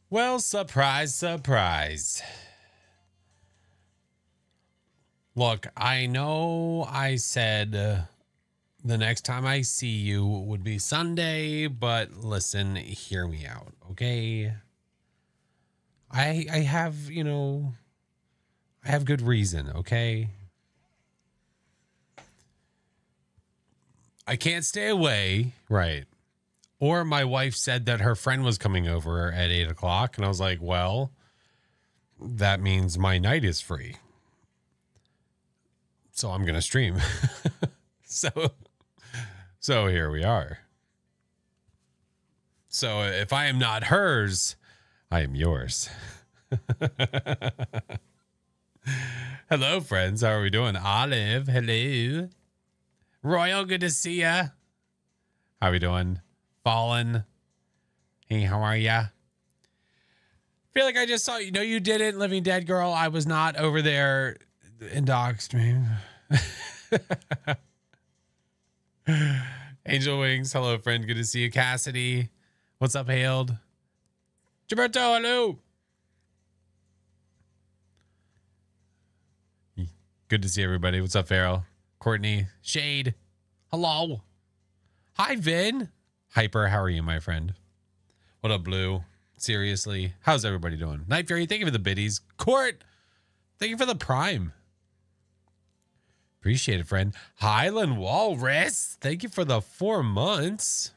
Well, surprise, surprise. Look, I know I said the next time I see you would be Sunday, but listen, hear me out, okay? I have, I have good reason, okay? I can't stay away, right? Or my wife said that her friend was coming over at 8 o'clock, and I was like, well, that means my night is free. So I'm gonna stream. so so here we are. So if I am not hers, I am yours. Hello, friends. How are we doing? Olive, hello. Royal, good to see ya. How are we doing? Fallen. Hey, how are ya? Feel like I just saw you. No, you didn't, Living Dead Girl. I was not over there in Dog Stream. Angel Wings, hello, friend. Good to see you. Cassidy, what's up, Hailed? Gilberto, hello. Good to see everybody. What's up, Farrell? Courtney, Shade, hello. Hi, Vin. Hyper, how are you, my friend? What up, Blue? Seriously, how's everybody doing? Night Fury, thank you for the biddies. Court, thank you for the prime. Appreciate it, friend. Highland Walrus, thank you for the 4 months.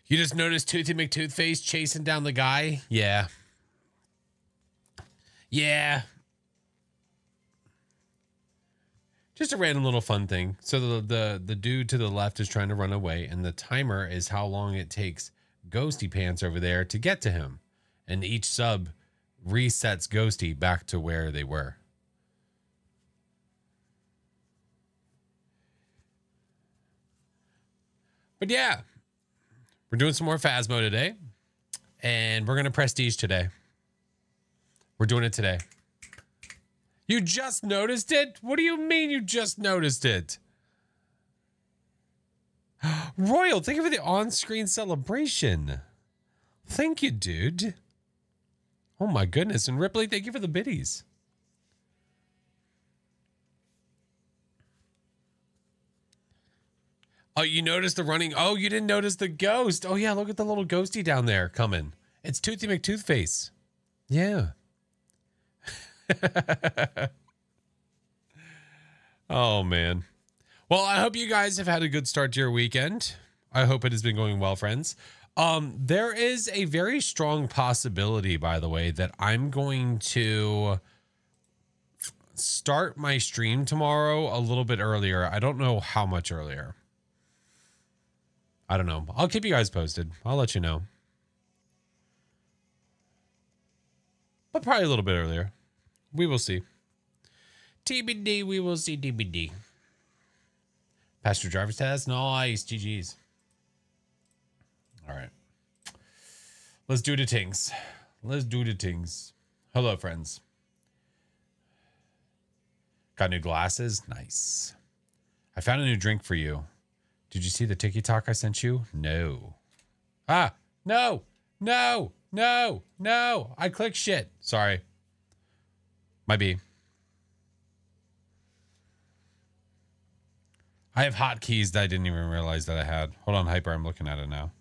You just noticed Toothy McToothface chasing down the guy? Yeah. Yeah. Just a random little fun thing. So the dude to the left is trying to run away, and the timer is how long it takes Ghosty Pants over there to get to him. And each sub resets Ghosty back to where they were. But yeah, we're doing some more Phasmo today, and we're going to prestige today. We're doing it today. You just noticed it? What do you mean you just noticed it? Royal, thank you for the on-screen celebration. Thank you, dude. Oh my goodness. And Ripley, thank you for the biddies. Oh, you noticed the running. Oh, you didn't notice the ghost. Oh yeah, look at the little ghosty down there coming. It's Toothy McToothface. Yeah. Oh man. Well, I hope you guys have had a good start to your weekend. I hope it has been going well, friends. There is a very strong possibility, by the way, that I'm going to start my stream tomorrow a little bit earlier. I don't know how much earlier. I don't know. I'll keep you guys posted. I'll let you know. But probably a little bit earlier. We will see. TBD, we will see TBD. Pastor driver's test? Nice. GG's. All right. Let's do the things. Let's do the things. Hello, friends. Got new glasses? Nice. I found a new drink for you. Did you see the TikTok I sent you? No. Ah, no, no, no, no. I clicked shit. Sorry. Might be. I have hotkeys that I didn't even realize that I had. Hold on, Hyper. I'm looking at it now.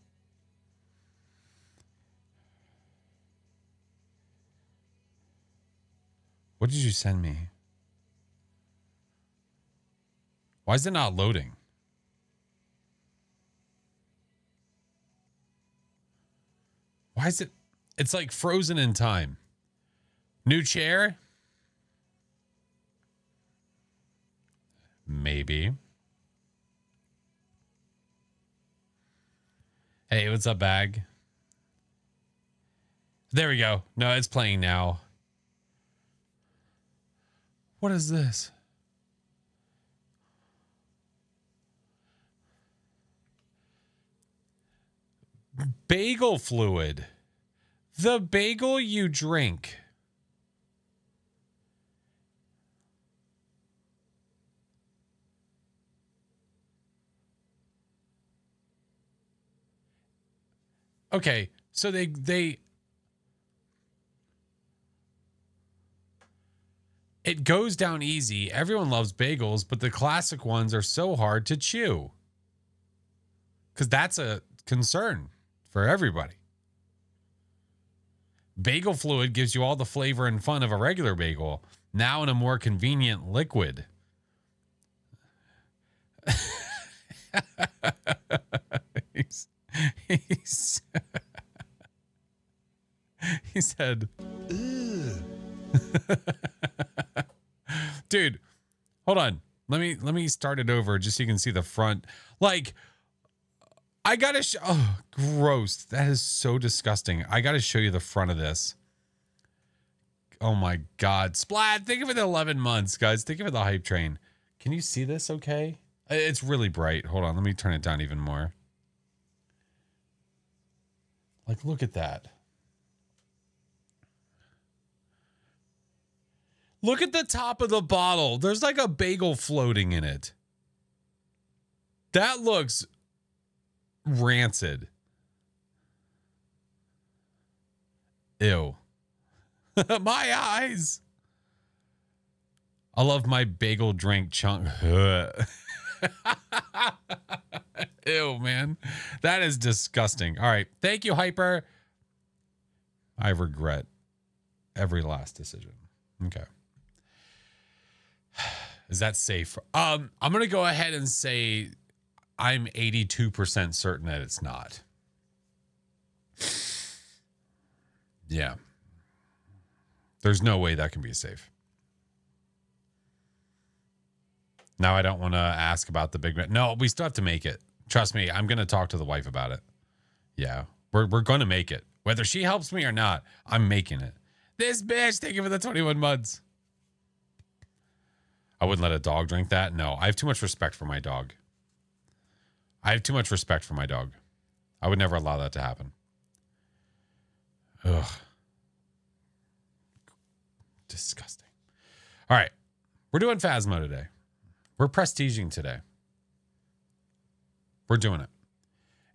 What did you send me? Why is it not loading? Why is it? It's like frozen in time. New chair? Maybe. Hey, what's up, bag? There we go. No, it's playing now. What is this? Bagel fluid. The bagel you drink. Okay, So it goes down easy. Everyone loves bagels, but the classic ones are so hard to chew. Because that's a concern for everybody. Bagel fluid gives you all the flavor and fun of a regular bagel, now in a more convenient liquid. He said, dude, hold on. Let me start it over just so you can see the front. Like, I gotta show. Oh, gross. That is so disgusting. I gotta show you the front of this. Oh my God. Splat. Thank you for the 11 months, guys. Thank you for the hype train. Can you see this okay? It's really bright. Hold on. Let me turn it down even more. Like, look at that. Look at the top of the bottle. There's like a bagel floating in it. That looks rancid. Ew. My eyes. I love my bagel drink chunk. Ew, man. That is disgusting. All right. Thank you, Hyper. I regret every last decision. Okay. Is that safe? I'm going to go ahead and say I'm 82% certain that it's not. Yeah. There's no way that can be safe. Now I don't want to ask about the Big Mac. No, we still have to make it. Trust me, I'm going to talk to the wife about it. Yeah, we're going to make it. Whether she helps me or not, I'm making it. This bitch, thank you for the 21 months. I wouldn't let a dog drink that. No, I have too much respect for my dog. I have too much respect for my dog. I would never allow that to happen. Ugh. Disgusting. All right. We're doing Phasmo today. We're prestiging today. We're doing it.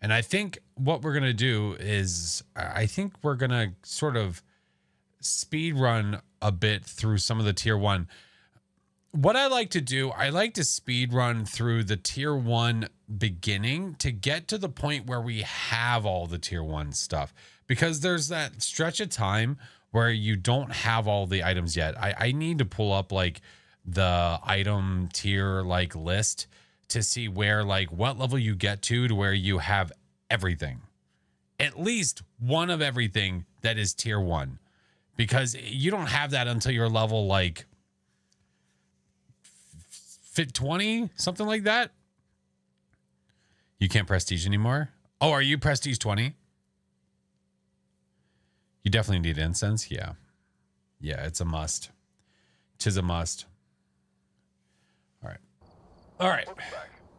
And I think what we're going to do is, I think we're going to sort of speed run a bit through some of the tier 1. What I like to do, I like to speed run through the tier 1 beginning to get to the point where we have all the tier 1 stuff. Because there's that stretch of time where you don't have all the items yet. I need to pull up like the item tier like list to see where like what level you get to where you have everything. At least one of everything that is tier 1. Because you don't have that until you're level like fit 20, something like that. You can't prestige anymore. Oh, are you prestige 20? You definitely need incense. Yeah. Yeah, it's a must. 'Tis a must. All right. All right.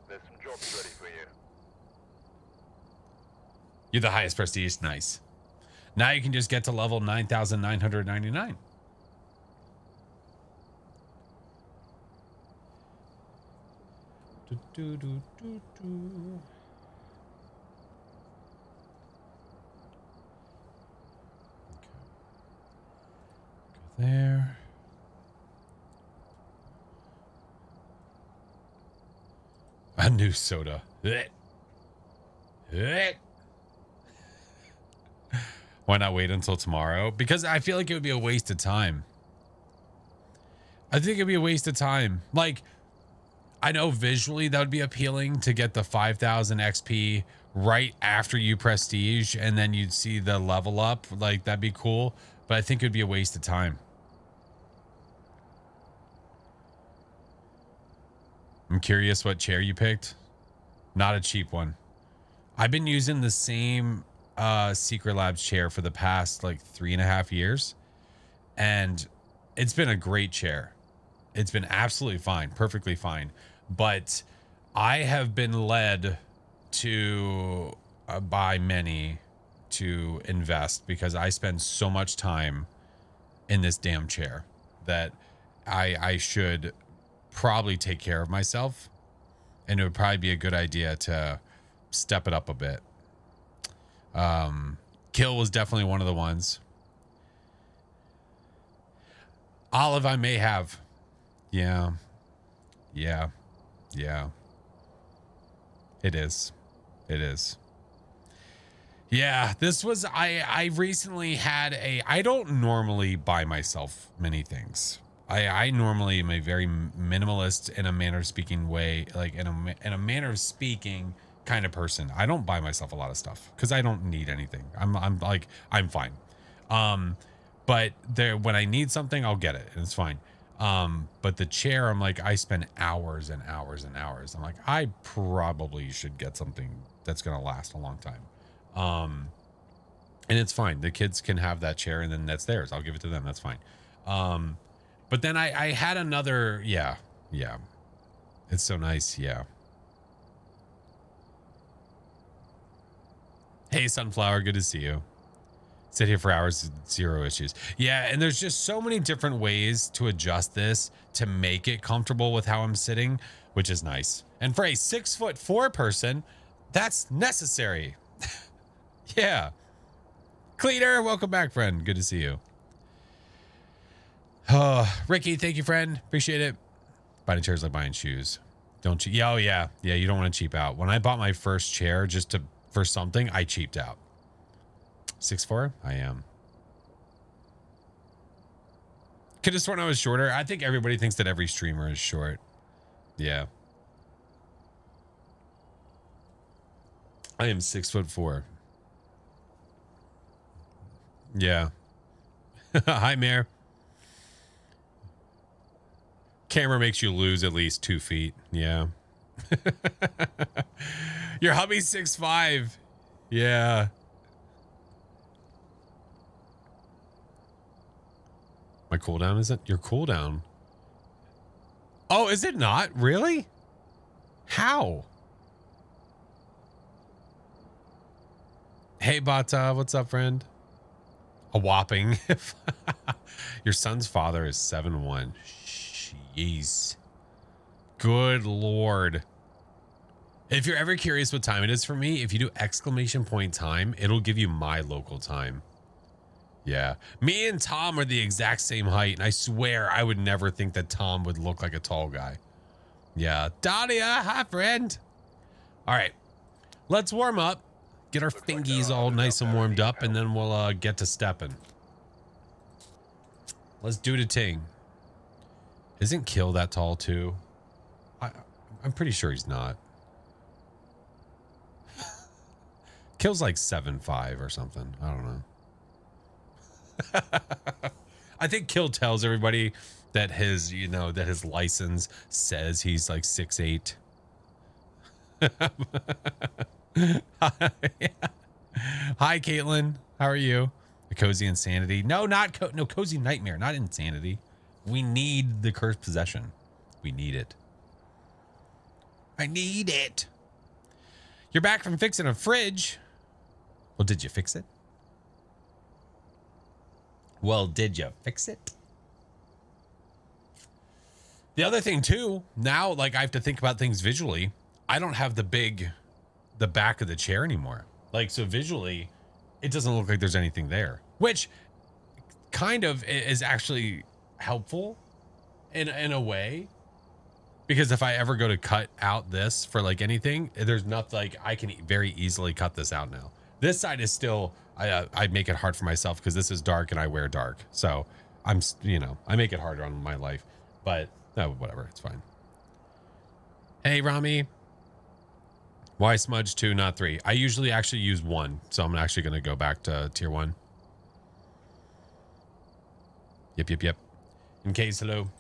There's some jobs ready for you. You're the highest prestige. Nice. Now you can just get to level 9,999. Do, do, do, do, do. Okay. Go there. A new soda. Why not wait until tomorrow? Because I feel like it would be a waste of time. I think it'd be a waste of time. Like, I know visually that would be appealing to get the 5,000 XP right after you prestige and then you'd see the level up. Like, that'd be cool. But I think it'd be a waste of time. I'm curious what chair you picked. Not a cheap one. I've been using the same Secret Labs chair for the past like 3.5 years. And it's been a great chair. It's been absolutely fine. Perfectly fine. But I have been led to by many to invest because I spend so much time in this damn chair that I should probably take care of myself, and it would probably be a good idea to step it up a bit. Kill was definitely one of the ones. Olive, I may have. Yeah. Yeah. Yeah. It is. It is. Yeah, this was, I recently had I don't normally buy myself many things. I normally am a very minimalist in a manner of speaking way, like in a manner of speaking kind of person. I don't buy myself a lot of stuff because I don't need anything. I'm like, I'm fine. But when I need something, I'll get it and it's fine. But the chair, I'm like, I spend hours and hours and hours. I'm like, I probably should get something that's going to last a long time. And it's fine. The kids can have that chair and then that's theirs. I'll give it to them. That's fine. But then I had another, yeah. It's so nice. Yeah. Hey, Sunflower. Good to see you. Sit here for hours, zero issues. Yeah, and there's just so many different ways to adjust this to make it comfortable with how I'm sitting, which is nice. And for a 6'4" person, that's necessary. Yeah. Cleaner, welcome back, friend. Good to see you. Ricky, thank you, friend. Appreciate it. Buying chairs like buying shoes. Don't cheap. Yeah, oh yeah. Yeah, you don't want to cheap out. When I bought my first chair for something, I cheaped out. 6'4"? I am. Could have sworn I was shorter. I think everybody thinks that every streamer is short. Yeah. I am 6'4". Yeah. Hi, Mayor. Camera makes you lose at least 2 feet. Yeah. Your hubby's 6'5". Yeah. My cooldown isn't your cooldown. Oh, is it not? Really? How? Hey, Bata, what's up, friend? A whopping. Your son's father is 7'1". Jeez. Good Lord. If you're ever curious what time it is for me, if you do ! time, it'll give you my local time. Yeah. Me and Tom are the exact same height, and I swear I would never think that Tom would look like a tall guy. Yeah. Dalia, hi, friend. All right. Let's warm up. Get our fingies all nice and warmed up, and then we'll get to stepping. Let's do the ting. Isn't Kill that tall too? I'm pretty sure he's not. Kill's like 7'5" or something. I don't know. I think Kill tells everybody that his, that his license says he's like 6'8". Hi, Caitlin. How are you? The Cozy Insanity. No, not Cozy Nightmare, not Insanity. We need the Cursed Possession. We need it. I need it. You're back from fixing a fridge. Well, did you fix it? Well, did you fix it? The other thing too, now, like, I have to think about things visually. I don't have the back of the chair anymore. Like, so visually, it doesn't look like there's anything there, which kind of is actually helpful in a way, because if I ever go to cut out this for like anything, there's nothing, like, I can very easily cut this out now. This side is still, I make it hard for myself because this is dark and I wear dark. So I'm, I make it harder on my life, but no, whatever. It's fine. Hey, Rami. Why smudge 2, not 3? I usually actually use 1. So I'm actually going to go back to tier 1. Yep. In case, hello.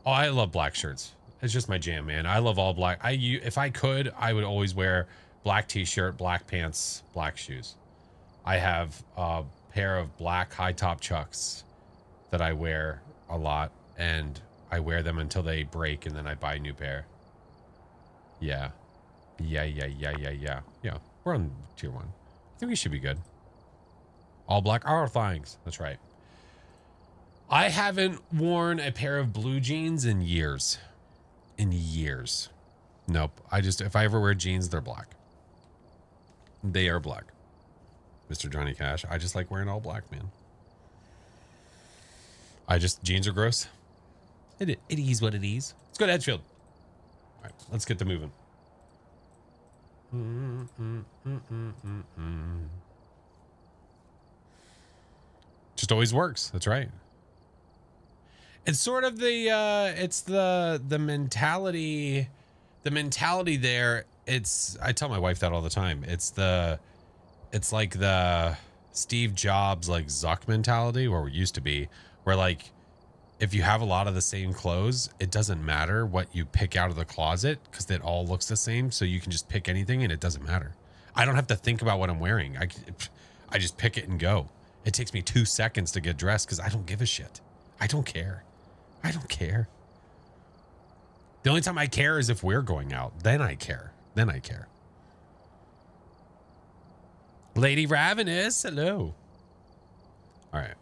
Oh, I love black shirts. It's just my jam, man. I love all black. If I could, I would always wear black t-shirt, black pants, black shoes. I have a pair of black high top Chucks that I wear a lot, and I wear them until they break, and then I buy a new pair. Yeah. We're on tier 1. I think we should be good. All black. Our things. That's right. I haven't worn a pair of blue jeans in years. Nope. If I ever wear jeans, they're black. They are black. Mr. Johnny Cash. I just like wearing all black, man. Jeans are gross. It is what it is. Let's go to Edgefield. All right, let's get to moving. Just always works. That's right. It's sort of it's the mentality there. I tell my wife that all the time. It's like the Steve Jobs, like Zuck mentality, where we used to be, where like, if you have a lot of the same clothes, it doesn't matter what you pick out of the closet because it all looks the same. So you can just pick anything and it doesn't matter. I don't have to think about what I'm wearing. I just pick it and go. It takes me 2 seconds to get dressed because I don't give a shit. I don't care. I don't care. The only time I care is if we're going out. Then I care. Then I care. Lady Ravenous, hello. All right.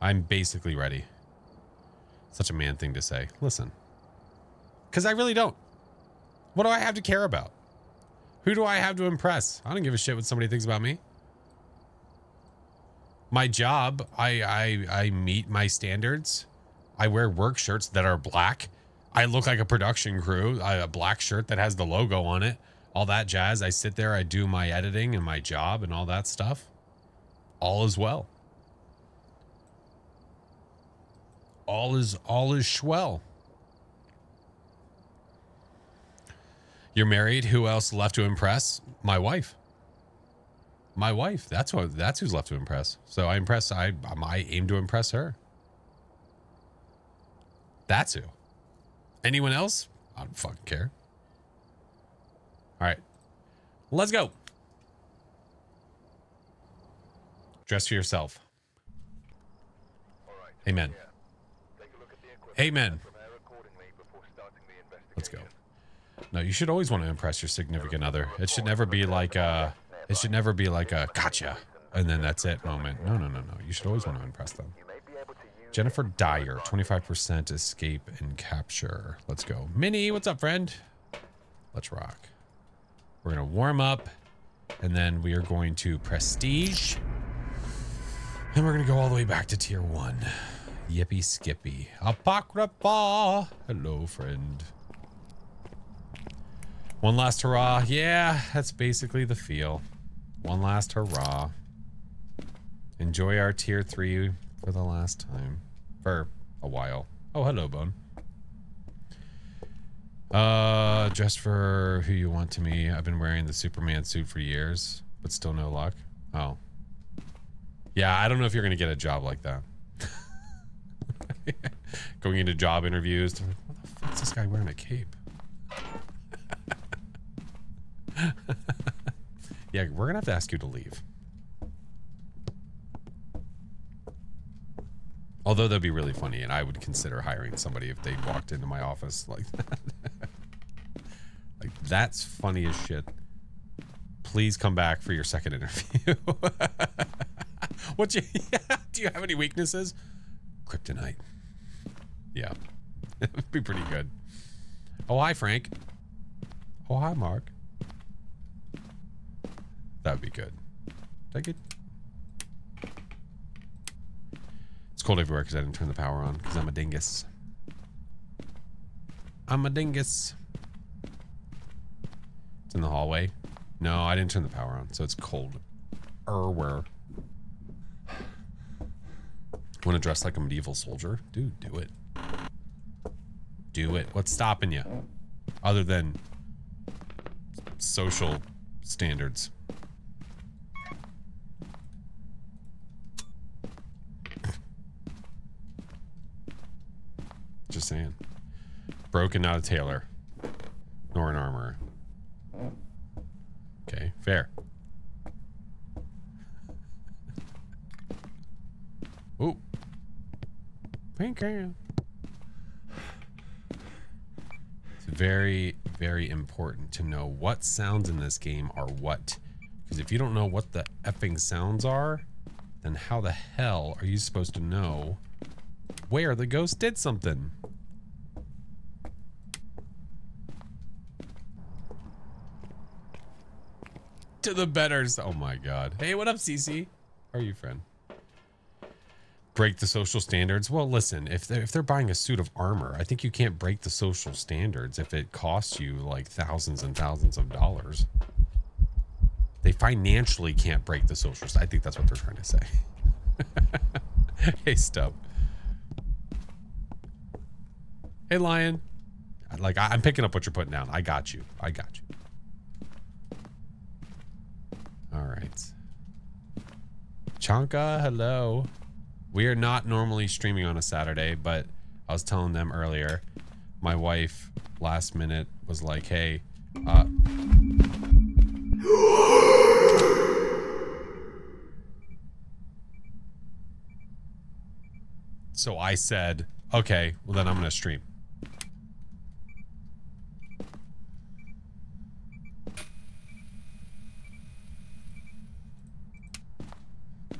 I'm basically ready. Such a man thing to say. Listen. Because I really don't. What do I have to care about? Who do I have to impress? I don't give a shit what somebody thinks about me. My job, I meet my standards. I wear work shirts that are black. I look like a production crew. A black shirt that has the logo on it. All that jazz. I sit there, I do my editing and my job and all that stuff. All is well. All is swell. You're married. Who else left to impress? My wife. My wife. That's who's left to impress. So I aim to impress her. That's who. Anyone else? I don't fucking care. All right. Let's go. Dress for yourself. Amen. Amen. Let's go. No, you should always want to impress your significant other. It should never be like a gotcha and then that's it moment. No. You should always want to impress them. Jennifer Dyer, 25% escape and capture. Let's go. Minnie, what's up, friend? Let's rock. We're going to warm up and then we are going to prestige. And we're going to go all the way back to tier 1. Yippee skippy. Apocrypha. Hello, friend. One last hurrah. Yeah, that's basically the feel. One last hurrah. Enjoy our tier 3 for the last time. For a while. Oh, hello, Bone. Just for who you want to me. I've been wearing the Superman suit for years, but still no luck. Oh. Yeah, I don't know if you're going to get a job like that. Going into job interviews. What the fuck's this guy wearing a cape? Yeah, we're gonna have to ask you to leave. Although that'd be really funny, and I would consider hiring somebody if they walked into my office like that. Like, that's funny as shit. Please come back for your second interview. Do you have any weaknesses? Kryptonite. Yeah. That'd be pretty good. Oh, hi, Frank. Oh, hi, Mark. That would be good. Take it. It's cold everywhere because I didn't turn the power on because I'm a dingus. I'm a dingus. It's in the hallway. No, I didn't turn the power on, so it's cold. Where? Want to dress like a medieval soldier? Dude, do it. Do it. What's stopping you? Other than social standards. Just saying. Broken, not a tailor. Nor an armorer. Okay, fair. Ooh. Pink can. It's very, very important to know what sounds in this game are what Because if you don't know what the effing sounds are, then how the hell are you supposed to know where the ghost did something? To the betters. Oh my god. Hey, what up, Cece? How are you, friend? Break the social standards. Well, listen, if they're buying a suit of armor, I think you can't break the social standards if it costs you like thousands and thousands of dollars. They financially can't break the social. I think that's what they're trying to say. Hey, Stub. Hey, Lion. Like, I'm picking up what you're putting down. I got you. I got you. All right. Chanka, hello. We are not normally streaming on a Saturday, but I was telling them earlier, my wife last minute was like, hey, so I said, okay, well then I'm going to stream.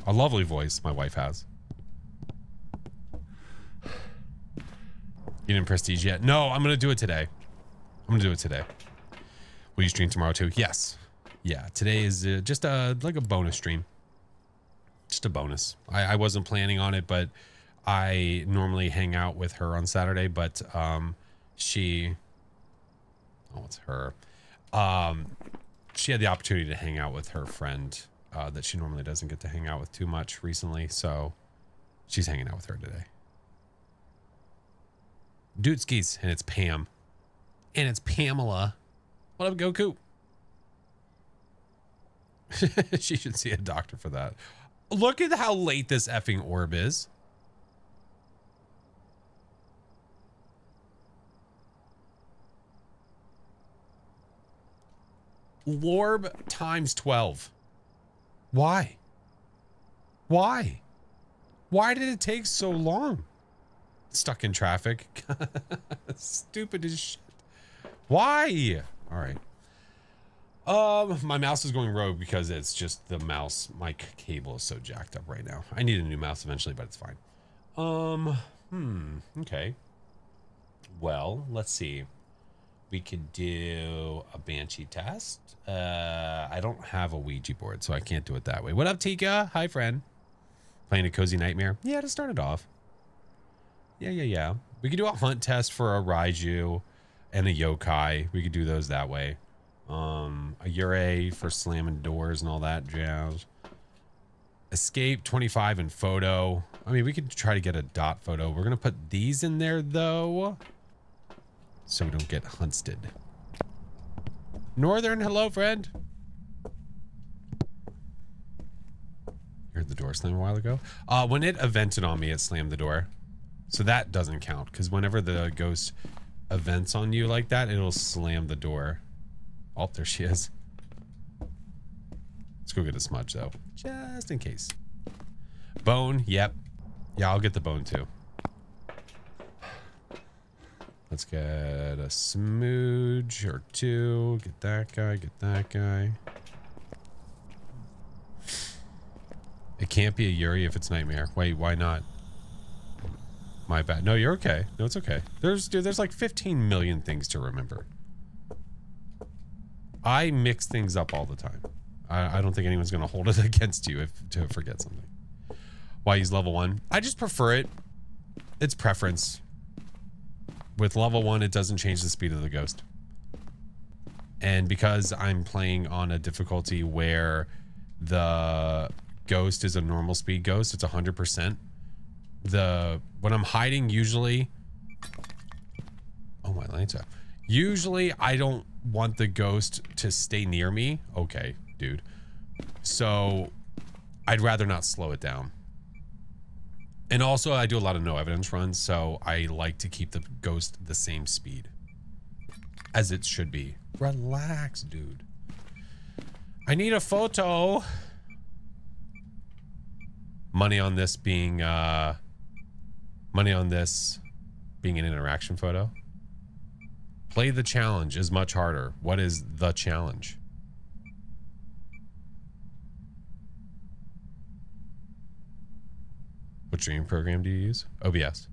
A lovely voice my wife has. You didn't prestige yet? No, I'm going to do it today. I'm going to do it today. Will you stream tomorrow too? Yes. Yeah, today is just like a bonus stream. Just a bonus. I wasn't planning on it, but I normally hang out with her on Saturday, but she... Oh, it's her. She had the opportunity to hang out with her friend that she normally doesn't get to hang out with too much recently, so she's hanging out with her today. Dootskis, and it's Pam. And it's Pamela. What up, Goku? She should see a doctor for that. Look at how late this effing orb is. Lorb times 12. Why? Why? Why did it take so long? Stuck in traffic. Stupid as shit. Why? All right. My mouse is going rogue because it's just the mouse. My cable is so jacked up right now. I need a new mouse eventually, but it's fine. Okay. Well, let's see. We could do a Banshee test. I don't have a Ouija board, so I can't do it that way. What up, Tika? Hi, friend. Playing a Cozy Nightmare? Yeah, to start it off. Yeah. We could do a hunt test for a Raiju and a Yokai. We could do those that way. A Yurei for slamming doors and all that jazz. Escape 25 and photo. I mean, we could try to get a dot photo. We're going to put these in there, though, so we don't get hunted. Northern, hello, friend. You heard the door slam a while ago? When it evented on me, it slammed the door. So that doesn't count, because whenever the ghost events on you like that, it'll slam the door. Oh, there she is. Let's go get a smudge, though, just in case. Bone, yep. Yeah, I'll get the bone, too. Let's get a smooge or two. Get that guy, get that guy. It can't be a Yuri if it's Nightmare. Wait, why not? My bad. No, you're okay. No, it's okay. There's like 15 million things to remember. I mix things up all the time. I don't think anyone's going to hold it against you to forget something. Why use level 1? I just prefer it. It's preference. With level 1, it doesn't change the speed of the ghost. And because I'm playing on a difficulty where the ghost is a normal speed ghost, it's 100%. When I'm hiding, usually... Oh, my Lanta. Usually, I don't want the ghost to stay near me. Okay, dude. So, I'd rather not slow it down. And also, I do a lot of no evidence runs, so I like to keep the ghost the same speed as it should be. Relax, dude. I need a photo. Money on this being an interaction photo. Play the challenge is much harder. What is the challenge? What streaming program do you use? OBS.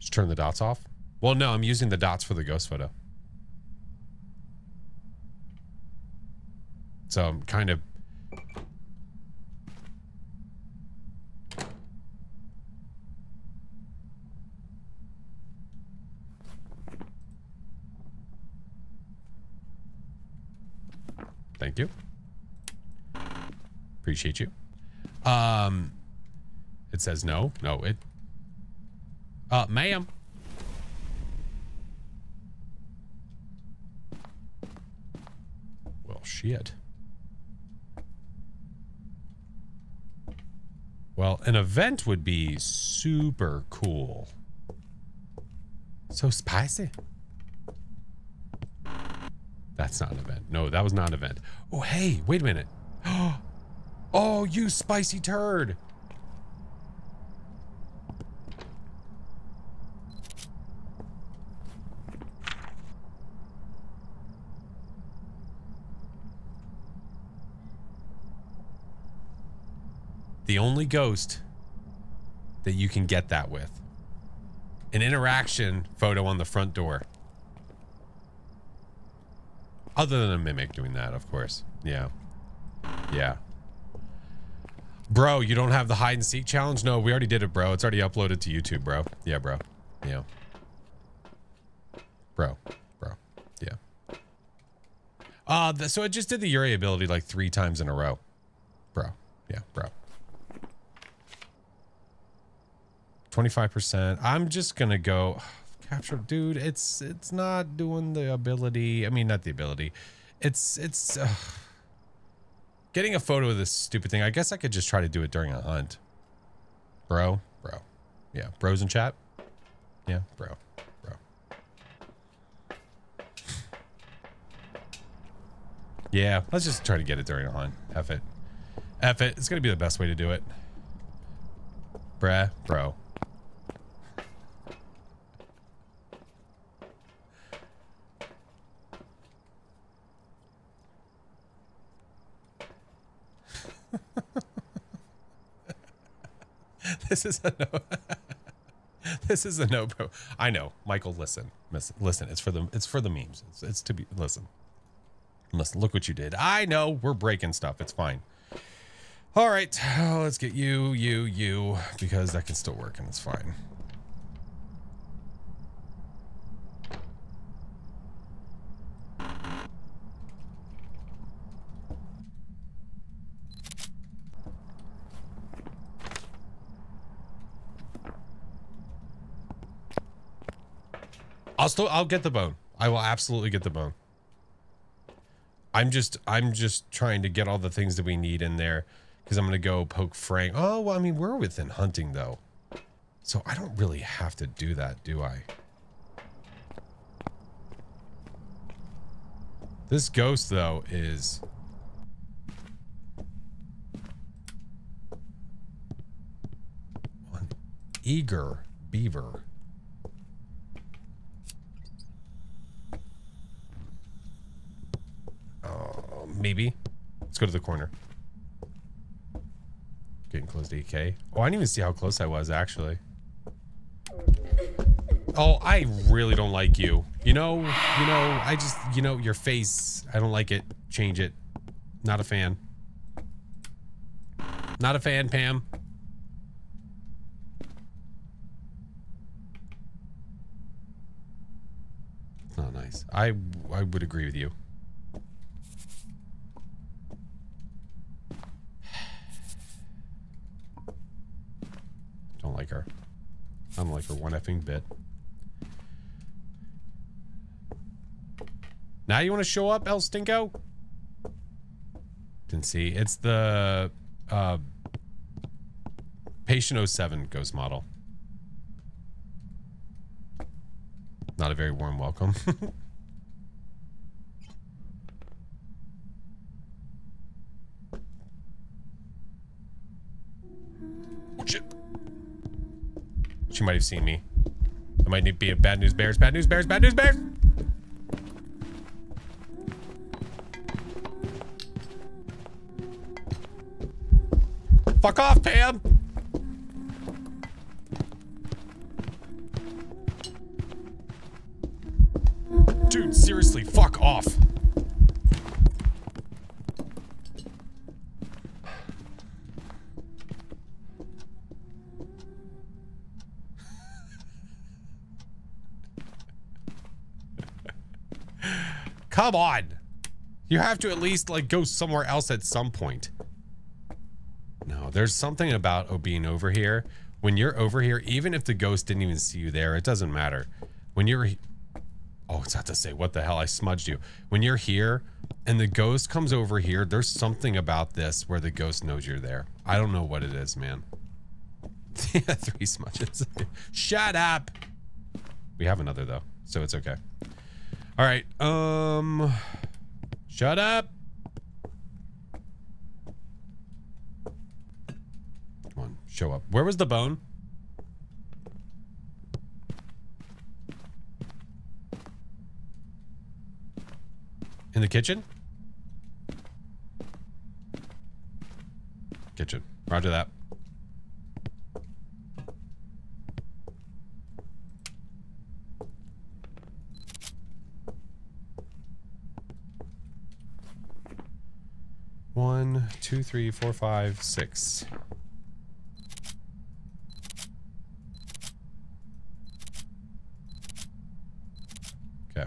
Just turn the dots off? Well, no, I'm using the dots for the ghost photo. So I'm kind of... Thank you. Appreciate you. It says no. No, it... ma'am. Well, shit. Well, an event would be super cool. So spicy. That's not an event. No, that was not an event. Oh, hey, wait a minute. Oh, you spicy turd. The only ghost that you can get that with. An interaction photo on the front door. Other than a mimic doing that, of course. Yeah. Yeah. Bro, you don't have the hide and seek challenge? No, we already did it, bro. It's already uploaded to YouTube, bro. Yeah, bro. Yeah. Bro. Yeah. So it just did the Yuri ability like 3 times in a row. Bro. Yeah, bro. 25%. I'm just gonna go capture, dude. It's not doing the ability. I mean, not the ability. It's getting a photo of this stupid thing. I guess I could just try to do it during a hunt. Bro. Yeah, bros in chat. Yeah, bro. Yeah, let's just try to get it during a hunt. F it. It's gonna be the best way to do it. Bro. This is a no. This is a no, bro. I know, Michael. Listen. It's for the memes. It's to be. Listen. Look what you did. I know we're breaking stuff. It's fine. All right, let's get you, because that can still work and it's fine. I'll get the bone. I will absolutely get the bone. I'm just trying to get all the things that we need in there because I'm going to go poke Frank. Oh, well, I mean, we're within hunting though. So I don't really have to do that, do I? This ghost though is an eager beaver. Maybe. Let's go to the corner. Getting close to EK. Oh, I didn't even see how close I was, actually. Oh, I really don't like you. You know, I just, your face. I don't like it. Change it. Not a fan. Not a fan, Pam. It's not nice. I would agree with you. Don't like her. I don't like her one effing bit. Now you want to show up, El Stinko? Didn't see. It's the Patient 07 ghost model. Not a very warm welcome. Oh shit. She might have seen me. It might be a bad news bears, bad news bears, bad news bears. Fuck off, Pam. Dude, seriously, fuck off. Come on. You have to at least like go somewhere else at some point. No, there's something about being over here. When you're over here, even if the ghost didn't even see you there, it doesn't matter. When you're... Oh, it's not to say, what the hell? I smudged you. When you're here and the ghost comes over here, there's something about this where the ghost knows you're there. I don't know what it is, man. 3 smudges. Shut up. We have another though, so it's okay. All right. Shut up. Come on, show up. Where was the bone? In the kitchen? Kitchen. Roger that. One, two, three, four, five, six. Okay.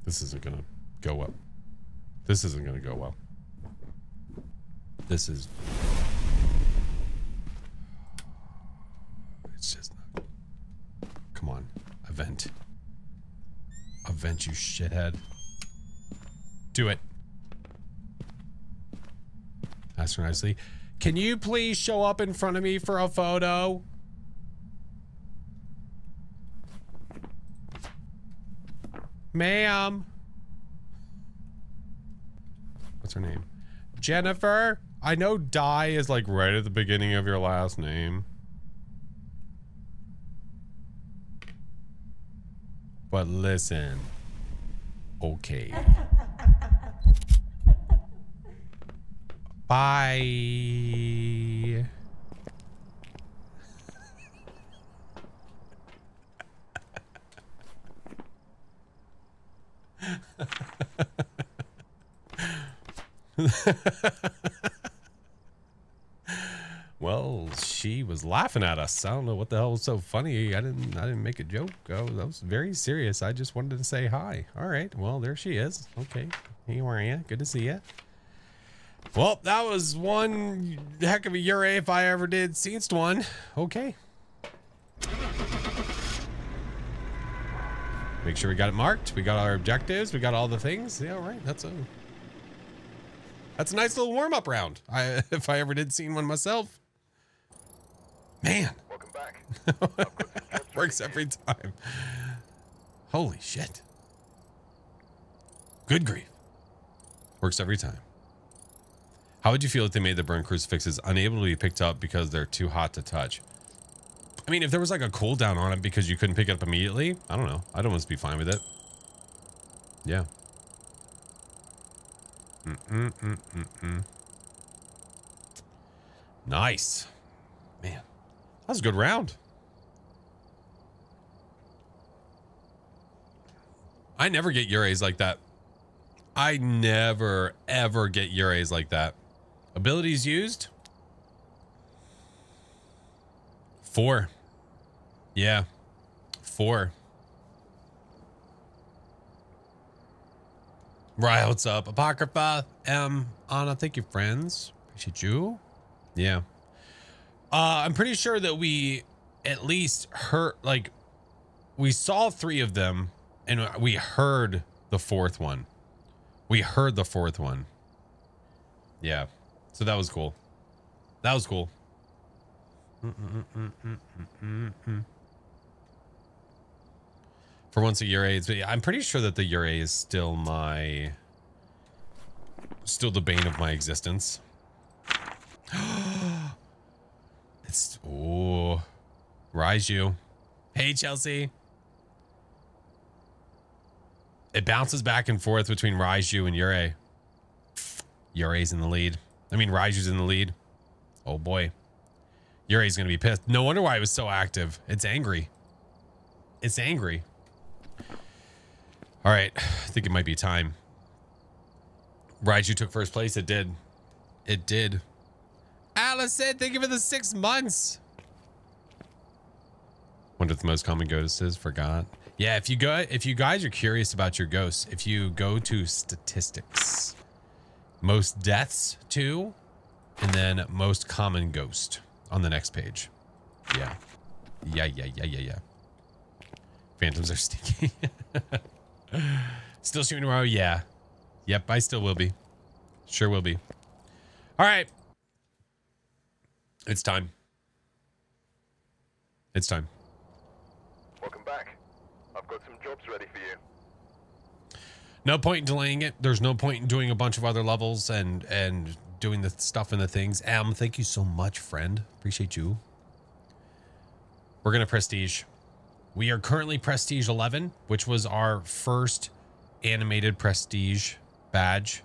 This isn't gonna go well. This isn't gonna go well. This is... It's just not... Come on. Event. Event, you shithead. Do it. Ask her nicely. Can you please show up in front of me for a photo? Ma'am. What's her name? Jennifer. I know Die is like right at the beginning of your last name. But listen. Okay. Bye. Well, she was laughing at us. I don't know what the hell was so funny. I didn't make a joke. Oh, that was very serious. I just wanted to say hi. All right. Well, there she is. Okay. Hey, where are you? Good to see you. Well, that was one heck of a Ure if I ever did seen one. Okay. Make sure we got it marked. We got our objectives. We got all the things. Yeah, all right. That's a nice little warm-up round. If I ever did seen one myself. Man. Welcome back. Works every time. Holy shit. Good grief. Works every time. How would you feel if they made the burn crucifixes unable to be picked up because they're too hot to touch? I mean, if there was like a cooldown on it because you couldn't pick it up immediately, I don't know. I'd almost be fine with it. Yeah. Nice. Man, that was a good round. I never get Ures like that. I never, ever get Ures like that. Abilities used? 4. Yeah. 4. Right, what's up? Apocrypha, Anna, thank you, friends. Appreciate you. Yeah. I'm pretty sure that we at least heard, like, we saw 3 of them and we heard the 4th one. We heard the 4th one. Yeah. So that was cool. That was cool. For once a Ure, I'm pretty sure that the Ure is still the bane of my existence. It's, oh, Raiju. Hey, Chelsea. It bounces back and forth between Raiju and Yurei. Yurei's in the lead. I mean, Raiju's in the lead. Oh, boy. Yurei's going to be pissed. No wonder why it was so active. It's angry. It's angry. All right. I think it might be time. Raiju took first place. It did. It did. Allison, thank you for the 6 months. Wonder what the most common ghost is. Forgot. Yeah, if you guys are curious about your ghosts, if you go to statistics, most deaths too, and then most common ghost on the next page. Yeah. Yeah. Phantoms are stinky. Still shooting tomorrow? Yeah. Yep, I still will be. Sure will be. All right. It's time. It's time. Welcome back. I've got some jobs ready for you. No point in delaying it. There's no point in doing a bunch of other levels and doing the stuff and the things. Thank you so much, friend. Appreciate you. We're going to prestige. We are currently prestige 11, which was our first animated prestige badge.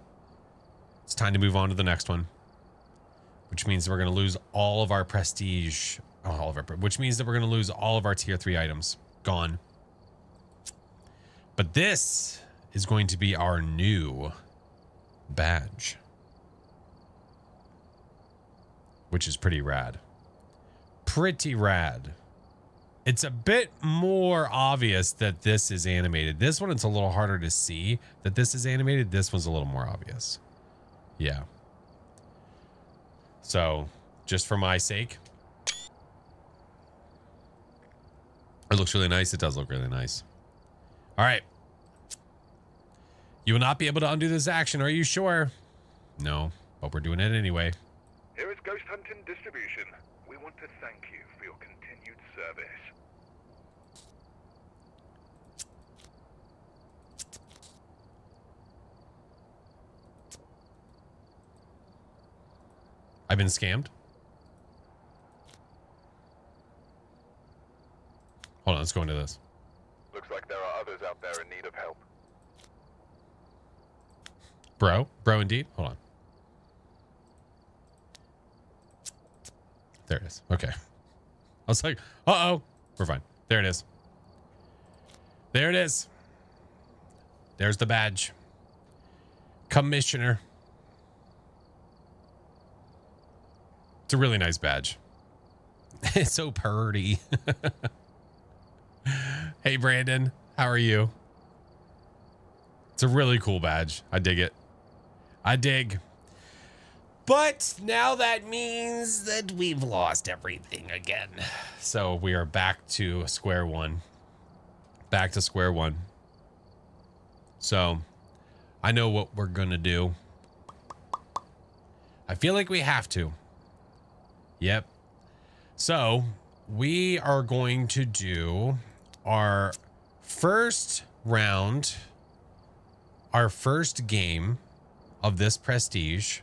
It's time to move on to the next one, which means we're going to lose all of our prestige. Which means that we're going to lose all of our tier 3 items. Gone. But this is going to be our new badge, which is pretty rad. Pretty rad. It's a bit more obvious that this is animated. This one, it's a little harder to see that this is animated. This one's a little more obvious. Yeah. So, just for my sake, it looks really nice. It does look really nice. All right. You will not be able to undo this action. Are you sure? No, but we're doing it anyway. Here is Ghost Hunting Distribution. We want to thank you for your continued service. I've been scammed. Hold on, let's go into this. Looks like there are others out there in need of help. Bro, indeed. Hold on. There it is. Okay. I was like, uh-oh. We're fine. There it is. There it is. There's the badge. Commissioner. It's a really nice badge. It's so pretty. Hey, Brandon. How are you? It's a really cool badge. I dig it. I dig. But now that means that we've lost everything again. So we are back to square one. Back to square one. So I know what we're going to do. I feel like we have to. Yep. So we are going to do our first round, our first game of this prestige.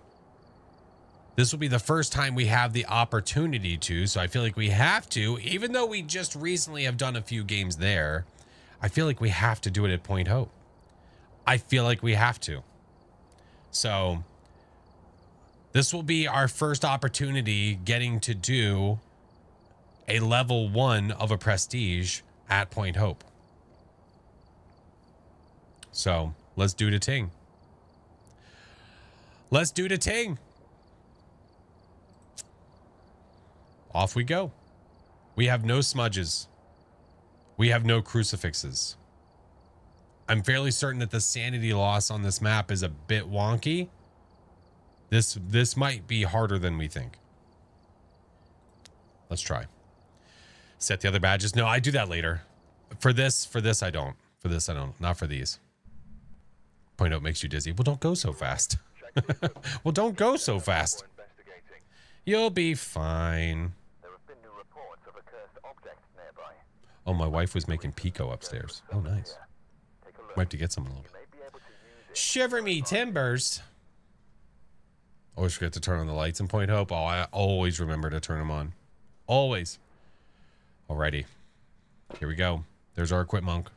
This will be the first time we have the opportunity to, so I feel like we have to, even though we just recently have done a few games there, I feel like we have to do it at Point Hope. I feel like we have to. So this will be our first opportunity getting to do a level 1 of a prestige at Point Hope. So let's do the ting. Let's do the ting. Off we go. We have no smudges. We have no crucifixes. I'm fairly certain that the sanity loss on this map is a bit wonky. This might be harder than we think. Let's try. Set the other badges. No, I do that later. For this I don't. For this I don't. Not for these. Point out makes you dizzy. Well, don't go so fast. Well, don't go so fast. You'll be fine. There have been new reports of a cursed object nearby. Oh, my wife was making pico upstairs. Oh, nice. Might have to get some a little bit. Shiver me timbers. Always forget to turn on the lights in Point Hope. Oh, I always remember to turn them on. Always. Alrighty. Here we go. There's our equipment.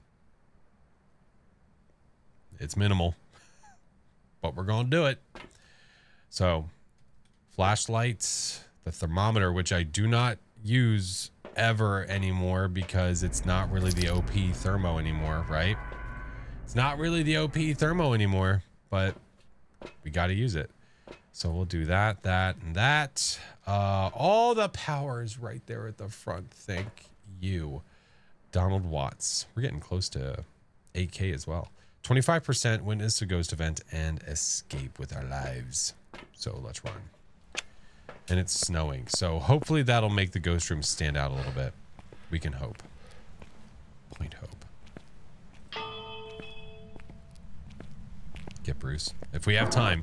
It's minimal, but we're going to do it. So, flashlights, the thermometer, which I do not use ever anymore because it's not really the OP thermo anymore, right? It's not really the OP thermo anymore, but we got to use it. So we'll do that, that, and that. All the power is right there at the front. Thank you, Donald Watts. We're getting close to 8K as well. 25% witness a ghost event and escape with our lives. So let's run. And it's snowing, so hopefully that'll make the ghost room stand out a little bit. We can hope. Point hope. Get Bruce. If we have time.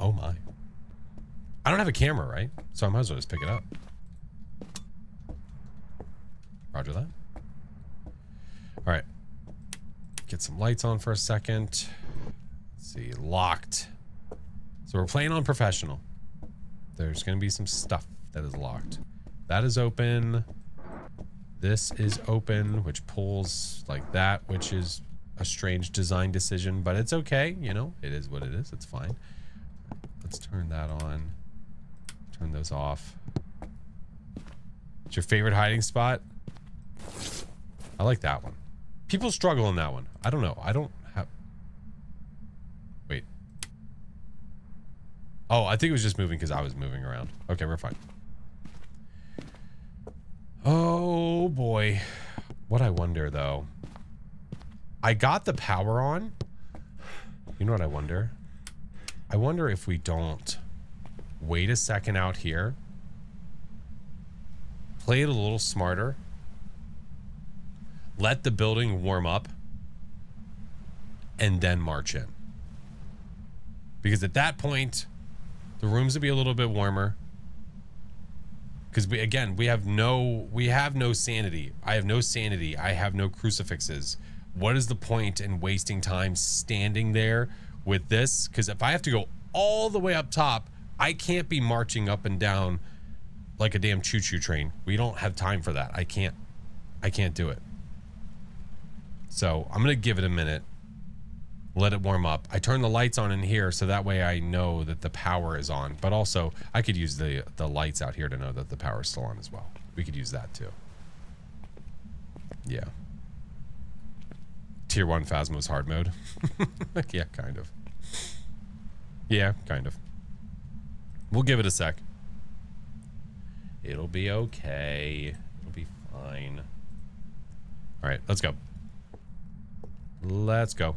Oh my. I don't have a camera, right? So I might as well just pick it up. Roger that. All right. Get some lights on for a second. Let's see. Locked. So we're playing on professional. There's going to be some stuff that is locked. That is open. This is open, which pulls like that, which is a strange design decision, but it's okay. You know, it is what it is. It's fine. Let's turn that on. Turn those off. What's your favorite hiding spot? I like that one. People struggle in that one. I don't know. I don't have... Wait. Oh, I think it was just moving because I was moving around. Okay, we're fine. Oh, boy. What I wonder, though. I got the power on. You know what I wonder? I wonder if we don't wait a second out here. Play it a little smarter. Let the building warm up. And then march in. Because at that point, the rooms will be a little bit warmer. Because we have no sanity. I have no sanity. I have no crucifixes. What is the point in wasting time standing there with this? Because if I have to go all the way up top, I can't be marching up and down like a damn choo-choo train. We don't have time for that. I can't do it. So I'm gonna give it a minute. Let it warm up. I turn the lights on in here so that way I know that the power is on. But also, I could use the lights out here to know that the power is still on as well. We could use that too. Yeah. Tier 1 Phasmo's hard mode. Yeah, kind of. Yeah, kind of. We'll give it a sec. It'll be okay. It'll be fine. All right, let's go. Let's go.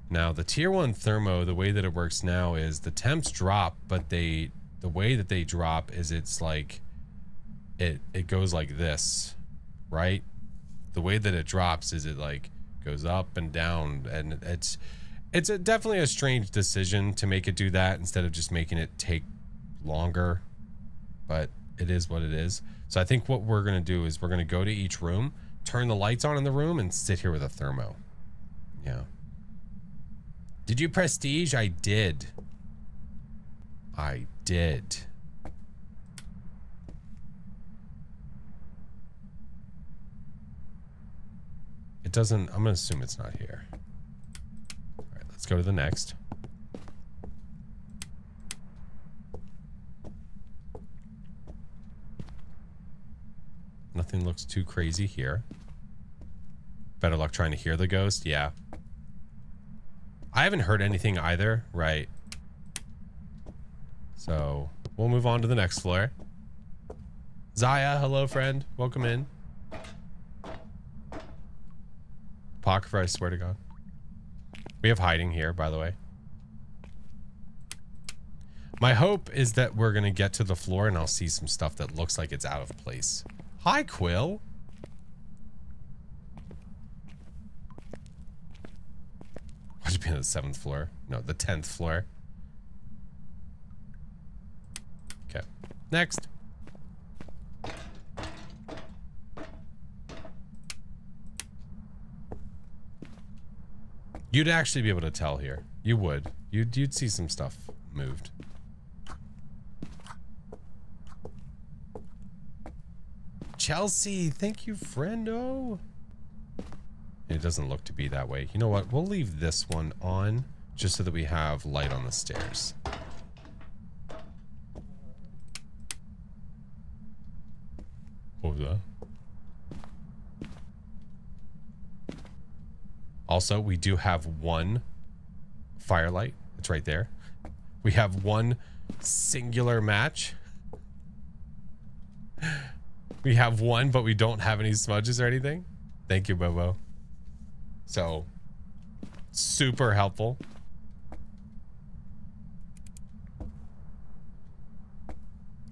Now, the tier 1 thermo, the way that it works now is the temps drop, but the way that they drop is it's like it goes like this, right? The way that it drops is it like goes up and down, and it's definitely a strange decision to make it do that instead of just making it take longer, but it is what it is. So I think what we're gonna do is we're gonna go to each room, turn the lights on in the room, and sit here with a thermo. Yeah. Did you prestige? I did. I did. It doesn't, I'm gonna assume it's not here. All right, let's go to the next. Nothing looks too crazy here. Better luck trying to hear the ghost. Yeah. I haven't heard anything either. Right. So we'll move on to the next floor. Zaya, hello, friend. Welcome in. Apocrypha, I swear to God. We have hiding here, by the way. My hope is that we're going to get to the floor and I'll see some stuff that looks like it's out of place. Hi, Quill. Why'd you be on the 7th floor? No, the 10th floor. Okay. Next. You'd actually be able to tell here. You would. You'd see some stuff moved. Chelsea, thank you, friendo. It doesn't look to be that way. You know what? We'll leave this one on just so that we have light on the stairs. What was that? Also, we do have one firelight. It's right there. We have one singular match. We have one, but we don't have any smudges or anything. Thank you, Bobo. So, super helpful.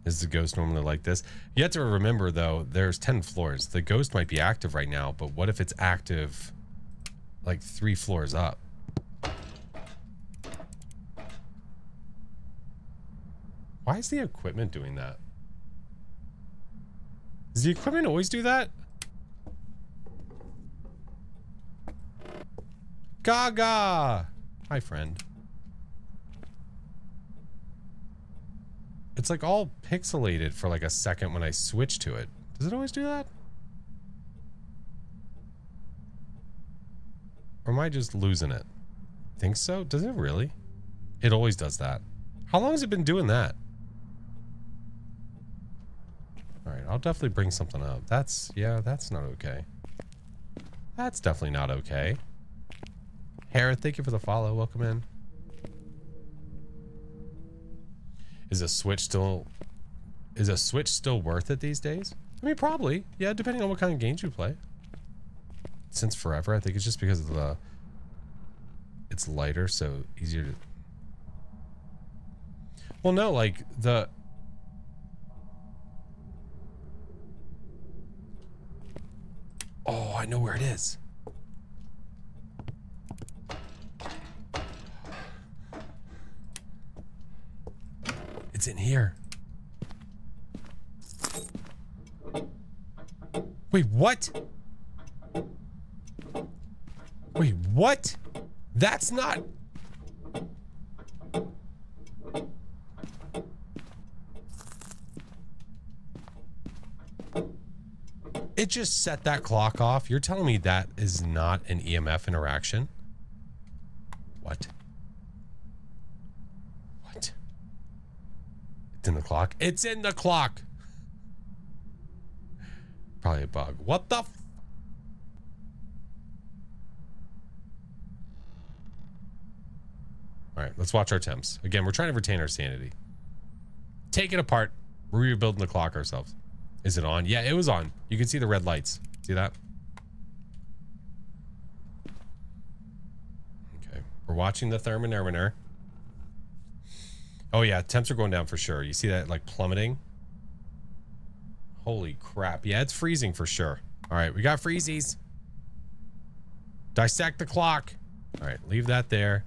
Is the ghost normally like this? You have to remember, though, there's 10 floors. The ghost might be active right now, but what if it's active like 3 floors up? Why is the equipment doing that? Does the equipment always do that? Gaga! Hi, friend. It's like all pixelated for like a second when I switch to it. Does it always do that? Or am I just losing it? Think so? Does it really? It always does that. How long has it been doing that? Alright, I'll definitely bring something up. Yeah, that's not okay. That's definitely not okay. Hera, thank you for the follow. Welcome in. Is a Switch still worth it these days? I mean, probably. Yeah, depending on what kind of games you play. Since forever, I think it's just because of it's lighter, so easier to... Well, no, like the... Oh, I know where it is. It's in here. Wait, what? Wait, what? That's not... It just set that clock off. You're telling me that is not an EMF interaction? What? What? It's in the clock. It's in the clock. Probably a bug. What the f... All right, let's watch our temps. Again, we're trying to retain our sanity. Take it apart. We're rebuilding the clock ourselves. Is it on? Yeah, it was on. You can see the red lights. See that? Okay. We're watching the thermometer. Oh yeah, temps are going down for sure. You see that like plummeting? Holy crap. Yeah, it's freezing for sure. All right, we got freezies. Dissect the clock. All right, leave that there.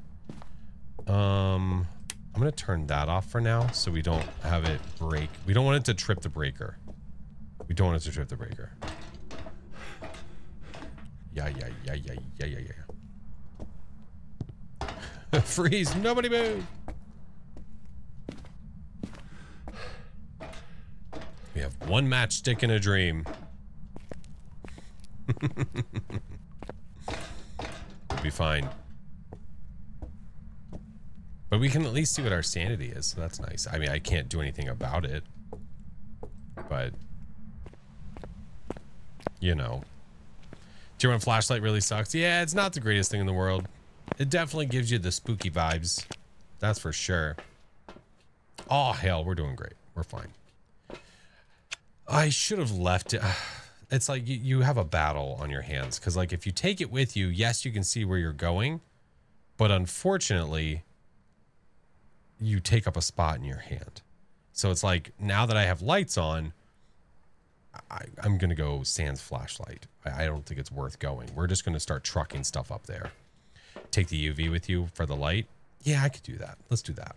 I'm going to turn that off for now so we don't have it break. We don't want it to trip the breaker. We don't want it to trip the breaker. Yeah. Freeze. Nobody move. We have one matchstick in a dream. We'll be fine. But we can at least see what our sanity is, so that's nice. I mean, I can't do anything about it. But... you know. Tier 1 flashlight really sucks. Yeah, it's not the greatest thing in the world. It definitely gives you the spooky vibes. That's for sure. Oh, hell, we're doing great. We're fine. I should have left it. It's like you have a battle on your hands. Because, like, if you take it with you, yes, you can see where you're going. But unfortunately, you take up a spot in your hand. So it's like, now that I have lights on, I'm going to go sans flashlight. I don't think it's worth going. We're just going to start trucking stuff up there. Take the UV with you for the light. Yeah, I could do that. Let's do that.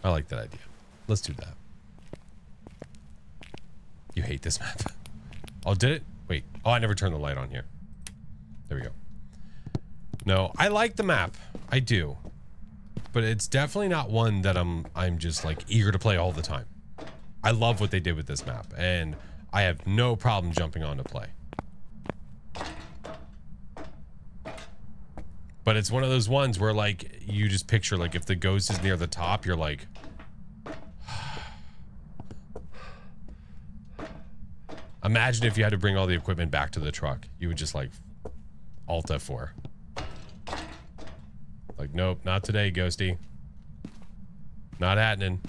I like that idea. Let's do that. You hate this map. Oh, did it? Wait. Oh, I never turned the light on here. There we go. No, I like the map. I do. but it's definitely not one that I'm just like eager to play all the time. I love what they did with this map, and I have no problem jumping on to play. But it's one of those ones where like you just picture like if the ghost is near the top, you're like imagine if you had to bring all the equipment back to the truck. You would just like Alt F4. Like, nope, not today, Ghosty. Not happening.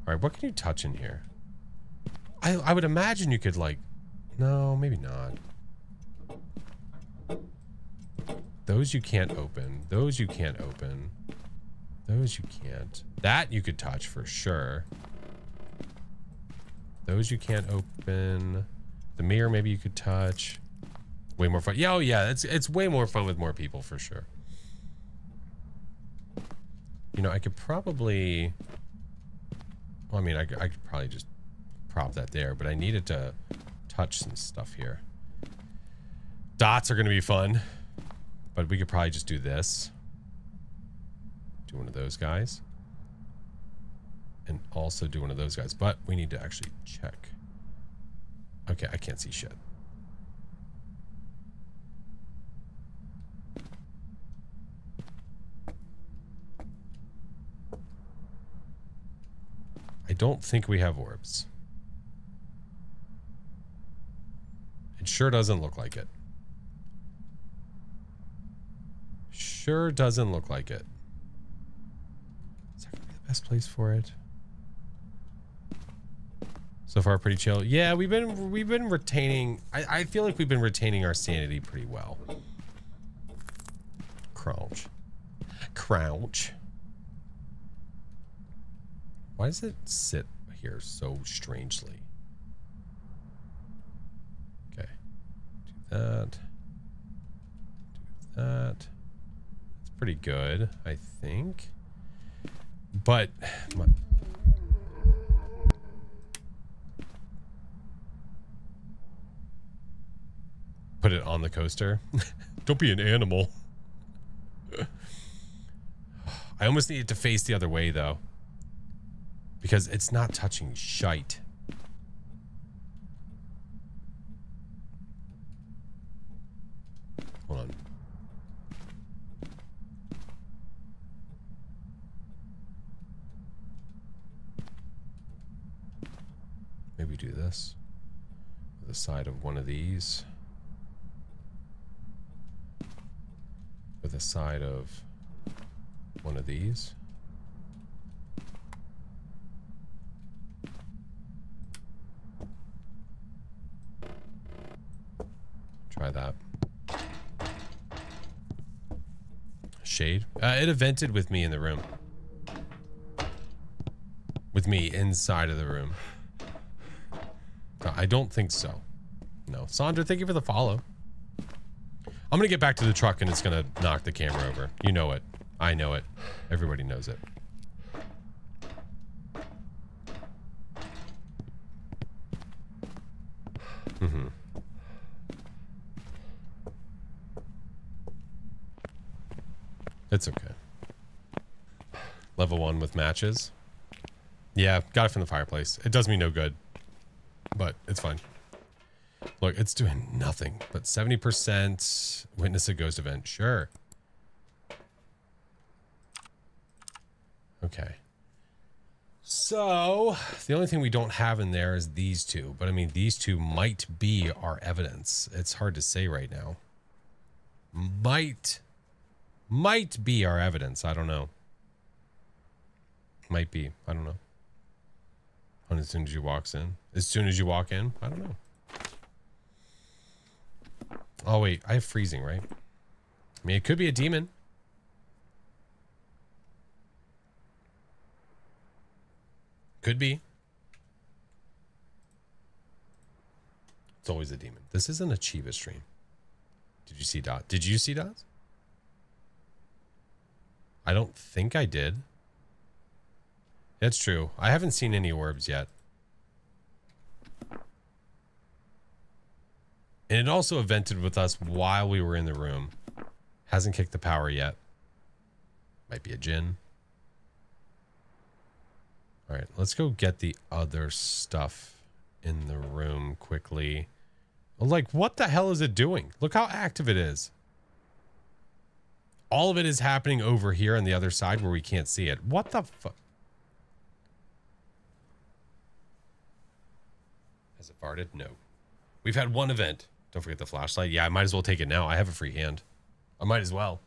All right, what can you touch in here? I would imagine you could like, no, maybe not. Those you can't open. Those you can't open. Those you can't. That you could touch for sure. Those you can't open. The mirror maybe you could touch. Way more fun. Yeah, oh yeah, it's way more fun with more people for sure. You know, I could probably... Well, I mean, I could probably just prop that there, but I needed to touch some stuff here. Dots are going to be fun, but we could probably just do this. Do one of those guys. And also do one of those guys, but we need to actually check. Okay, I can't see shit. I don't think we have orbs. It sure doesn't look like it. Sure doesn't look like it. Is that gonna be the best place for it? So far, pretty chill. Yeah, we've been retaining. I feel like we've been retaining our sanity pretty well. Crouch. Crouch. Why does it sit here so strangely? Okay. Do that. Do that. That's pretty good, I think. But put it on the coaster. Don't be an animal. I almost need it to face the other way though, because it's not touching shite. Hold on. Maybe do this with the side of one of these. With the side of one of these. Try that. Shade. It evented with me in the room. With me inside of the room. I don't think so. No. Sandra, thank you for the follow. I'm gonna get back to the truck and it's gonna knock the camera over. You know it. I know it. Everybody knows it. Mm-hmm. It's okay. Level 1 with matches. Yeah, got it from the fireplace. It does me no good, but it's fine. Look, it's doing nothing, but 70% witness a ghost event. Sure. Okay. So the only thing we don't have in there is these two, but I mean, these two might be our evidence. It's hard to say right now. Might be our evidence. I don't know. Might be. I don't know. As soon as you walks in. As soon as you walk in? I don't know. Oh, wait. I have freezing, right? I mean, it could be a demon. Could be. It's always a demon. This isn't a Chiva stream. Did you see Dot? Did you see Dots? I don't think I did. That's true. I haven't seen any orbs yet. And it also evented with us while we were in the room. Hasn't kicked the power yet. Might be a djinn. All right, let's go get the other stuff in the room quickly. Like, what the hell is it doing? Look how active it is. All of it is happening over here on the other side where we can't see it. What the fuck? Has it farted? No. We've had one event. Don't forget the flashlight. Yeah, I might as well take it now. I have a free hand. I might as well.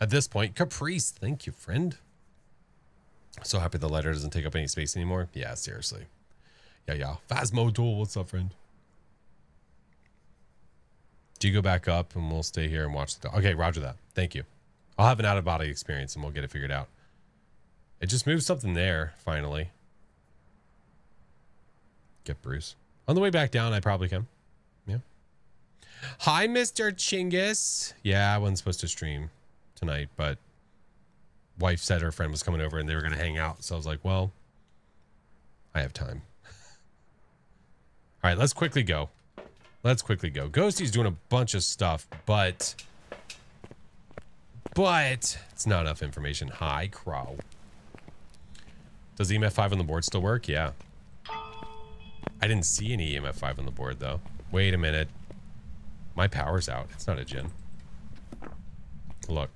At this point, Caprice. Thank you, friend. So happy the lighter doesn't take up any space anymore. Yeah, seriously. Yeah. Phasmo tool. What's up, friend? Do you go back up and we'll stay here and watch the dog? Okay, roger that. Thank you. I'll have an out-of-body experience and we'll get it figured out. It just moved something there, finally. Get Bruce. On the way back down, I probably can. Yeah. Hi, Mr. Chinggis. Yeah, I wasn't supposed to stream tonight, but wife said her friend was coming over and they were going to hang out. So I was like, well, I have time. All right, let's quickly go. Let's quickly go. Ghosty's doing a bunch of stuff, but it's not enough information. Hi, Crow. Does EMF 5 on the board still work? Yeah. I didn't see any EMF 5 on the board, though. Wait a minute. My power's out. It's not a djinn. Look.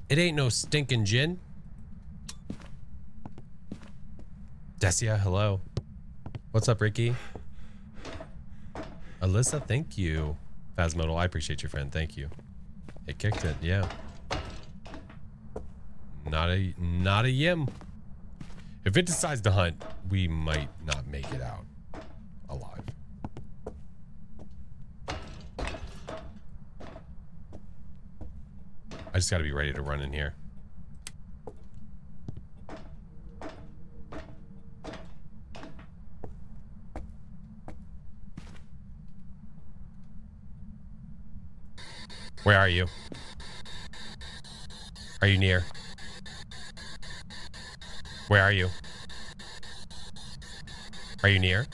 It ain't no stinking djinn. Desia, hello. What's up, Ricky? Alyssa, thank you. Phasmodal, I appreciate your friend. Thank you. It kicked it, yeah. Not a yim. If it decides to hunt, we might not make it out alive. I just got to be ready to run in here. Where are you? Are you near? Where are you? Are you near?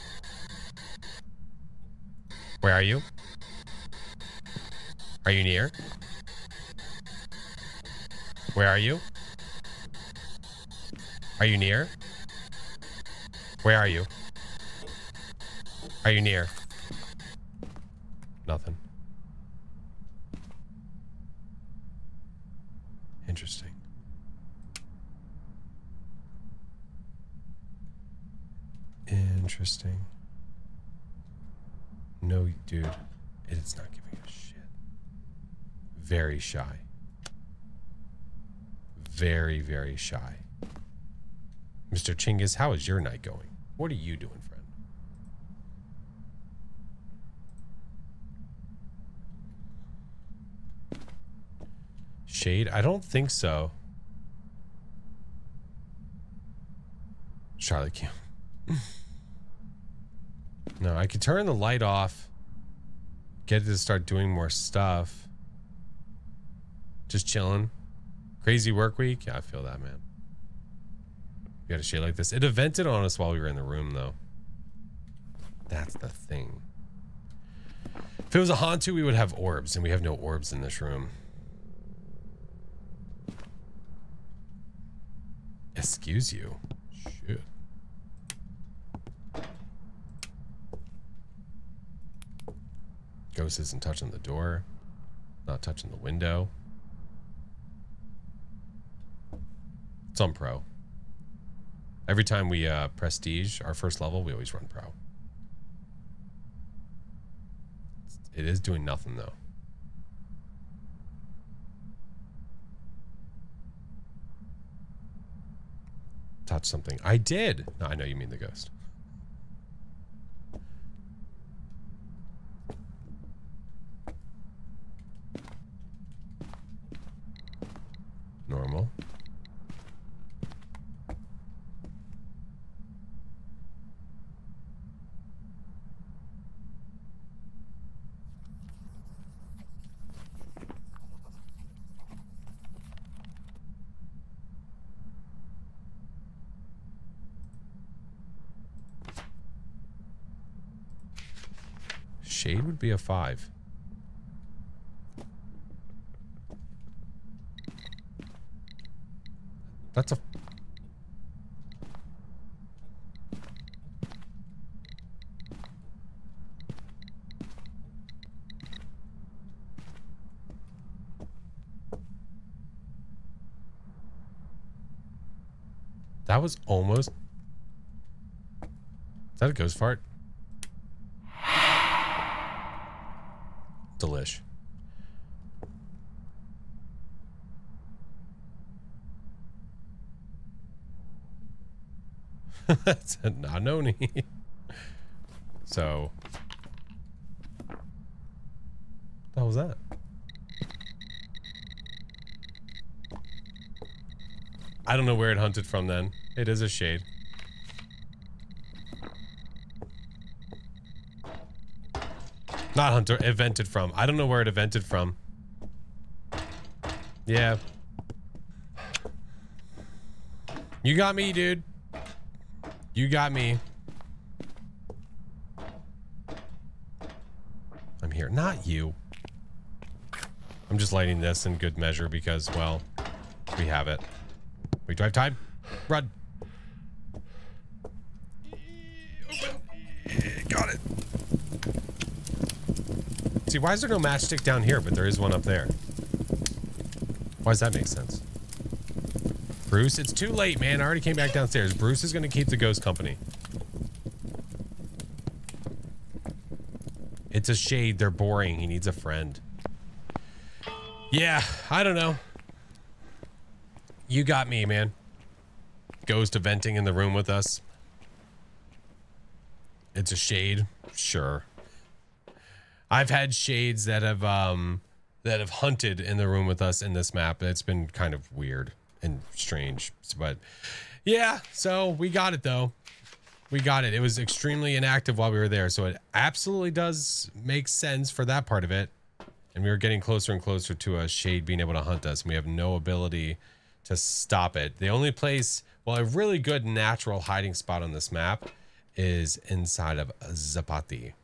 Where are you? Are you near? Where are you? Are you near? Where are you? Are you near? Nothing. Interesting. Interesting. No, dude. It's not giving a shit. Very shy. Very, very shy. Mr. Chinggis, how is your night going? What are you doing, friend? Shade? I don't think so. Charlotte Kim. No, I could turn the light off. Get it to start doing more stuff. Just chilling. Crazy work week? Yeah, I feel that, man. You got a shade like this. It evented on us while we were in the room, though. That's the thing. If it was a Hantu, we would have orbs, and we have no orbs in this room. Excuse you. Shit. Ghost isn't touching the door. Not touching the window. It's on pro. Every time we prestige our first level, we always run pro. It is doing nothing, though. Touch something. I did. No, I know you mean the ghost. Normal. Shade would be a 5. That's a... That was almost... Is that a ghost fart? Delish. That's a Nanoni. So... What the hell was that? I don't know where it hunted from then. It is a shade. Not hunter, it vented from. I don't know where it vented from. Yeah. You got me, dude. You got me. I'm here. Not you. I'm just lighting this in good measure because, well, we have it. We drive time. Run. Got it. See, why is there no matchstick down here, but there is one up there? Why does that make sense? Bruce, it's too late, man. I already came back downstairs. Bruce is going to keep the ghost company. It's a shade. They're boring. He needs a friend. Yeah, I don't know. You got me, man. Ghost venting in the room with us. It's a shade. Sure. I've had shades that have hunted in the room with us in this map. It's been kind of weird and strange, but yeah, so we got it though. We got it. It was extremely inactive while we were there, so it absolutely does make sense for that part of it. And we were getting closer and closer to a shade being able to hunt us, and we have no ability to stop it. The only place, well, a really good natural hiding spot on this map is inside of Zapati.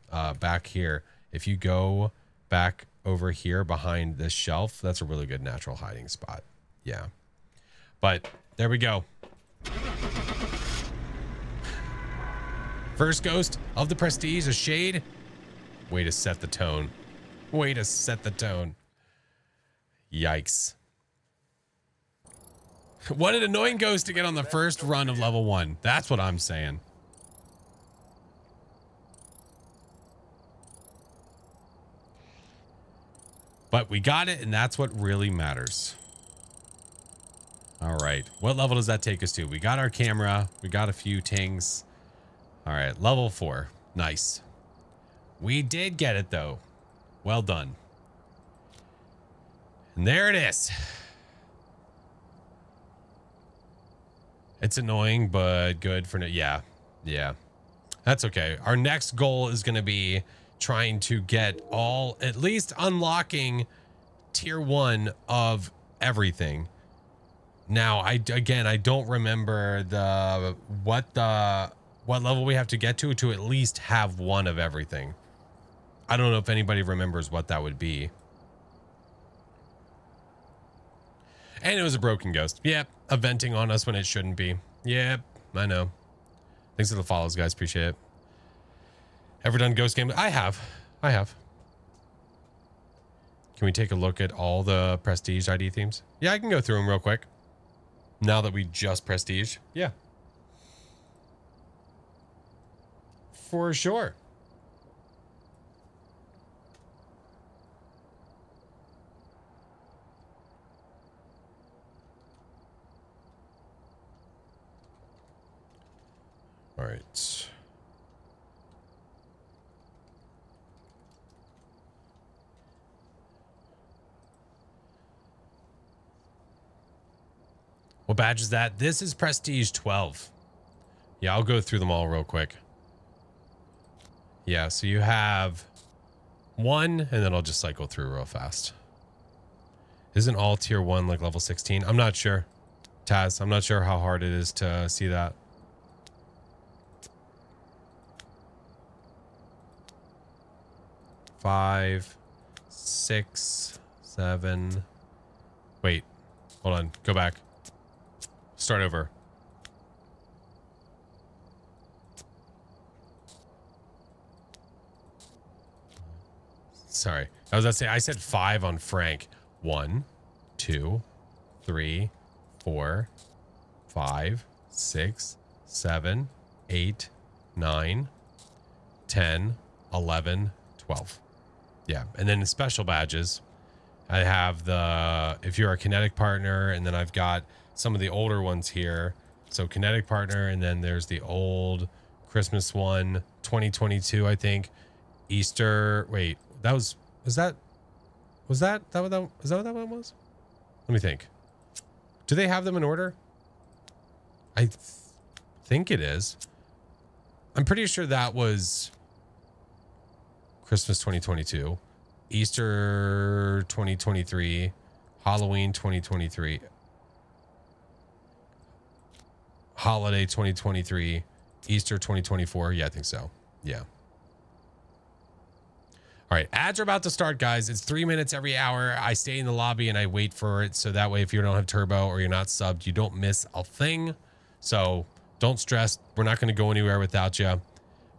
Back here, if you go back over here behind this shelf, that's a really good natural hiding spot. Yeah. But there we go. First ghost of the Prestige, a shade. Way to set the tone. Way to set the tone. Yikes. What an annoying ghost to get on the first run of level 1. That's what I'm saying. But we got it, and that's what really matters. All right. What level does that take us to? We got our camera. We got a few tings. All right. Level 4. Nice. We did get it, though. Well done. And there it is. It's annoying, but good for now. Yeah. Yeah. That's okay. Our next goal is going to be trying to get all, at least unlocking tier 1 of everything. Now, I don't remember what level we have to get to at least have one of everything. I don't know if anybody remembers what that would be. And it was a broken ghost. Yep, venting on us when it shouldn't be. Yep, I know. Thanks for the follows, guys. Appreciate it. Ever done ghost game? I have. Can we take a look at all the Prestige ID themes? Yeah, I can go through them real quick. Now that we just Prestige. Yeah. For sure. All right. What badge is that? This is Prestige 12. Yeah, I'll go through them all real quick. Yeah, so you have 1, and then I'll just cycle through real fast. Isn't all tier 1 like level 16? I'm not sure. Taz, I'm not sure how hard it is to see that. Five, 6, 7. Wait, hold on. Go back. Start over. Sorry. I was going to say, I said 5 on Frank. 1, 2, 3, 4, 5, 6, 7, 8, 9, 10, 11, 12. Yeah. And then the special badges, I have the, if you're a kinetic partner, and then I've got some of the older ones here. So kinetic partner, and then there's the old Christmas one, 2022, I think. Easter, wait, that was that what that one was? Let me think. Do they have them in order? I think it is. I'm pretty sure that was Christmas 2022, Easter 2023, Halloween 2023, Holiday 2023, Easter 2024. Yeah, I think so. Yeah. All right, ads are about to start, guys. It's 3 minutes every hour. I stay in the lobby and I wait for it. So that way, if you don't have turbo or you're not subbed, you don't miss a thing. So don't stress. We're not going to go anywhere without you.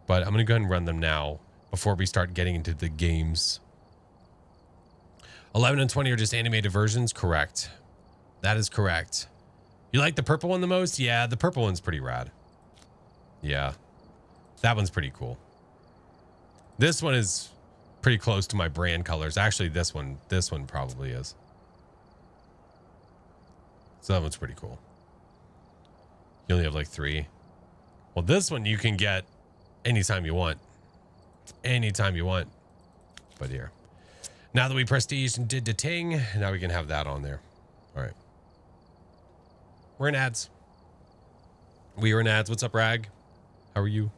But I'm going to go ahead and run them now before we start getting into the games. 11 and 20 are just animated versions. Correct. That is correct. You like the purple one the most? Yeah, the purple one's pretty rad. Yeah, that one's pretty cool. This one is pretty close to my brand colors. Actually, this one probably is. So that one's pretty cool. You only have like 3. Well, this one you can get anytime you want. Anytime you want. But here. Now that we prestiged and did the ting, now we can have that on there. All right. We're in ads. We are in ads. What's up, Rag? How are you?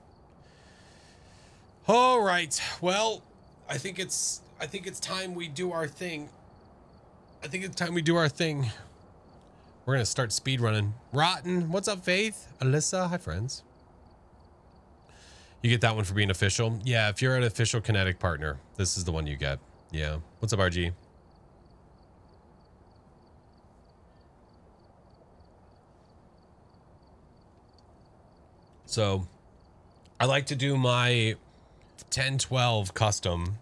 All right. Well, I think it's time we do our thing. We're gonna start speed running. Rotten, what's up, Faith? Alyssa, hi friends. You get that one for being official. Yeah, if you're an official kinetic partner, this is the one you get. Yeah. What's up, RG? So I like to do my 10-12 custom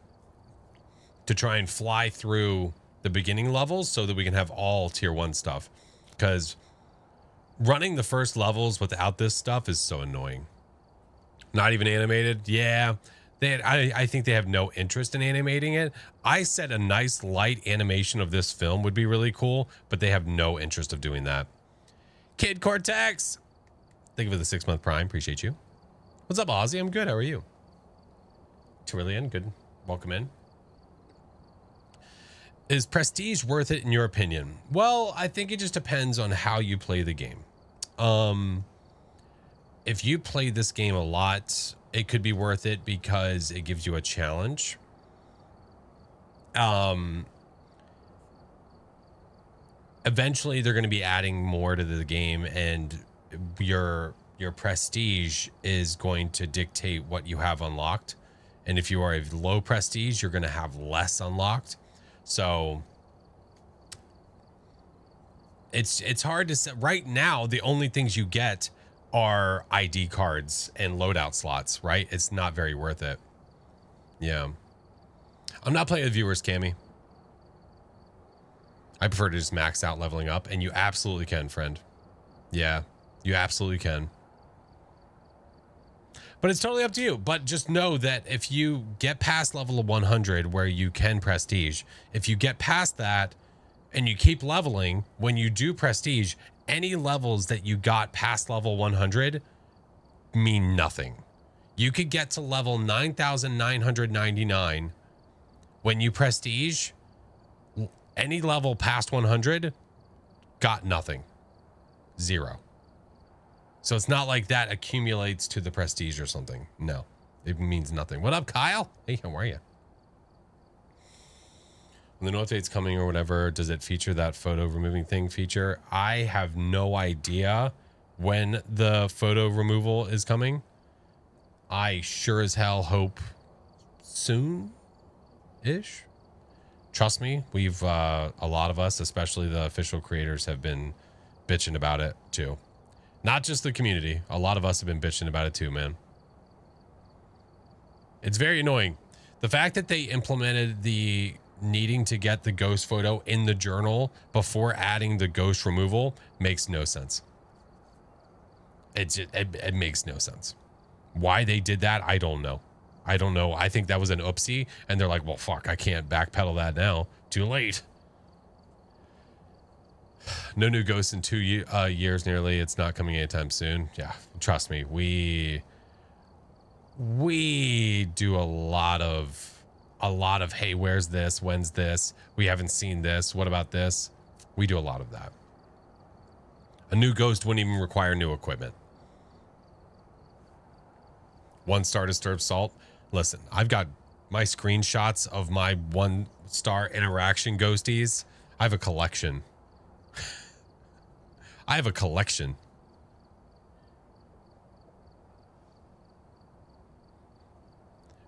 to try and fly through the beginning levels so that we can have all tier 1 stuff, because running the first levels without this stuff is so annoying. Not even animated. Yeah, I think they have no interest in animating it. I said a nice light animation of this film would be really cool, but they have no interest of doing that. Kid Cortex, thank you for the 6-month prime. Appreciate you. What's up, Ozzy? I'm good. How are you? Trillian, good. Welcome in. Is prestige worth it in your opinion? Well, I think it just depends on how you play the game. If you play this game a lot, it could be worth it because it gives you a challenge. Eventually they're going to be adding more to the game, and your prestige is going to dictate what you have unlocked. And if you are a low prestige, you're going to have less unlocked. So it's hard to say. Right now, the only things you get are ID cards and loadout slots, right? It's not very worth it. Yeah. I'm not playing with viewers, Cammy. I prefer to just max out leveling up, and you absolutely can, friend. Yeah, you absolutely can. But it's totally up to you. But just know that if you get past level of 100 where you can prestige, if you get past that and you keep leveling, when you do prestige, any levels that you got past level 100 mean nothing. You could get to level 9,999. When you prestige, any level past 100 got nothing. 0. So it's not like that accumulates to the prestige or something. No, it means nothing. What up, Kyle? Hey, how are you? When the new update's coming or whatever, does it feature that photo removing thing feature? I have no idea when the photo removal is coming. I sure as hell hope soon-ish. Trust me, we've, a lot of us, especially the official creators, have been bitching about it too. Not just the community. A lot of us have been bitching about it too, man. It's very annoying. The fact that they implemented the needing to get the ghost photo in the journal before adding the ghost removal makes no sense. It makes no sense. Why they did that, I don't know. I don't know. I think that was an oopsie, and they're like, well, fuck, I can't backpedal that now. Too late. No new ghosts in 2 years nearly. It's not coming anytime soon. Yeah, trust me. We do a lot of, hey, where's this? When's this? We haven't seen this. What about this? We do a lot of that. A new ghost wouldn't even require new equipment. 1-star disturbed salt. Listen, I've got my screenshots of my 1-star interaction ghosties. I have a collection. I have a collection.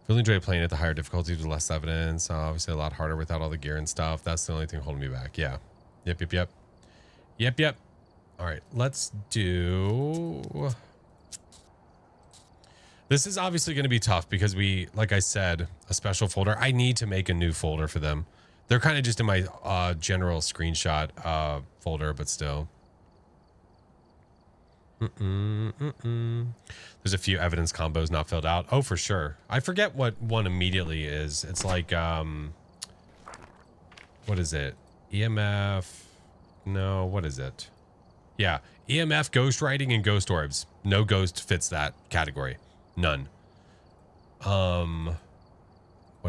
Really enjoy playing at the higher difficulty with less evidence. Obviously a lot harder without all the gear and stuff. That's the only thing holding me back. Yeah. Yep. All right, let's do... This is obviously going to be tough because we, like I said, a special folder. I need to make a new folder for them. They're kind of just in my general screenshot folder, but still. There's a few evidence combos not filled out. Oh, for sure. I forget what one immediately is. It's like, what is it? EMF. No, what is it? Yeah. EMF, ghost writing, and ghost orbs. No ghost fits that category. None. What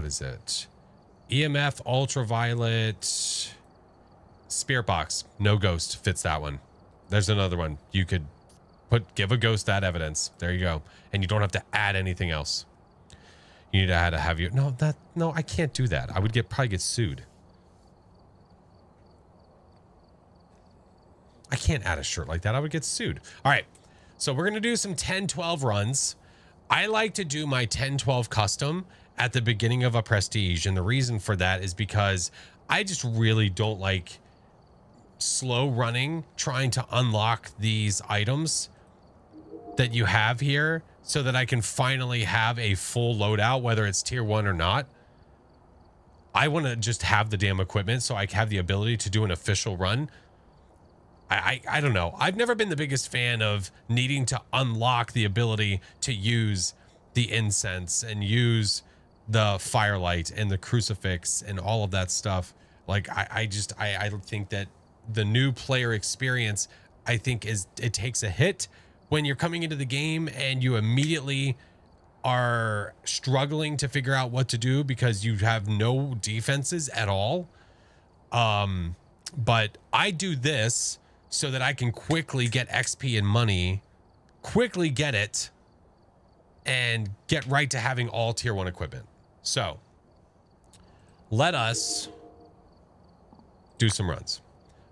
is it? EMF, ultraviolet, spirit box. No ghost fits that one. There's another one. You could give a ghost that evidence. There you go. And you don't have to add anything else. You need to have you. No, I can't do that. I would probably get sued. I can't add a shirt like that. I would get sued. All right. So we're going to do some 10-12 runs. I like to do my 10-12 custom at the beginning of a prestige. And the reason for that is because I just really don't like slow running, trying to unlock these items that you have here so that I can finally have a full loadout, whether it's tier 1 or not. I want to just have the damn equipment so I have the ability to do an official run. I don't know. I've never been the biggest fan of needing to unlock the ability to use the incense and use the firelight and the crucifix and all of that stuff. Like, I think that the new player experience, I think, it takes a hit when you're coming into the game and you immediately are struggling to figure out what to do because you have no defenses at all. But I do this so that I can quickly get XP and money, quickly get it, and get right to having all tier 1 equipment. So let us do some runs.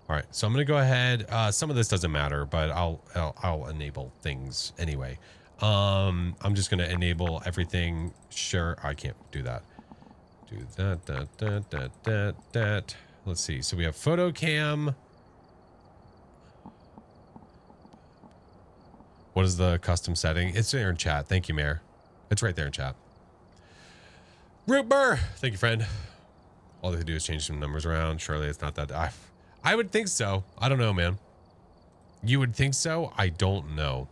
All right, so I'm going to go ahead. Some of this doesn't matter, but I'll enable things anyway. I'm just going to enable everything. Sure, I can't do that. Do that. Let's see. So we have photo cam. What is the custom setting? It's there in chat. Thank you, Mayor. It's right there in chat. Root Burr. Thank you, friend. All they do is change some numbers around. Surely it's not that. I would think so. I don't know, man. You would think so? I don't know.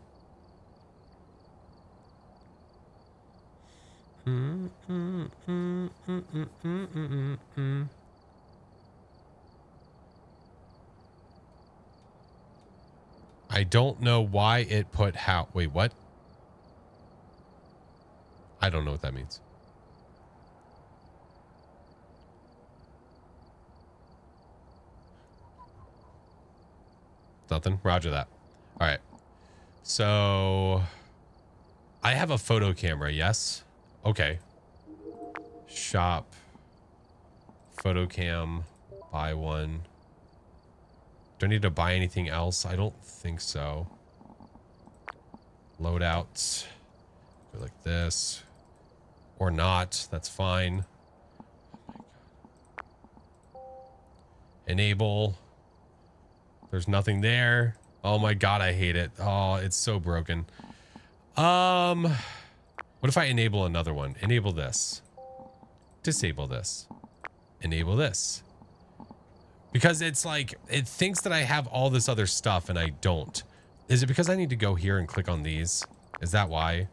I don't know why it put how. Wait, what? I don't know what that means. Nothing. Roger that. All right. So I have a photo camera. Yes. Okay. Shop. Photo cam. Buy one. Do I need to buy anything else? I don't think so. Loadouts. Go like this. Or not. That's fine. Oh my God. Enable. There's nothing there. Oh my god, I hate it. Oh, it's so broken. What if I enable another one? Enable this. Disable this. Enable this. Because it's like, it thinks that I have all this other stuff and I don't. Is it because I need to go here and click on these? Is that why?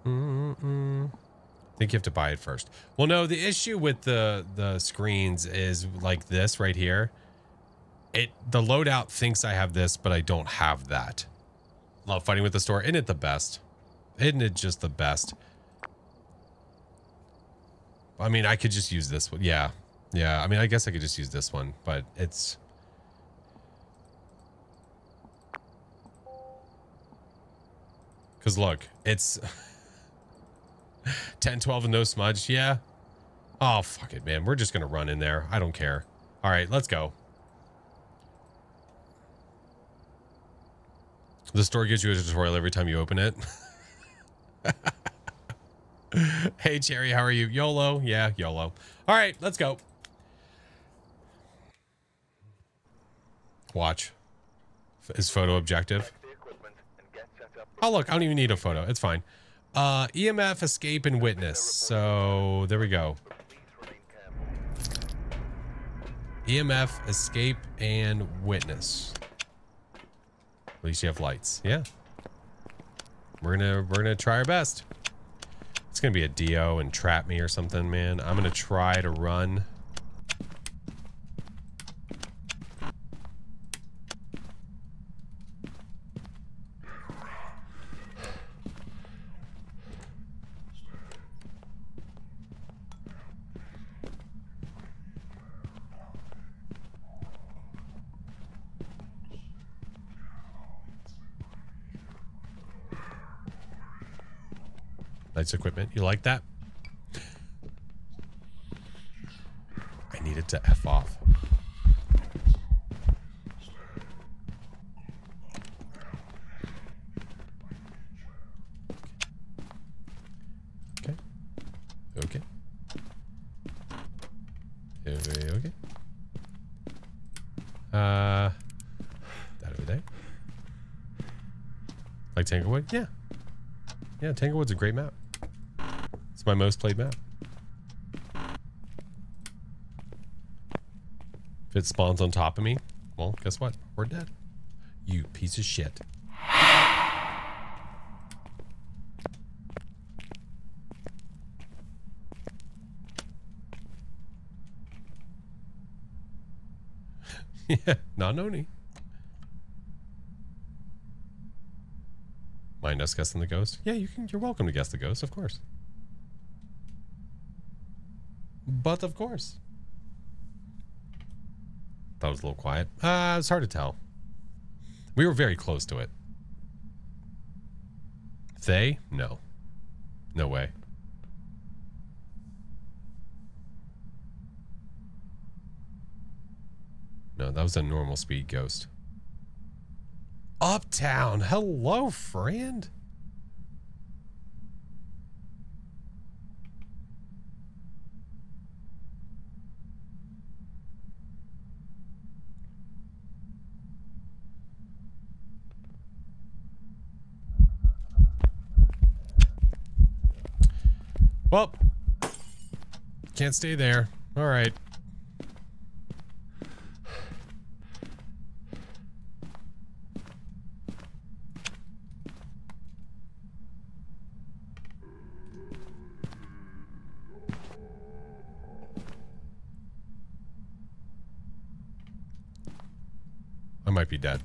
I think you have to buy it first. Well, no, the issue with the screens is like this right here. The loadout thinks I have this, but I don't have that. Love fighting with the store. Isn't it the best? Isn't it just the best? I mean, I could just use this one. Yeah. Yeah. I mean, I guess I could just use this one, but it's... Because look, it's 10, 12 and no smudge. Yeah. Oh, fuck it, man. We're just going to run in there. I don't care. All right, let's go. The store gives you a tutorial every time you open it. Hey, Cherry, how are you? YOLO? Yeah, YOLO. All right, let's go. Watch. Is photo objective? Oh, look, I don't even need a photo. It's fine. EMF, escape, and witness. So, there we go. EMF, escape, and witness. At least you have lights. Yeah. We're gonna try our best. It's gonna be a DO and trap me or something, man. I'm gonna try to run. Lights equipment. You like that? I need it to F off. Okay. Okay. Okay. Okay. That over there. Like Tanglewood? Yeah. Yeah, Tanglewood's a great map. It's my most played map. If it spawns on top of me, well, guess what? We're dead. You piece of shit. Yeah, not Noni. Mind us guessing the ghost? Yeah, you're welcome to guess the ghost, of course. But of course. That was a little quiet. It's hard to tell. We were very close to it. They? No. No way. No, that was a normal speed ghost. Uptown. Hello, friend. Well, can't stay there. All right. I might be dead.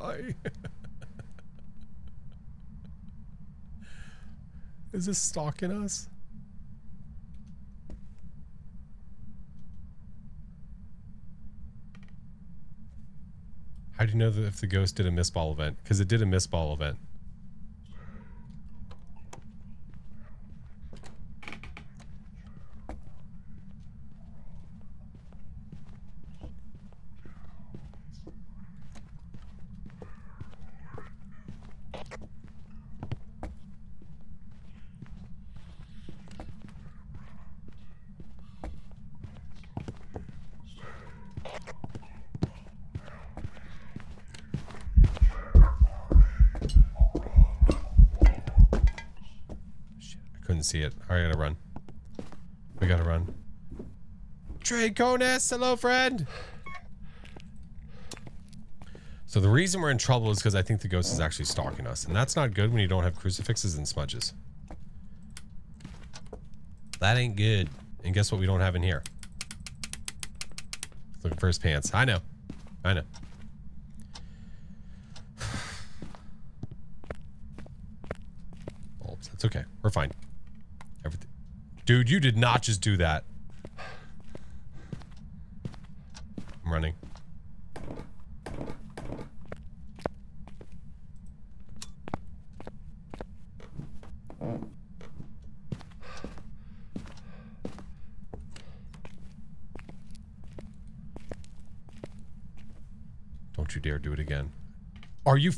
die. Is this stalking us? How do you know that if the ghost did a miss ball event? Because it did a miss ball event. Couldn't see it. All right, I gotta run. We gotta run. Draconis, hello, friend. So the reason we're in trouble is because I think the ghost is actually stalking us, and that's not good when you don't have crucifixes and smudges. That ain't good. And guess what we don't have in here? Looking for his pants. I know. I know. Bulbs. That's okay. We're fine. Everything. Dude, you did not just do that. I'm running. Don't you dare do it again. Are you...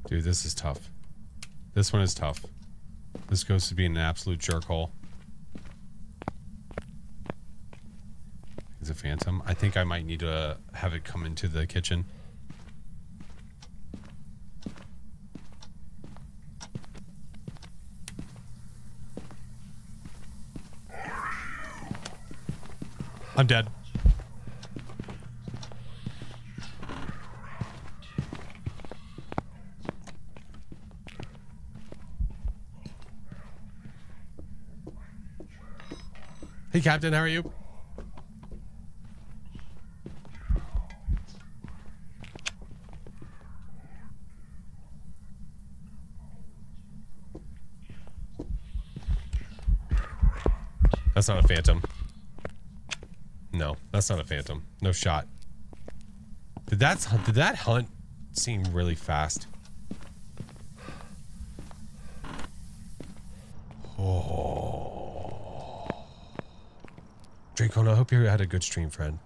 Dude, this is tough. This one is tough. This goes to being an absolute jerkhole. Is a phantom? I think I might need to have it come into the kitchen. I'm dead. Hey, Captain, how are you? That's not a phantom. No, that's not a phantom. No shot. Did that hunt seem really fast? Oh. Draco, I hope you had a good stream, friend.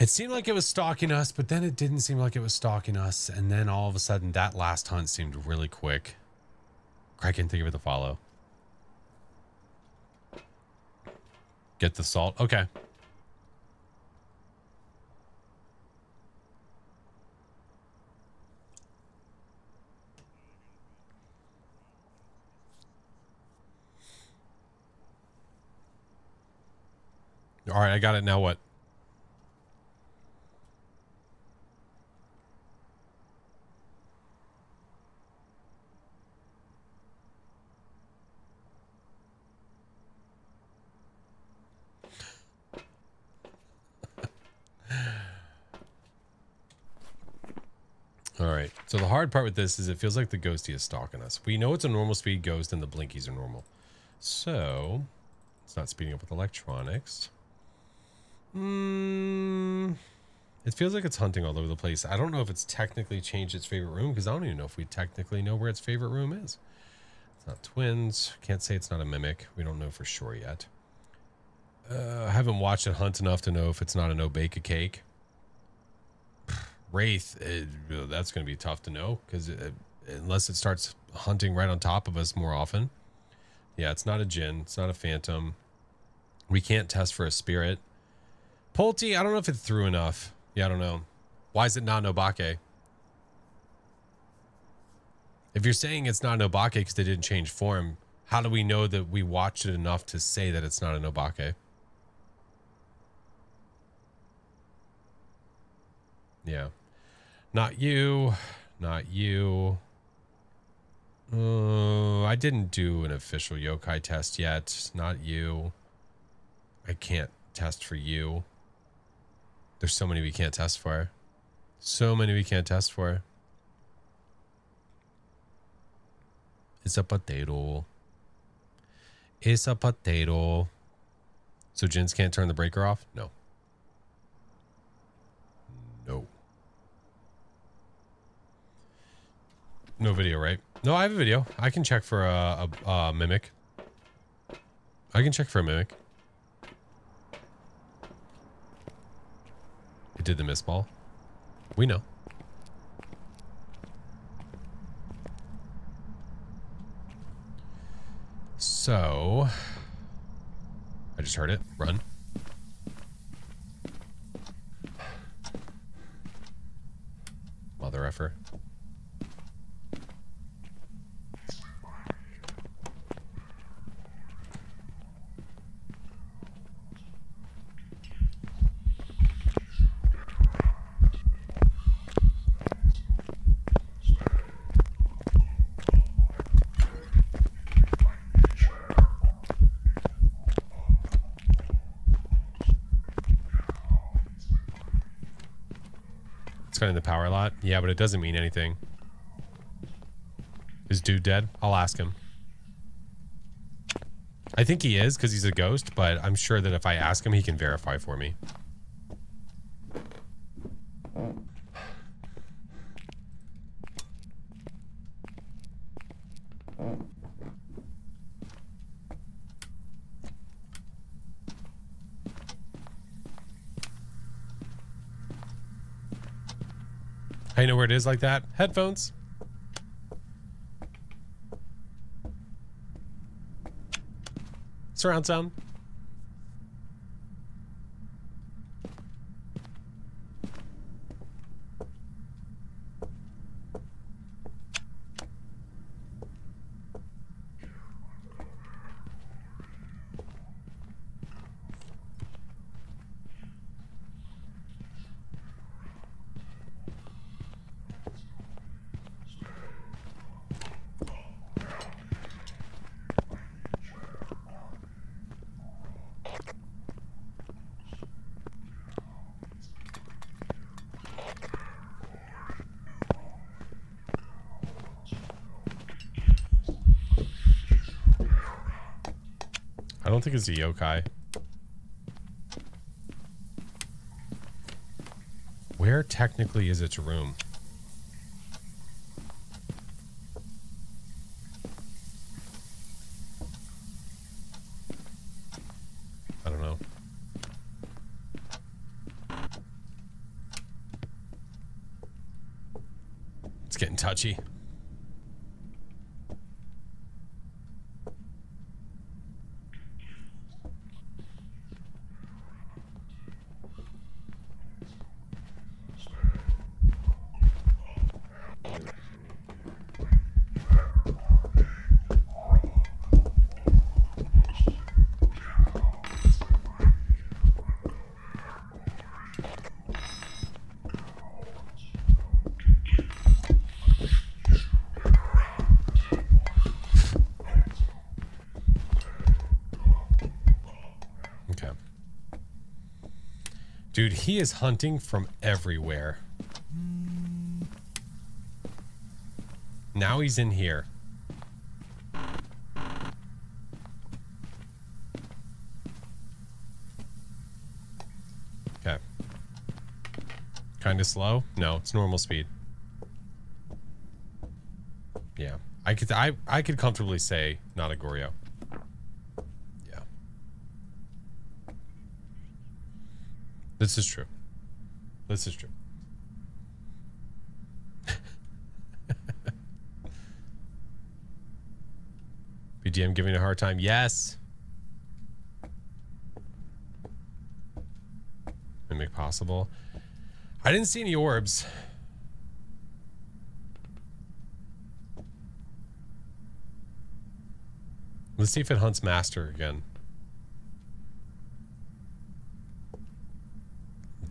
It seemed like it was stalking us, but then it didn't seem like it was stalking us. And then all of a sudden, that last hunt seemed really quick. Kraken, thank you for the follow. Get the salt. Okay. All right, I got it. Now what? All right. right. So the hard part with this is it feels like the ghosty is stalking us. We know it's a normal speed ghost and the blinkies are normal. So it's not speeding up with electronics. It feels like it's hunting all over the place. I don't know if it's technically changed its favorite room because I don't even know if we technically know where its favorite room is. It's not twins. Can't say it's not a mimic. We don't know for sure yet. I haven't watched it hunt enough to know if it's not a no bake a cake. Wraith, that's going to be tough to know because unless it starts hunting right on top of us more often. Yeah, it's not a djinn. It's not a phantom. We can't test for a spirit. Pulte, I don't know if it threw enough. Yeah, I don't know. Why is it not Nobake? If you're saying it's not Nobake because they didn't change form, how do we know that we watched it enough to say that it's not a Nobake? Yeah. Not you. Not you. I didn't do an official yokai test yet. Not you. I can't test for you. There's so many we can't test for. So many we can't test for. It's a potato. It's a potato. So Jins can't turn the breaker off? No. No. No video, right? No, I have a video. I can check for a mimic. I can check for a mimic. It did the miss ball. We know. So, I just heard it. Run. Mother effer. It's cutting the power a lot. Yeah, but it doesn't mean anything. Is dude dead? I'll ask him. I think he is because he's a ghost, but I'm sure that if I ask him, he can verify for me. I know where it is like that. Headphones. Surround sound. I don't think it's a yokai. Where technically is its room? I don't know. It's getting touchy. Dude, he is hunting from everywhere. Now he's in here. Okay. Kind of slow? No, it's normal speed. Yeah. I could comfortably say not a Goryo. Yeah. This is true. This is true. BGM giving a hard time. Yes. Mimic possible. I didn't see any orbs. Let's see if it hunts master again.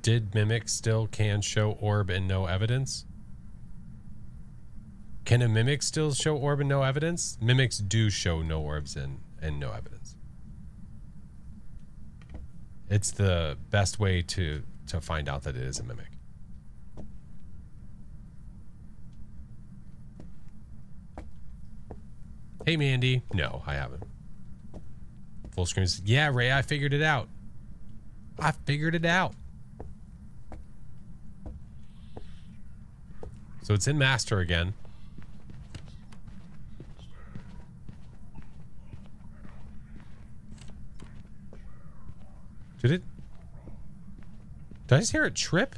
Did Mimic still can show orb and no evidence? Can a Mimic still show orb and no evidence? Mimics do show no orbs and no evidence. It's the best way to find out that it is a Mimic. Hey, Mandy. No, I haven't. Full screen. Yeah, Ray, I figured it out. I figured it out. So it's in master again. Did I just hear it trip?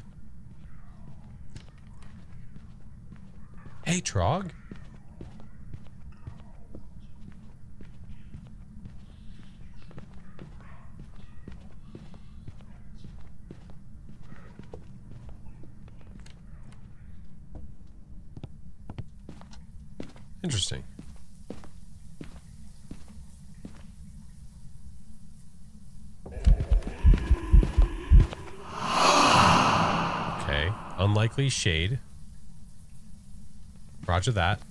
Hey, Trog. Interesting. Okay. Unlikely shade. Roger that.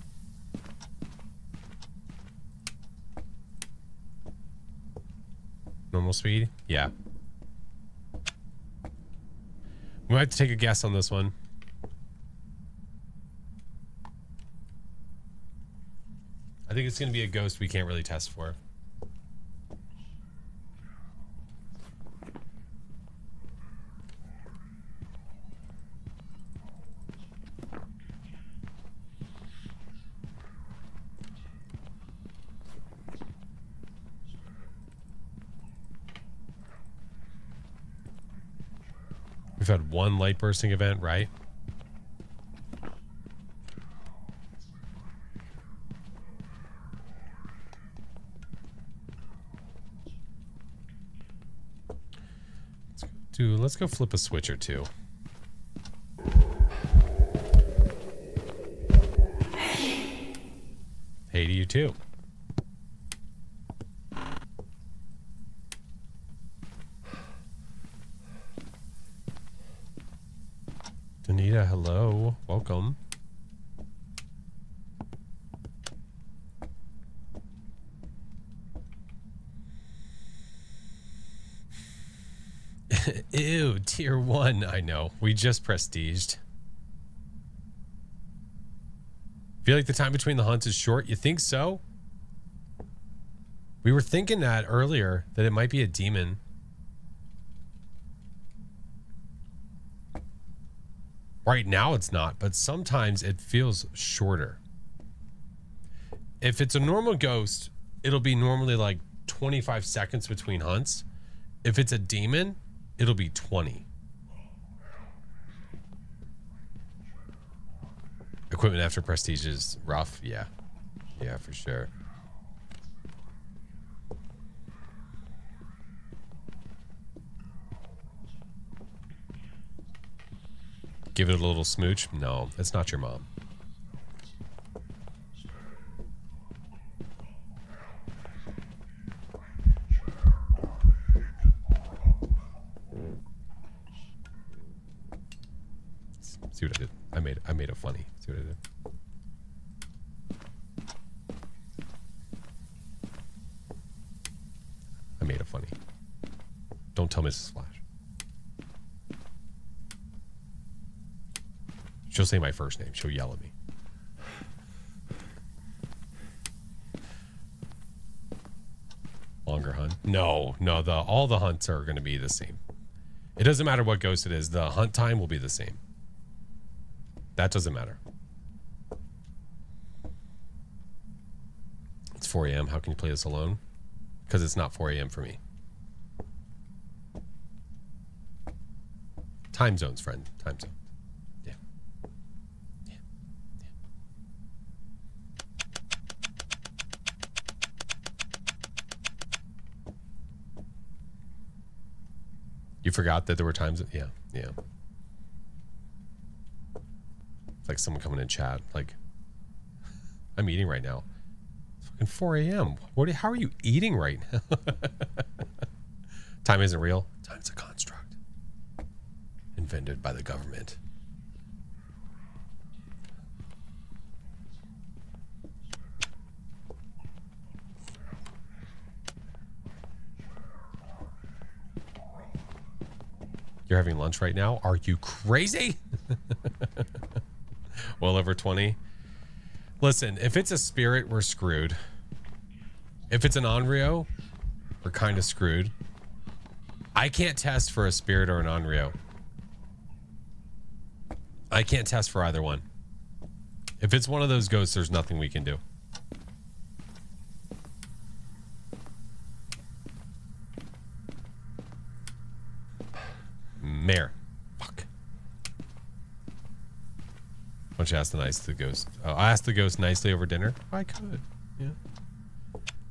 Normal speed? Yeah. We might have to take a guess on this one. I think it's going to be a ghost we can't really test for. We've had one light bursting event, right? Dude, let's go flip a switch or two. Hey to you too. Danita, hello. Welcome. Ew, tier 1. I know. We just prestiged. Feel like the time between the hunts is short? You think so? We were thinking that earlier, that it might be a demon. Right now it's not, but sometimes it feels shorter. If it's a normal ghost, it'll be normally like 25 seconds between hunts. If it's a demon, it'll be 20. Equipment after prestige is rough. Yeah. Yeah, for sure. Give it a little smooch? No, it's not your mom. See what I did? I made it funny. See what I did? I made it funny. Don't tell Mrs. Flash. She'll say my first name. She'll yell at me. Longer hunt. No, all the hunts are going to be the same. It doesn't matter what ghost it is. The hunt time will be the same. That doesn't matter. It's 4 a.m. How can you play this alone? Because it's not 4 a.m. for me. Time zones, friend. Time zone. Yeah. Yeah. Yeah. You forgot that there were times that, yeah. Yeah. It's like someone coming in chat. Like, I'm eating right now. It's fucking 4 a.m. How are you eating right now? Time isn't real. Time's a construct. Invented by the government. You're having lunch right now? Are you crazy? Well over 20. Listen, if it's a spirit, we're screwed. If it's an Onryo, we're kind of screwed. I can't test for a spirit or an Onryo. I can't test for either one. If it's one of those ghosts, there's nothing we can do. Mare. Fuck. Why don't you ask the ghost? Oh, I asked the ghost nicely over dinner. I could. Yeah.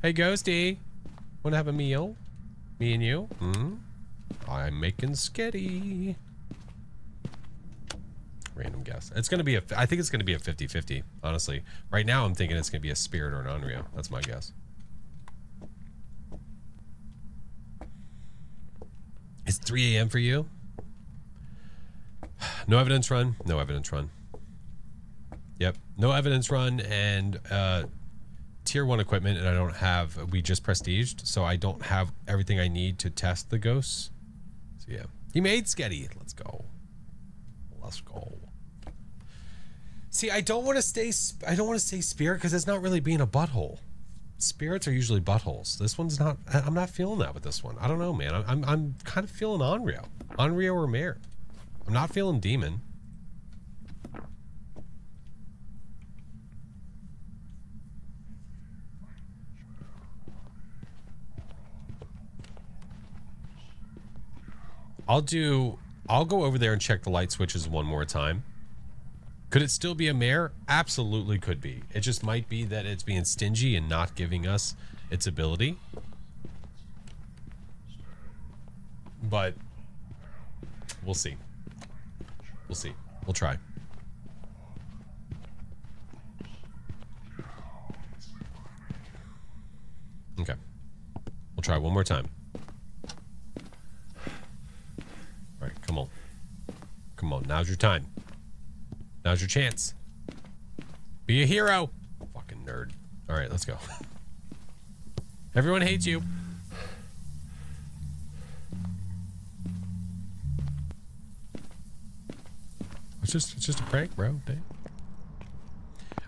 Hey, ghosty. Want to have a meal? Me and you? I'm making sketty. Random guess. It's going to be I think it's going to be a 50-50, honestly. Right now, I'm thinking it's going to be a spirit or an Onryo. That's my guess. It's 3 a.m. for you? No evidence run. No evidence run. Yep. No evidence run and tier 1 equipment, and I don't have, we just prestiged, so I don't have everything I need to test the ghosts. So yeah. He made sketty. Let's go. Let's go. See, I don't want to stay spirit because it's not really being a butthole. Spirits are usually buttholes. This one's not. I'm not feeling that with this one. I don't know, man. I'm kind of feeling Onryo or Mare. I'm not feeling demon. I'll go over there and check the light switches one more time. Could it still be a Mare? Absolutely could be. It just might be that it's being stingy and not giving us its ability. But we'll see. We'll see. We'll try. Okay. We'll try one more time. All right, come on. Come on, now's your time. Now's your chance. Be a hero. Fucking nerd. All right, let's go. Everyone hates you. It's just a prank, bro. Dang.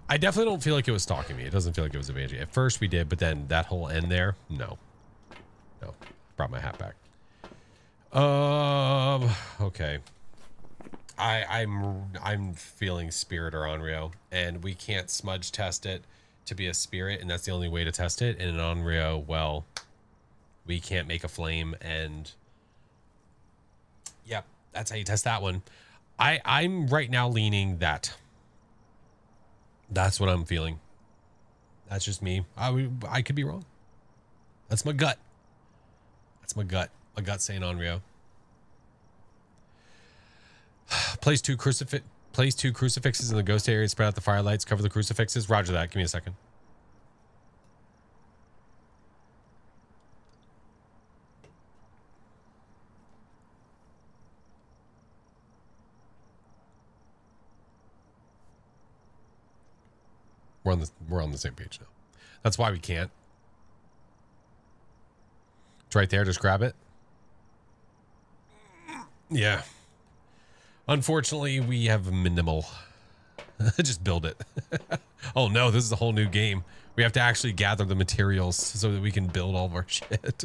I definitely don't feel like it was stalking me. It doesn't feel like it was a banshee. At first we did, but then that whole end there, no. No. Brought my hat back. Okay. I'm feeling spirit or Onryo, and we can't smudge test it to be a spirit, and that's the only way to test it. And an Onryo, well, we can't make a flame, and yep, that's how you test that one. I'm right now leaning that. That's what I'm feeling. That's just me. I could be wrong. That's my gut. That's my gut. My gut saying Onryo. Place two crucifixes in the ghost area. Spread out the firelights. Cover the crucifixes. Roger that. Give me a second. We're on the same page now. That's why we can't. It's right there. Just grab it. Yeah. Unfortunately, we have minimal Just build it. Oh no, this is a whole new game. We have to actually gather the materials so that we can build all of our shit.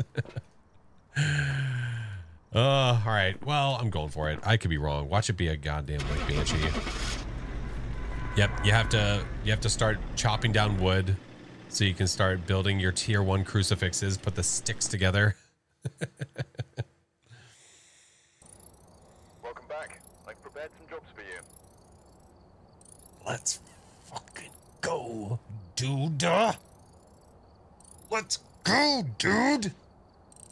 All right. Well, I'm going for it. I could be wrong. Watch it be a goddamn like banshee. Yep, you have to start chopping down wood so you can start building your tier 1 crucifixes, put the sticks together. Welcome back. I've prepared some jobs for you. Let's fucking go, dude. Let's go, dude.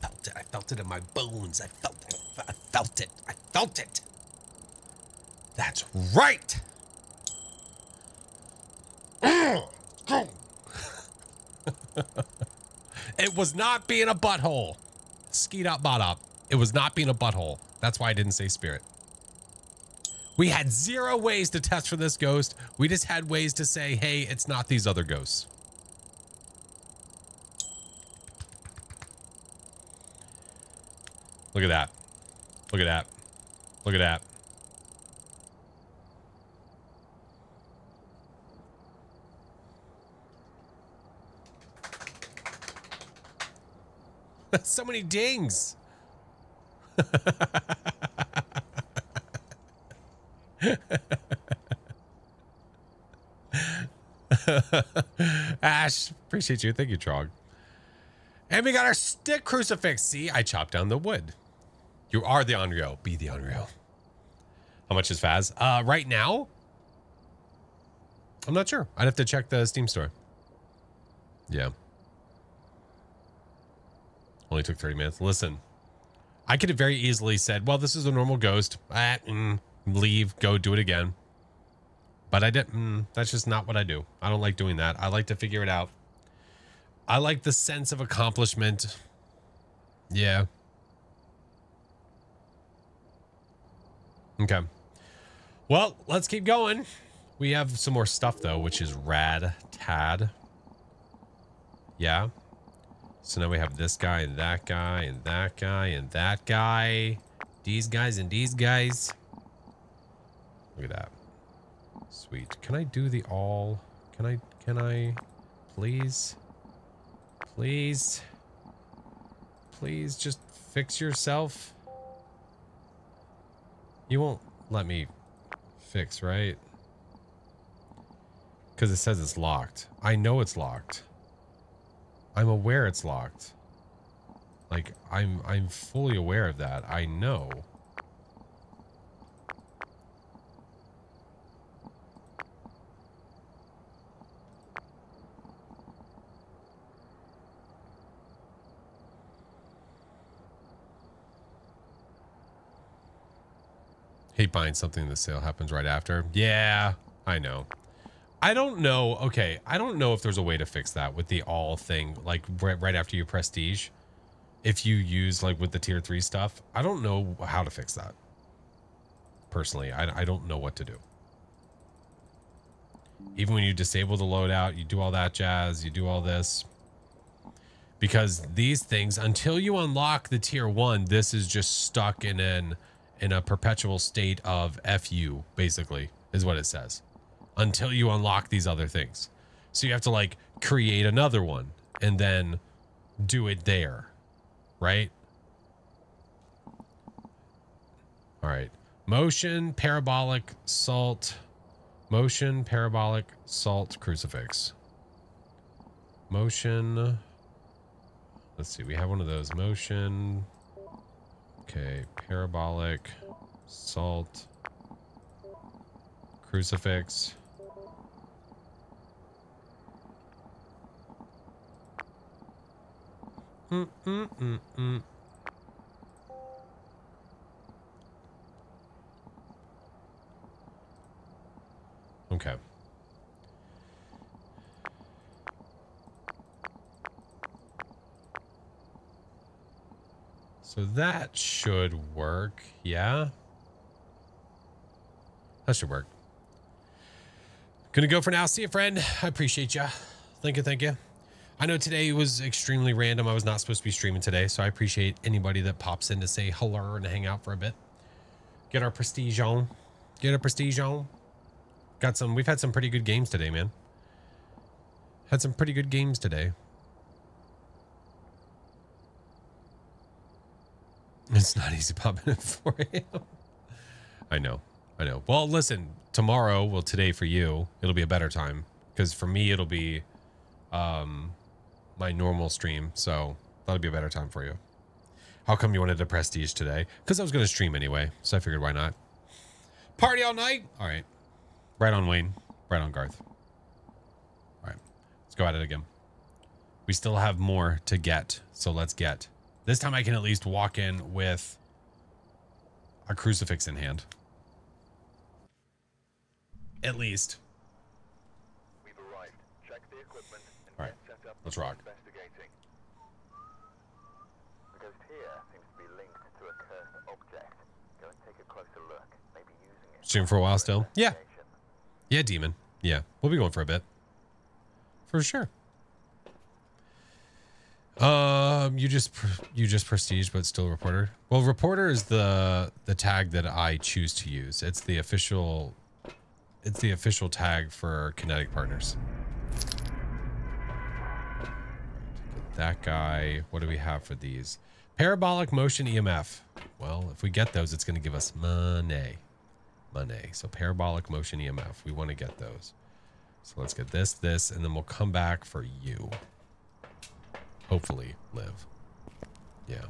I felt it in my bones. I felt it. I felt it. I felt it. That's right. Go. It was not being a butthole. Skeet up, bot up. It was not being a butthole. That's why I didn't say spirit. We had 0 ways to test for this ghost. We just had ways to say, hey, it's not these other ghosts. Look at that. Look at that. Look at that. So many dings. Ash, appreciate you. Thank you, Trog. And we got our stick crucifix. See, I chopped down the wood. You are the Onryo. Be the Onryo. How much is Phaz? Right now? I'm not sure. I'd have to check the Steam store. Yeah. Only took 30 minutes. Listen, I could have very easily said, well, this is a normal ghost. Leave, go do it again. But I didn't. That's just not what I do. I don't like doing that. I like to figure it out. I like the sense of accomplishment. Yeah. Okay. Well, let's keep going. We have some more stuff, though, which is rad tad. Yeah. So now we have this guy and that guy and that guy and that guy. These guys and these guys. Look at that. Sweet. Can I do the all? Can I, please? Please? Please just fix yourself? You won't let me fix, right? Because it says it's locked. I know it's locked. I'm aware it's locked. Like, I'm fully aware of that. I know. Hate buying something the sale happens right after. Yeah, I know. I don't know. Okay, I don't know if there's a way to fix that with the all thing, like right after you prestige. If you use like with the tier 3 stuff, I don't know how to fix that. Personally, I don't know what to do. Even when you disable the loadout, you do all that jazz, you do all this. Because these things, until you unlock the tier 1, this is just stuck in a perpetual state of FU, basically, is what it says. Until you unlock these other things. So you have to like create another one and then do it there, right? All right. Motion, parabolic, salt. Motion, parabolic, salt, crucifix. Motion. Let's see. We have one of those. Motion. Okay. Parabolic, salt, crucifix. Okay. So that should work. Yeah. That should work. Gonna go for now. See you, friend. I appreciate you. Thank you. Thank you. I know today was extremely random. I was not supposed to be streaming today, so I appreciate anybody that pops in to say hello and hang out for a bit. Get our prestige on. Get our prestige on. We've had some pretty good games today, man. Had some pretty good games today. It's not easy popping at 4 a.m. I know. Well, listen, tomorrow, well, today for you, it'll be a better time. Because for me, it'll be my normal stream. So that'll be a better time for you. How come you wanted to prestige today? Because I was going to stream anyway. So I figured, why not? Party all night? All right. Right on, Wayne. Right on, Garth. All right. Let's go at it again. We still have more to get. So let's get. This time I can at least walk in with a crucifix in hand. At least. We've arrived. Check the equipment and All right. get set up. Let's rock. Investigating. The ghost here seems to be linked to a cursed object. Go and take a closer look. Maybe using it. Stream for a while still? Yeah. Yeah, demon. Yeah. We'll be going for a bit. For sure. You just prestige, but still reporter. Well, reporter is the tag that I choose to use. It's the official tag for Kinetic Partners. Get that guy. What do we have for these? Parabolic motion EMF. Well, if we get those, it's going to give us money. So parabolic motion EMF. We want to get those. So let's get this, and then we'll come back for you. Hopefully live. Yeah.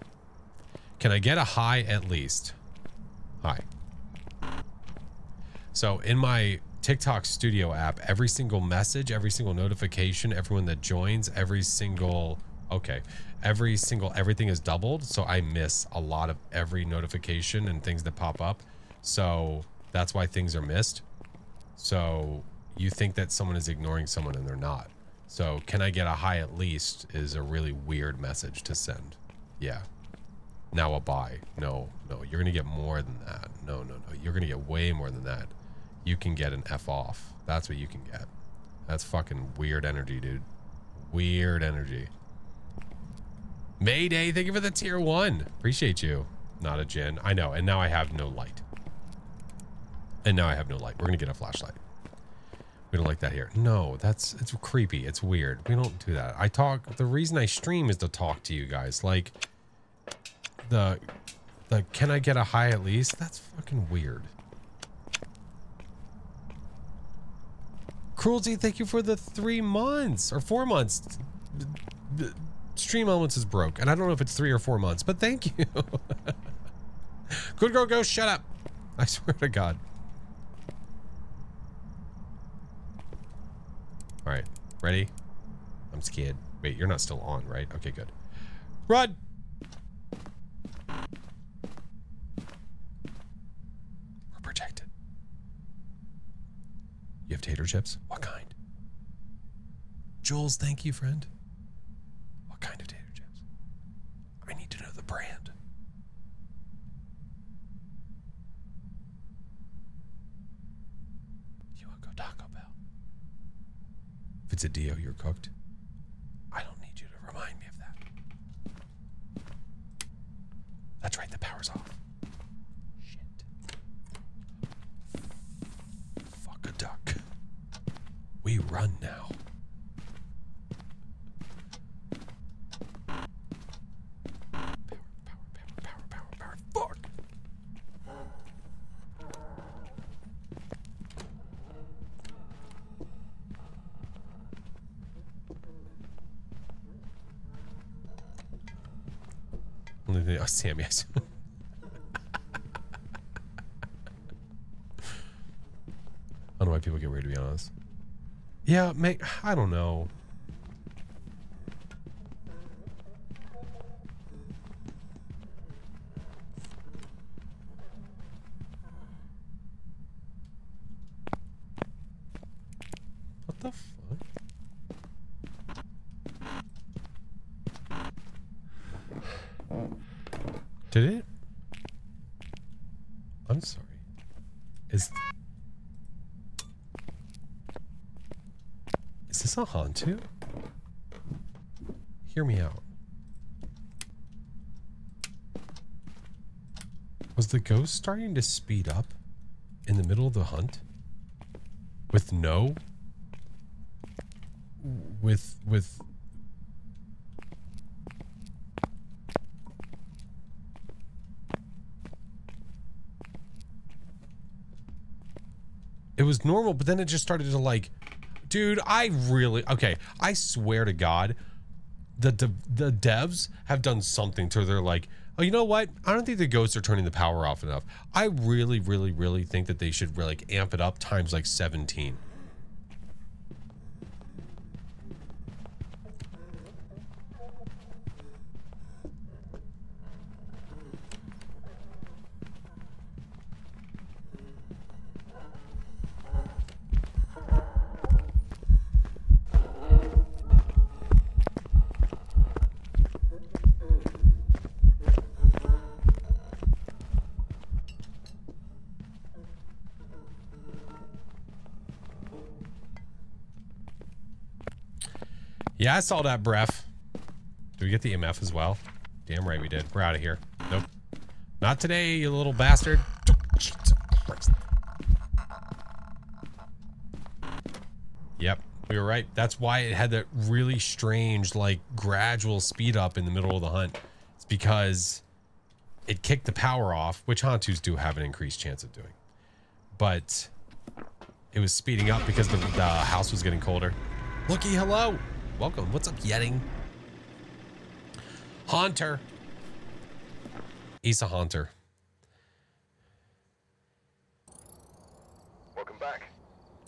Can I get a high at least? High. So in my TikTok studio app, every single message, every single notification, everyone that joins, everything is doubled. So I miss a lot of every notification and things that pop up. So that's why things are missed. So you think that someone is ignoring someone and they're not. So can I get a high at least is a really weird message to send. Yeah. Now a buy. No, you're going to get more than that. No. You're going to get way more than that. You can get an F off. That's what you can get. That's fucking weird energy, dude. Weird energy. Mayday, thank you for the tier 1. Appreciate you. Not a Jin. I know. And now I have no light. We're going to get a flashlight. We don't like that here. No, it's creepy. It's weird. We don't do that. The reason I stream is to talk to you guys. Like the can I get a high at least? That's fucking weird. Cruelty, thank you for the 3 months or 4 months. The Stream Elements is broke, and I don't know if it's 3 or 4 months, but thank you. Good girl, go shut up. I swear to God. All right, ready? I'm scared. Wait, you're not still on, right? Okay, good. Run! We're protected. You have tater chips? What kind? Jules, thank you, friend. What kind of tater chips? I need to know the brand. You want to go Taco Bell? If it's a Dio you're cooked, I don't need you to remind me of that. That's right, the power's off. Shit. Fuck a duck. We run now. Power. Fuck. Oh, Sammy. I don't know why people get weird, to be honest. Yeah, I don't know. What the fuck? Did it? I'm sorry. Is this a Hantu? Hear me out. Was the ghost starting to speed up in the middle of the hunt? With no? With... It was normal, but then it just started to like... Dude, I really... Okay, I swear to God, the devs have done something to they're like, oh, you know what? I don't think the ghosts are turning the power off enough. I really, really, really think that they should like amp it up times like 17. Yeah, I saw that, breath. Did we get the EMF as well? Damn right we did. We're out of here. Nope. Not today, you little bastard. Yep, we were right. That's why it had that really strange, like, gradual speed up in the middle of the hunt. It's because it kicked the power off, which Hantus do have an increased chance of doing. But it was speeding up because the house was getting colder. Looky, hello. Welcome. What's up, Yetting? Haunter. He's a haunter. Welcome back.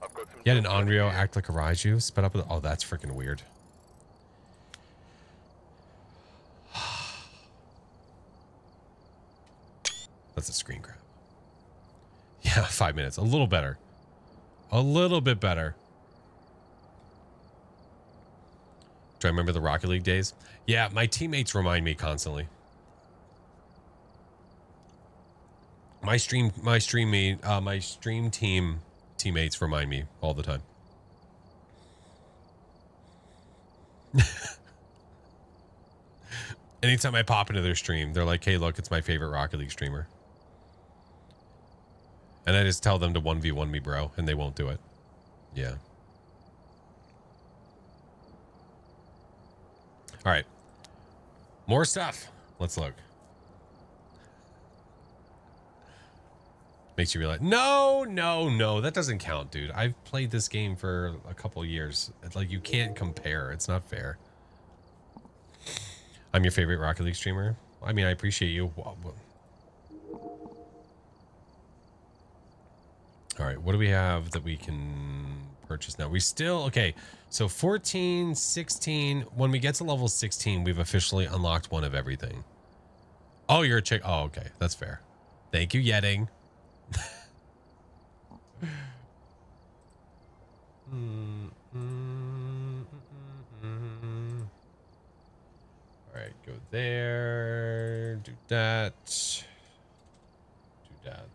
I've got some. Yet an Onryo act like a Raiju. Sped up with... Oh, that's freaking weird. That's a screen grab. Yeah, 5 minutes. A little better. A little bit better. Do I remember the Rocket League days? Yeah, my teammates remind me constantly. My stream team teammates remind me all the time. Anytime I pop into their stream, they're like, hey, look, it's my favorite Rocket League streamer. And I just tell them to 1v1 me, bro, and they won't do it. Yeah. All right. More stuff. Let's look. Makes you realize, no, that doesn't count, dude. I've played this game for a couple years. It's like, you can't compare. It's not fair. I'm your favorite Rocket League streamer. I mean, I appreciate you. All right, what do we have that we can purchase now? We still, okay, so 14, 16. When we get to level 16, we've officially unlocked one of everything. Oh, you're a chick. Oh, okay, that's fair. Thank you, Yetting. All right, go there. Do that. Do that.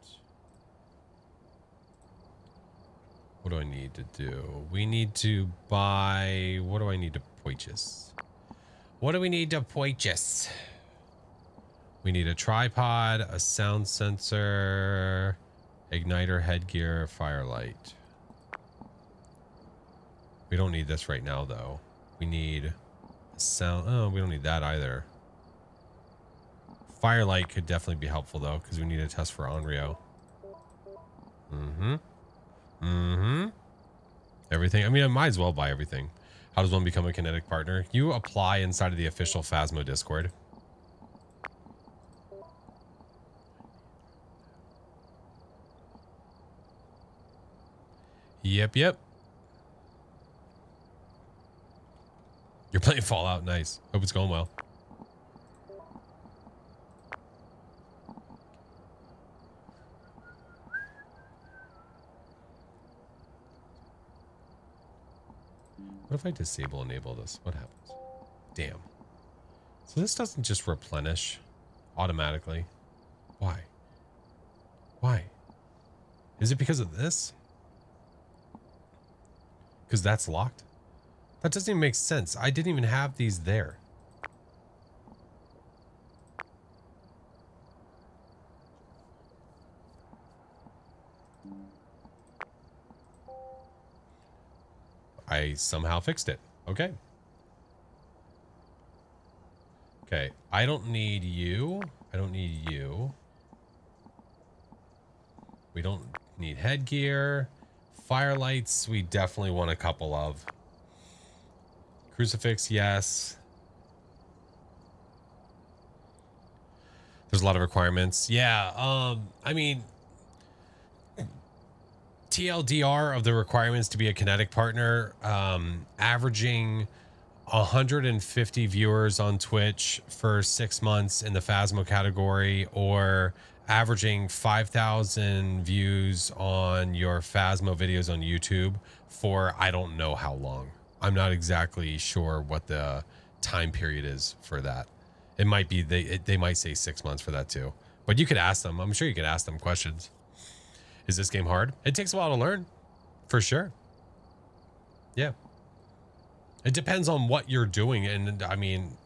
What do I need to do? We need to buy... What do I need to purchase? What do we need to purchase? We need a tripod, a sound sensor, igniter, headgear, firelight. We don't need this right now, though. We need a sound... Oh, we don't need that either. Firelight could definitely be helpful, though, because we need a test for Onryo. Everything. I mean, I might as well buy everything. How does one become a kinetic partner? You apply inside of the official Phasmo Discord. Yep. You're playing Fallout. Nice. Hope it's going well. What if I disable enable this? What happens? Damn. So this doesn't just replenish automatically. Why? Why? Is it because of this? Because that's locked? That doesn't even make sense. I didn't even have these there. I somehow fixed it. Okay. Okay, I don't need you. I don't need you. We don't need headgear. Firelights, we definitely want a couple of. Crucifix, yes. There's a lot of requirements. Yeah, I mean, TLDR of the requirements to be a Kinetic partner, averaging 150 viewers on Twitch for 6 months in the Phasmo category, or averaging 5,000 views on your Phasmo videos on YouTube for I don't know how long. I'm not exactly sure what the time period is for that. It might be, they might say 6 months for that too. But you could ask them. I'm sure you could ask them questions. Is this game hard? It takes a while to learn, for sure. Yeah. It depends on what you're doing, and I mean,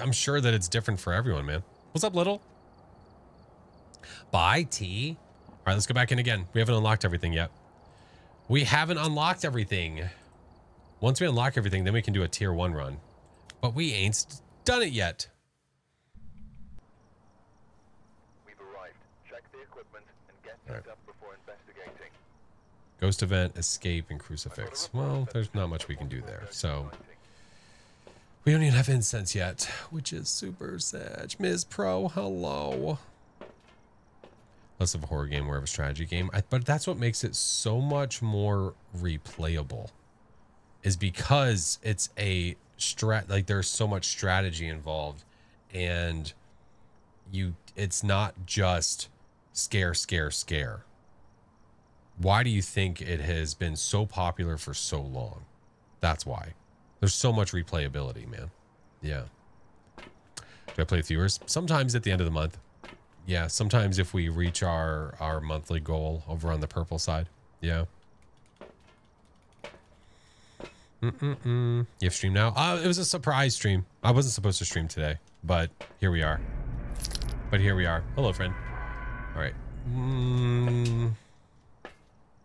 I'm sure that it's different for everyone, man. What's up, Little? Bye, T. All right, let's go back in again. We haven't unlocked everything yet. We haven't unlocked everything. Once we unlock everything, then we can do a tier 1 run. But we ain't done it yet. We've arrived. Check the equipment and get picked up before investigating. Ghost event, escape, and crucifix. Well, there's not much we can do there. So we don't even have incense yet, which is super sad. Ms. Pro, hello. Less of a horror game, more of a strategy game. But that's what makes it so much more replayable, is because it's a like there's so much strategy involved, and it's not just scare. Why do you think it has been so popular for so long? That's why. There's so much replayability, man. Yeah. Do I play with viewers? Sometimes at the end of the month. Yeah, sometimes if we reach our monthly goal over on the purple side. Yeah. You have stream now? It was a surprise stream. I wasn't supposed to stream today, but here we are. Hello, friend. All right.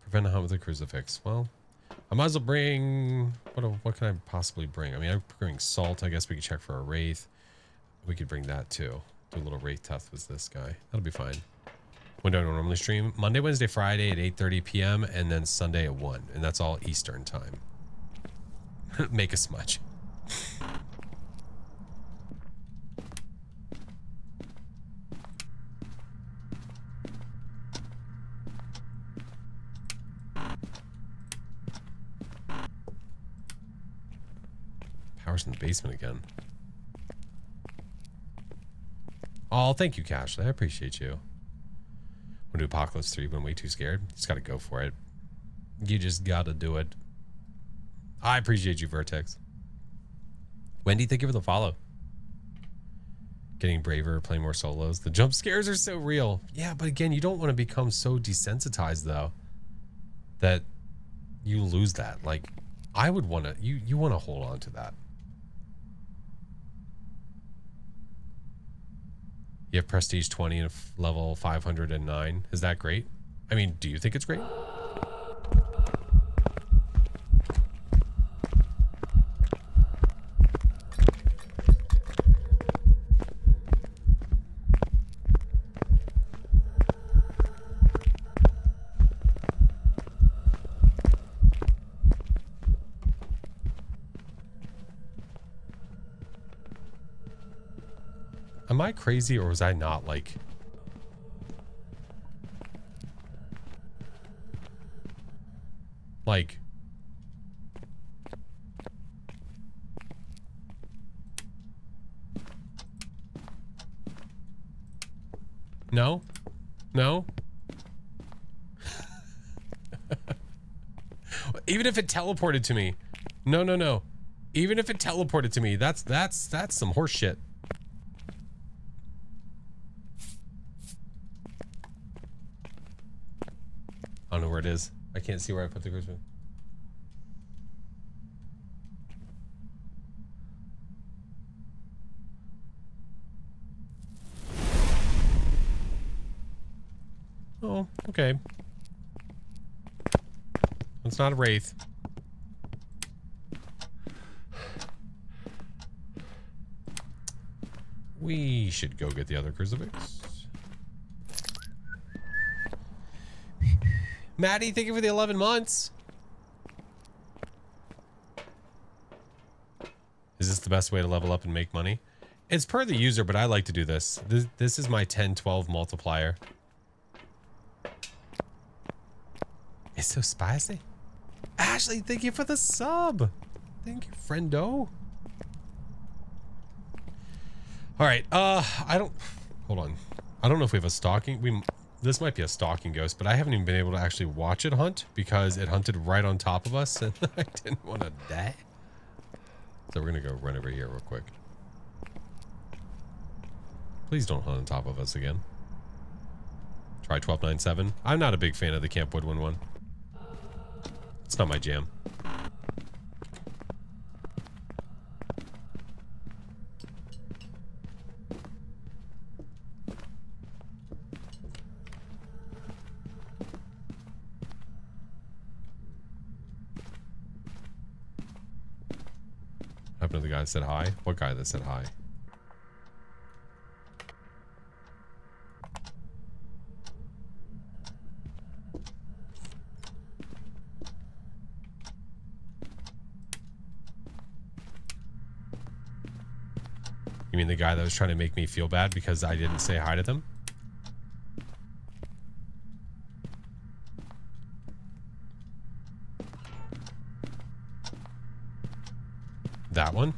Prevent a hunt with a crucifix. Well, I might as well bring... What can I possibly bring? I mean, I'm bringing salt. I guess we could check for a wraith. We could bring that too. Do a little wraith test with this guy. That'll be fine. When do I normally stream? Monday, Wednesday, Friday at 8:30 p.m. and then Sunday at 1. And that's all Eastern time. Make a smudge. Power's in the basement again. Oh, thank you, Cashley. I appreciate you. We'll do Apocalypse 3 when way too scared. Just gotta go for it. You just gotta do it. I appreciate you, Vertex. Wendy, thank you for the follow. Getting braver, playing more solos. The jump scares are so real. Yeah, but again, you don't want to become so desensitized, though, that you lose that. Like, I would want to... You want to hold on to that. You have Prestige 20 and level 509. Is that great? I mean, do you think it's great? Am I crazy, or was I not like... No? No? Even if it teleported to me. No. Even if it teleported to me, that's some horse shit. I don't know where it is. I can't see where I put the crucifix. Oh, okay. It's not a wraith. We should go get the other crucifix. Maddie, thank you for the 11 months. Is this the best way to level up and make money? It's per the user, but I like to do this. This is my 10-12 multiplier. It's so spicy. Ashley, thank you for the sub. Thank you, friendo. All right, hold on. I don't know if we have a stalking. This might be a stalking ghost, but I haven't even been able to actually watch it hunt because it hunted right on top of us and I didn't want to die. So we're gonna go run over here real quick. Please don't hunt on top of us again. Try 1297. I'm not a big fan of the Camp Woodwind one. It's not my jam. What happened to the guy that said hi? What guy that said hi? You mean the guy that was trying to make me feel bad because I didn't say hi to them? That one?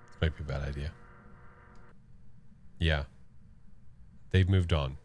This might be a bad idea. Yeah. They've moved on.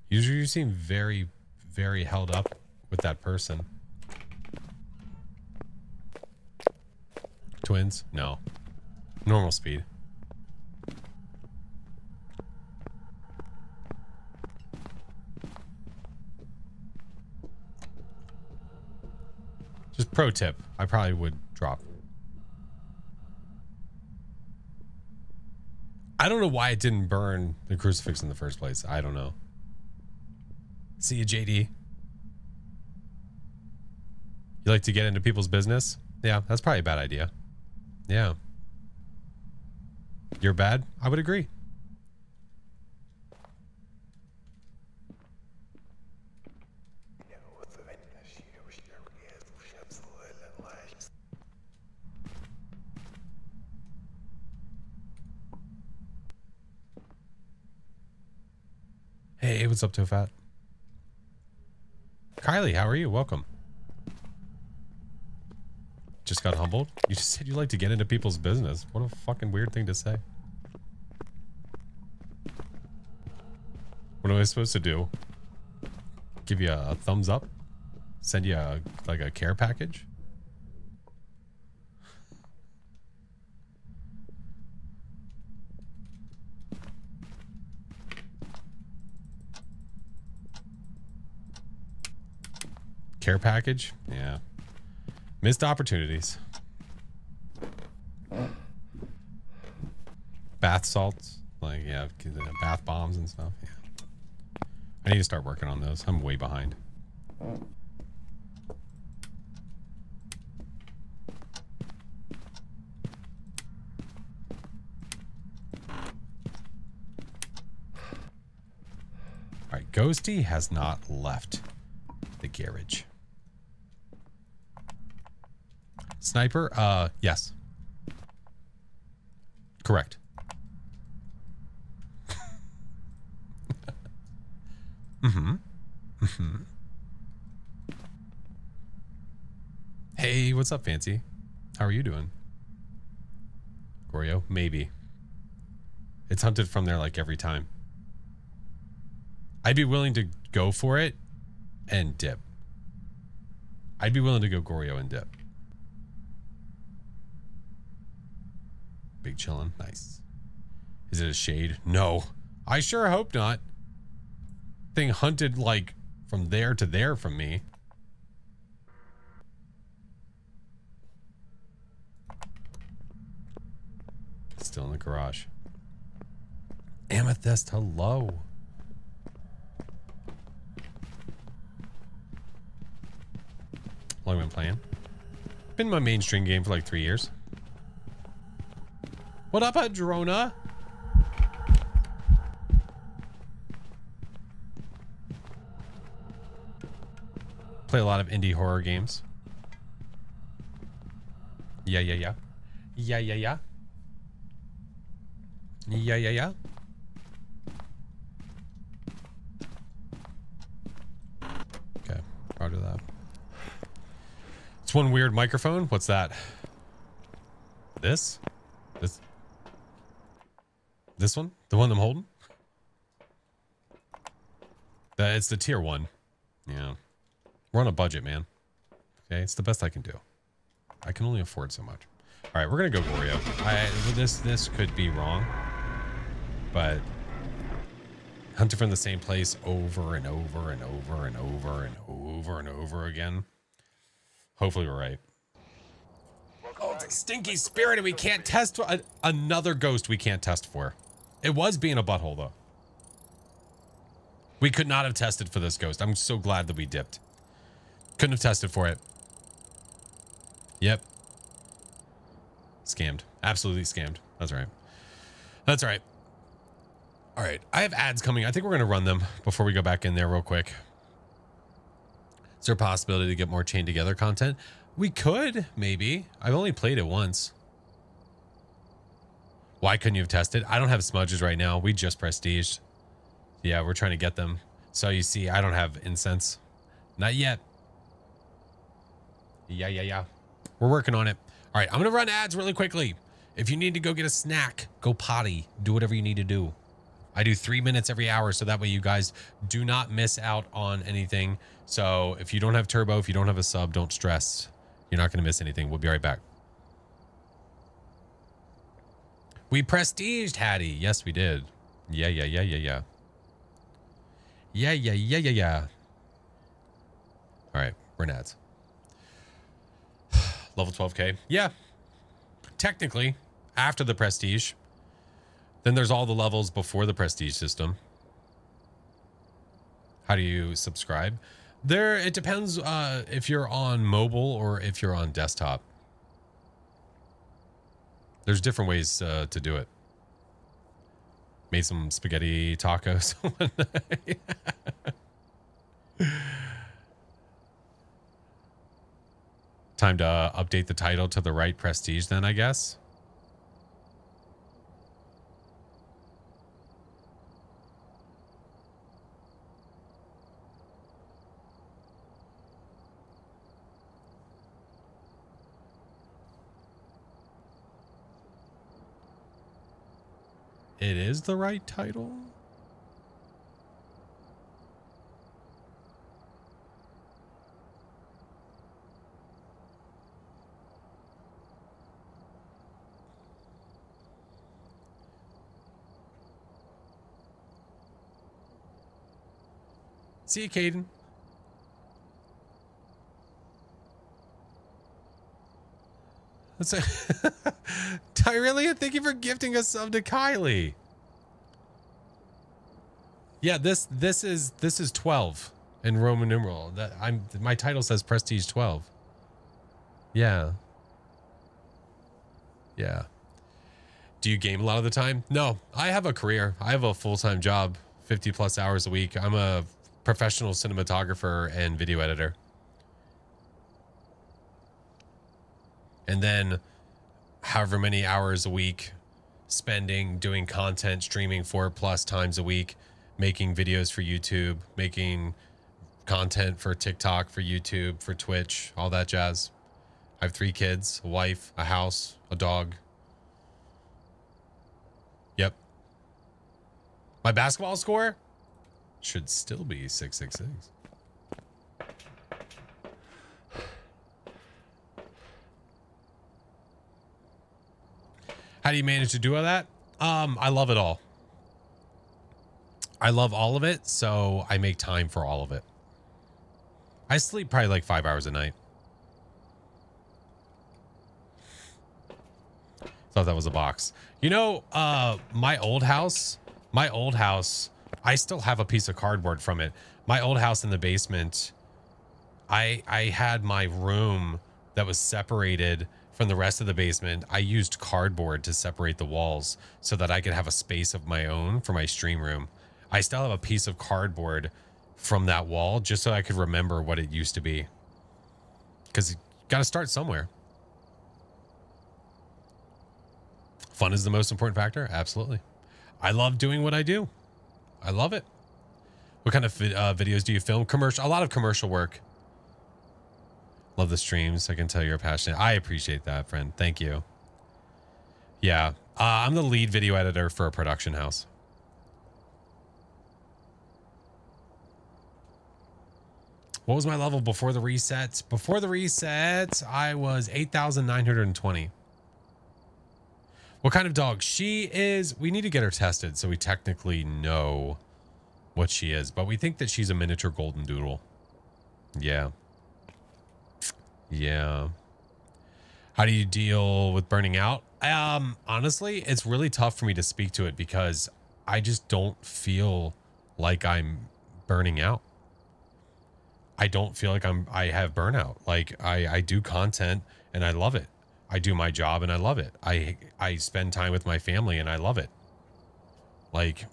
Usually you seem very, very held up with that person. Twins? No. Normal speed. Just pro tip. I probably would drop. I don't know why it didn't burn the crucifix in the first place. I don't know. See you, JD. You like to get into people's business? Yeah, that's probably a bad idea. Yeah. You're bad? I would agree. Hey, what's up, Tofat? Kylie, how are you? Welcome. Just got humbled? You just said you like to get into people's business. What a fucking weird thing to say. What am I supposed to do? Give you a thumbs up? Send you like a care package? Care package? Yeah. Missed opportunities. Bath salts? Like, yeah, bath bombs and stuff. Yeah. I need to start working on those. I'm way behind. All right, Ghosty has not left the garage. Sniper, yes. Correct. Hey, what's up, Fancy? How are you doing? Goryo? Maybe. It's hunted from there like every time. I'd be willing to go for it and dip. I'd be willing to go Goryo and dip. Big chillin'. Nice. Is it a shade? No. I sure hope not. Thing hunted like from there to there from me. Still in the garage. Amethyst, hello. How long have I been playing? Been my mainstream game for like 3 years. What up, Adrona? Play a lot of indie horror games. Yeah. Yeah. Okay, roger that. It's one weird microphone. What's that? This one? The one I'm holding? It's the tier 1. Yeah. We're on a budget, man. Okay, it's the best I can do. I can only afford so much. All right, we're gonna go Goryo. This could be wrong, but hunting from the same place over and over and over and over and over and over again. Hopefully we're right. Oh, it's a stinky spirit and we can't test another ghost we can't test for. It was being a butthole though. We could not have tested for this ghost. I'm so glad that we dipped. Couldn't have tested for it. Yep. Scammed. Absolutely scammed. That's right. That's right. All right. I have ads coming. I think we're going to run them before we go back in there real quick. Is there a possibility to get more chain together content? We could, maybe. I've only played it once. Why couldn't you have tested? I don't have smudges right now. We just prestiged. Yeah, we're trying to get them. So you see, I don't have incense. Not yet. Yeah. We're working on it. All right, I'm going to run ads really quickly. If you need to go get a snack, go potty, do whatever you need to do. I do 3 minutes every hour, so that way you guys do not miss out on anything. So if you don't have turbo, if you don't have a sub, don't stress. You're not going to miss anything. We'll be right back. We prestiged, Hattie. Yes, we did. Yeah. Yeah. All right, we're in ads. Level 12K. Yeah. Technically, after the prestige. Then there's all the levels before the prestige system. How do you subscribe? It depends if you're on mobile or if you're on desktop. There's different ways to do it. Made some spaghetti tacos. Time to update the title to the right prestige then, I guess. It is the right title? See you, Caden. That's Tyrelia, thank you for gifting a sub to Kylie. Yeah, this is 12 in Roman numeral. My title says Prestige 12. Yeah. Yeah. Do you game a lot of the time? No, I have a career. I have a full-time job, 50 plus hours a week. I'm a professional cinematographer and video editor. And then however many hours a week spending doing content, streaming 4+ times a week, making videos for YouTube, making content for TikTok, for YouTube, for Twitch, all that jazz. I have 3 kids, a wife, a house, a dog. Yep. My basketball score should still be 666. How do you manage to do all that? I love it all. I love all of it, so I make time for all of it. I sleep probably like 5 hours a night. Thought that was a box. You know, my old house, I still have a piece of cardboard from it. My old house in the basement, I had my room that was separated from the rest of the basement. I used cardboard to separate the walls so that I could have a space of my own for my stream room. I still have a piece of cardboard from that wall just so I could remember what it used to be. Because you got to start somewhere. Fun is the most important factor. Absolutely. I love doing what I do. I love it. What kind of videos do you film? Commercial, a lot of commercial work. Love the streams. I can tell you're passionate. I appreciate that, friend. Thank you. Yeah. I'm the lead video editor for a production house. What was my level before the reset? Before the reset, I was 8,920. What kind of dog? She is, we need to get her tested so we technically know what she is, but we think that she's a miniature golden doodle. Yeah. Yeah. How do you deal with burning out? Honestly, it's really tough for me to speak to it because I just don't feel like I'm burning out. I don't feel like I have burnout. Like I do content and I love it. I do my job and I love it. I spend time with my family and I love it. Like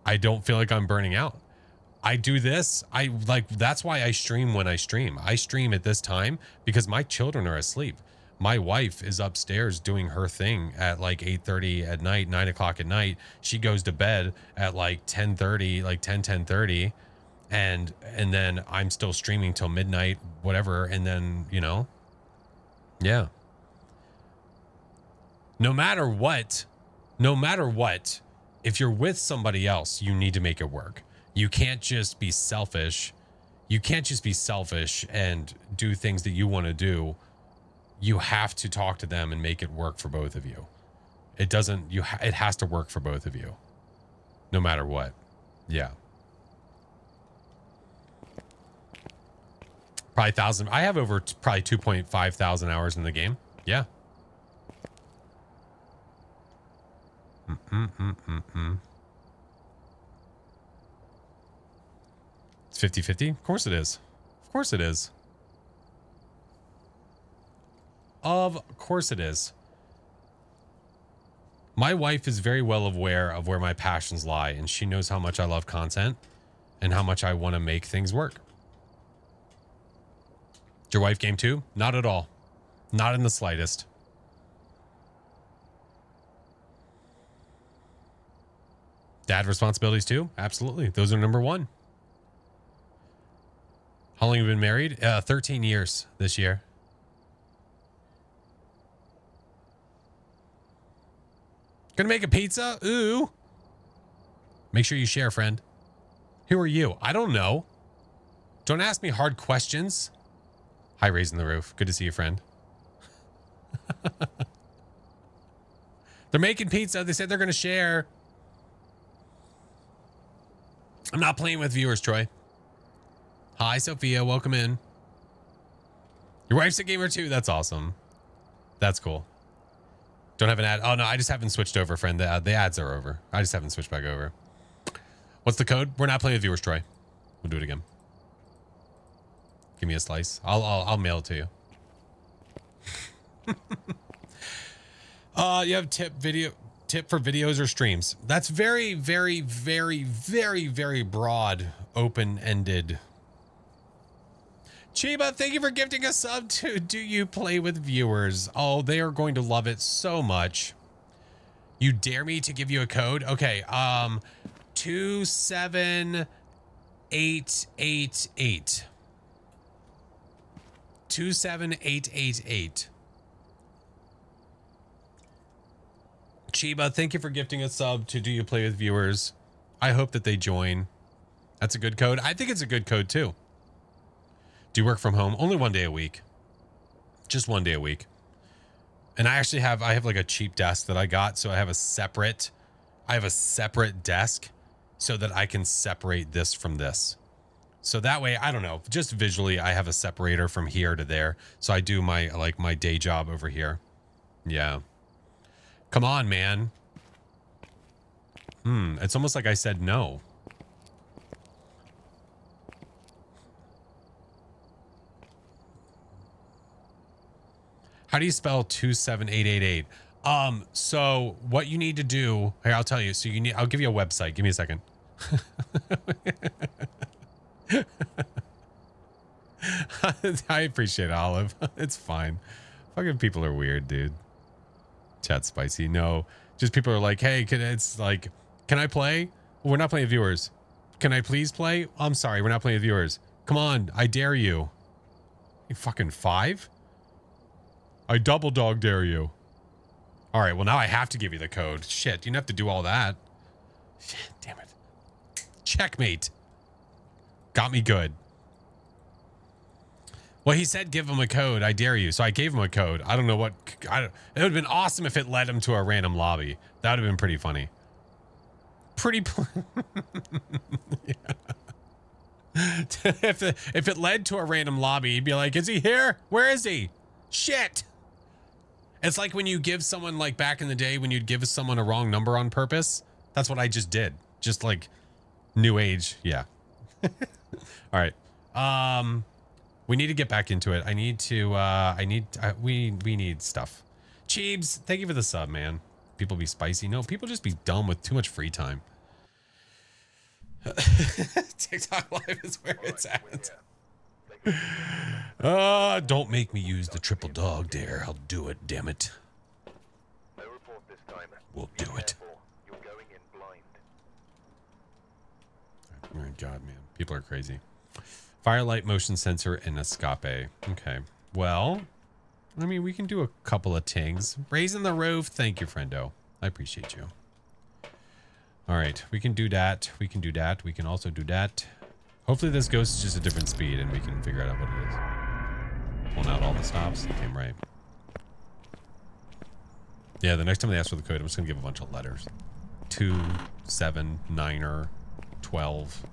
I don't feel like I'm burning out. I do this. That's why I stream when I stream. I stream at this time because my children are asleep. My wife is upstairs doing her thing at like 8:30 at night, 9 o'clock at night. She goes to bed at like 10:30, like 10:30. And then I'm still streaming till midnight, whatever. And then, you know, yeah. No matter what, if you're with somebody else, you need to make it work. You can't just be selfish. You can't just be selfish and do things that you want to do. You have to talk to them and make it work for both of you. It doesn't, it has to work for both of you. No matter what. Yeah. Probably 1,000. I have over probably 2.5 thousand hours in the game. Yeah. It's 50-50. Of course it is. Of course it is. Of course it is. My wife is very well aware of where my passions lie, and she knows how much I love content and how much I want to make things work. Did your wife game too? Not at all. Not in the slightest. Dad responsibilities too? Absolutely. Those are number one. How long have you been married? 13 years this year. Gonna make a pizza? Ooh. Make sure you share, friend. Who are you? I don't know. Don't ask me hard questions. Hi, Raising the Roof. Good to see you, friend. They're making pizza. They said they're going to share. I'm not playing with viewers, Troy. Hi, Sophia. Welcome in. Your wife's a gamer too. That's awesome. That's cool. Don't have an ad. Oh, no, I just haven't switched over, friend. The ads are over. I just haven't switched back over. What's the code? We're not playing with viewers, Troy. We'll do it again. Give me a slice. I'll mail it to you. You have tip for videos or streams. That's very, very, very, very, very broad, open-ended. Chiba, thank you for gifting a sub to Do You Play With Viewers? Oh, they are going to love it so much. You dare me to give you a code? Okay, 27888. 27888. Chiba, thank you for gifting a sub to Do You Play With Viewers. I hope that they join. That's a good code. I think it's a good code too. Do you work from home? Only 1 day a week. Just 1 day a week. And I have like a cheap desk that I got. So I have a separate desk so that I can separate this from this. So that way, I don't know, just visually, I have a separator from here to there. So I do my day job over here. Yeah. Come on, man. It's almost like I said no. How do you spell 27888? So what you need to do here, I'll tell you. So I'll give you a website. Give me a second. I appreciate it, Olive. It's fine. Fucking people are weird, dude. Chat spicy. No, just people are like, hey, can I play? Well, we're not playing with viewers. Can I please play? I'm sorry, we're not playing with viewers. Come on, I dare you. You fucking 5? I double dog dare you. All right, well now I have to give you the code. Shit, you don't have to do all that. Shit, damn it. Checkmate. Got me good. Well, he said give him a code. I dare you. So I gave him a code. I don't know what. It would have been awesome if it led him to a random lobby. That would have been pretty funny. If it led to a random lobby, he'd be like, is he here? Where is he? Shit. It's like when you give someone, like back in the day when you'd give someone a wrong number on purpose. That's what I just did. Just like new age. Yeah. All right. We need to get back into it. We need stuff. Cheebs, thank you for the sub, man. People be spicy. No, people just be dumb with too much free time. TikTok live is where it's at. Don't make me use the triple dog dare. I'll do it, damn it. No report this time. We'll do it. You're going in blind. Oh my god, man. People are crazy. Firelight, motion sensor, and escape. Okay. Well, I mean, we can do a couple of tings. Raising the roof. Thank you, friendo. I appreciate you. All right. We can do that. We can do that. We can also do that. Hopefully this goes to just a different speed and we can figure out what it is. Pulling out all the stops. Damn right. Yeah, the next time they ask for the code, I'm just going to give a bunch of letters. 2, 7, 9er, 12.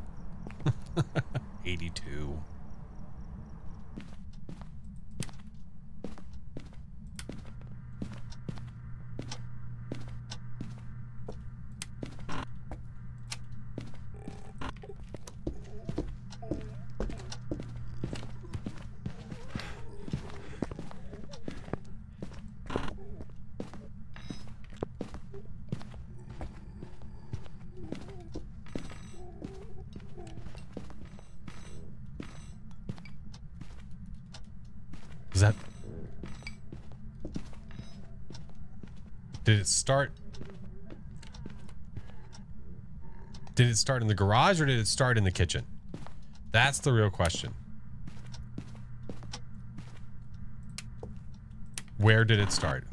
82. Is that... Did it start... Did it start in the garage or did it start in the kitchen? That's the real question. Where did it start?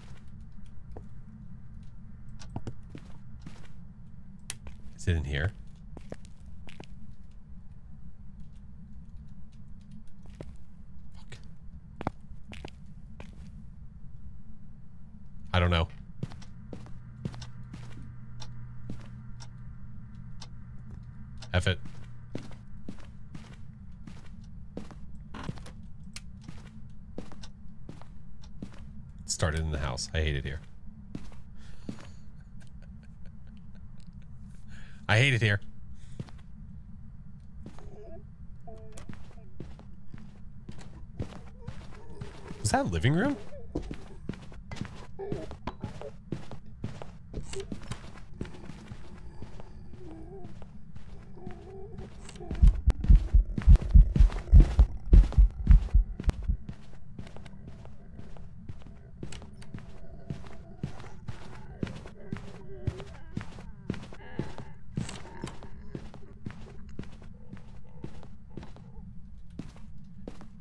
Is it in here? I don't know. F it. It started in the house. I hate it here. I hate it here. that a living room?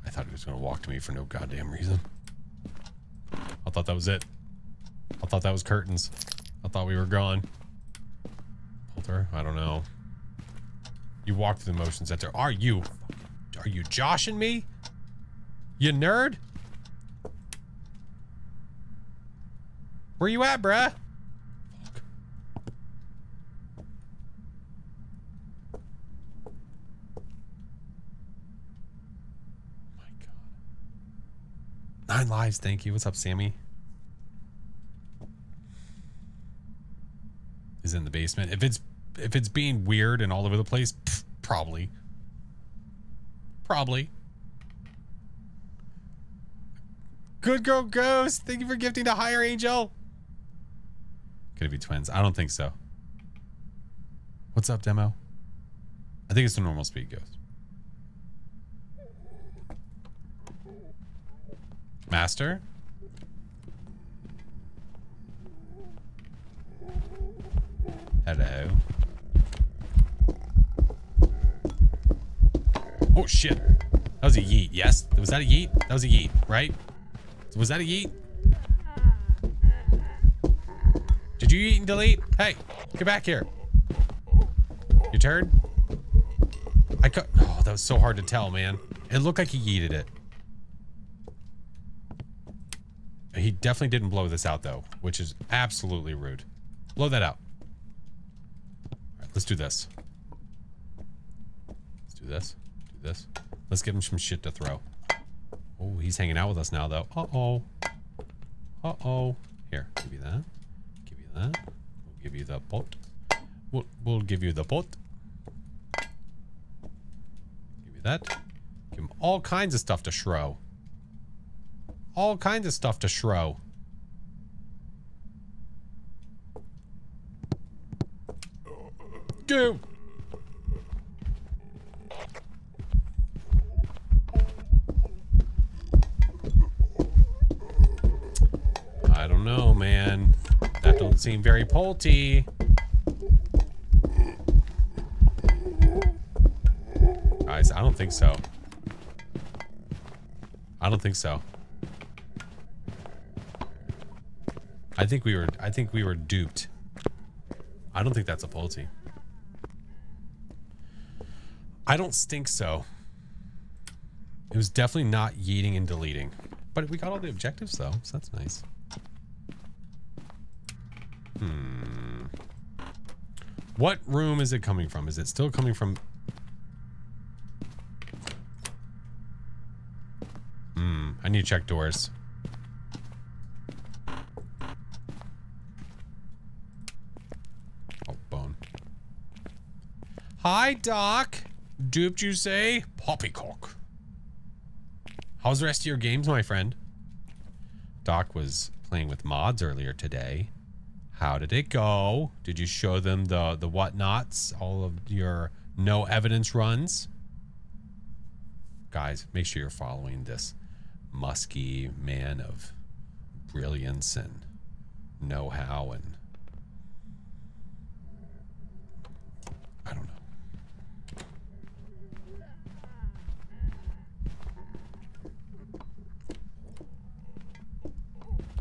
I thought he was going to walk to me for no goddamn reason. I thought that was it. I thought that was curtains. I thought we were gone. Poulter? I don't know. You walked through the motion sensor. Are you joshing me? You nerd? Where you at, bruh? Fuck. My God. 9 lives, thank you. What's up, Sammy? Is in the basement. If it's being weird and all over the place, pff, probably. Probably. Good girl Ghost. Thank you for gifting to Higher Angel. Could it be twins? I don't think so. What's up, Demo? I think it's the normal speed Ghost. Master? Hello. Oh shit. That was a yeet. Yes. Was that a yeet? That was a yeet, right? Was that a yeet? Did you eat and delete? Hey, get back here. Your turd? Oh, that was so hard to tell, man. It looked like he yeeted it. He definitely didn't blow this out though, which is absolutely rude. Blow that out. Let's do this. Let's do this. Do this. Let's give him some shit to throw. Oh, he's hanging out with us now, though. Uh-oh. Uh-oh. Here, give you that. Give you that. We'll give you the boat. We'll give you the boat. Give you that. Give him all kinds of stuff to shrow. All kinds of stuff to shrow. Go. I don't know, man. That don't seem very polty. Guys, I don't think so. I don't think so. I think we were duped. I don't think that's a polty. I don't think so. It was definitely not yeeting and deleting. But we got all the objectives though, so that's nice. What room is it coming from? Is it still coming from... I need to check doors. Oh, bone. Hi, Doc. Duped you say? Poppycock. How's the rest of your games, my friend? Doc was playing with mods earlier today. How did it go? Did you show them the whatnots? All of your no evidence runs? Guys, make sure you're following this musky man of brilliance and know-how and... I don't know.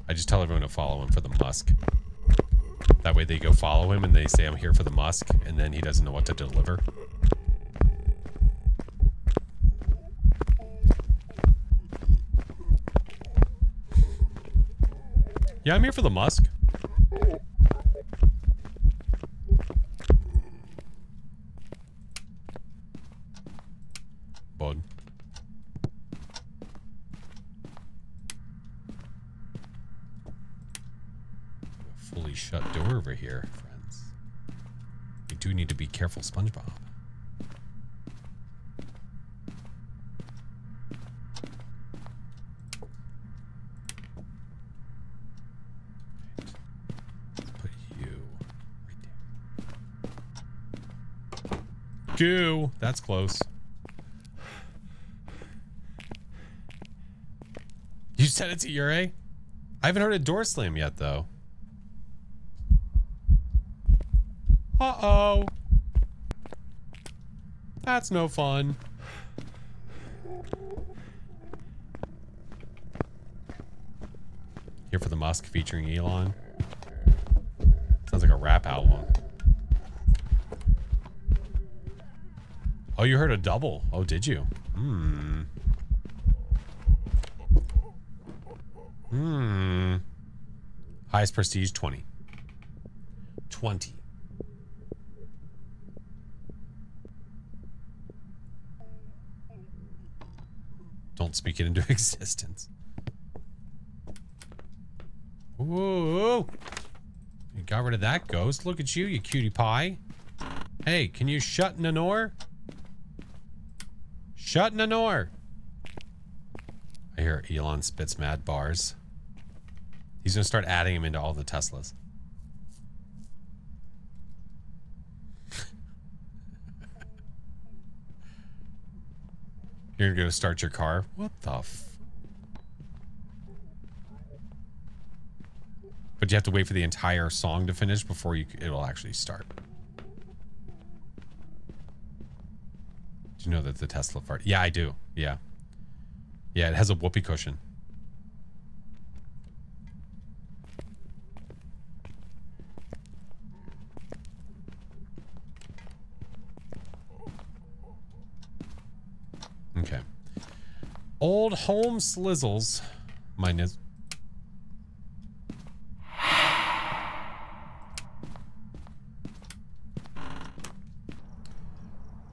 I just tell everyone to follow him for the musk. That way they go follow him and they say I'm here for the musk, and then he doesn't know what to deliver. Yeah, I'm here for the musk. Bud. Fully shut door over here, friends. We do need to be careful, SpongeBob. Cuckoo. That's close. You said it's a Ure? I haven't heard a door slam yet, though. Uh-oh. That's no fun. Here for the Musk featuring Elon. Sounds like a rap album. Oh, you heard a double. Oh, did you? Hmm. Hmm. Highest prestige, 20. 20. Don't speak it into existence. Ooh. You got rid of that ghost. Look at you, you cutie pie. Hey, can you shut Nanor? Shut Nanor. I hear Elon spits mad bars. He's gonna start adding him into all the Teslas. You're gonna start your car? What the f... But you have to wait for the entire song to finish before it'll actually start. Do you know that the Tesla fart? Yeah, I do. Yeah. Yeah, it has a whoopee cushion. Okay. Old home slizzles. Mine is...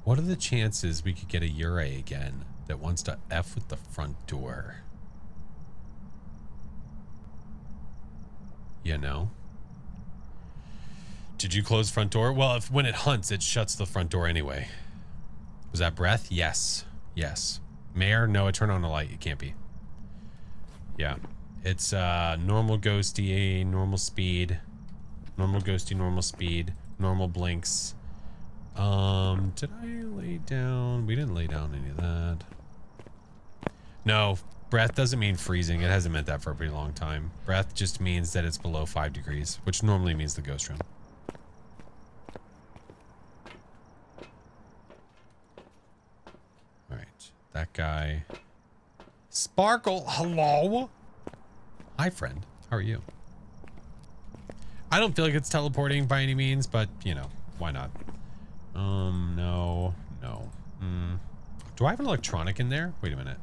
What are the chances we could get a Ure again that wants to F with the front door? You know? Did you close front door? Well, when it hunts, it shuts the front door anyway. Was that breath? Yes. Yes. Mayor? No, I turn on the light. It can't be. Yeah. It's normal ghosty, normal speed. Normal ghosty, normal speed. Normal blinks. Did I lay down? We didn't lay down any of that. No, breath doesn't mean freezing. It hasn't meant that for a pretty long time. Breath just means that it's below 5 degrees, which normally means the ghost room. All right, that guy. Sparkle, hello? Hi, friend. How are you? I don't feel like it's teleporting by any means, but, you know, why not? No. Do I have an electronic in there? Wait a minute.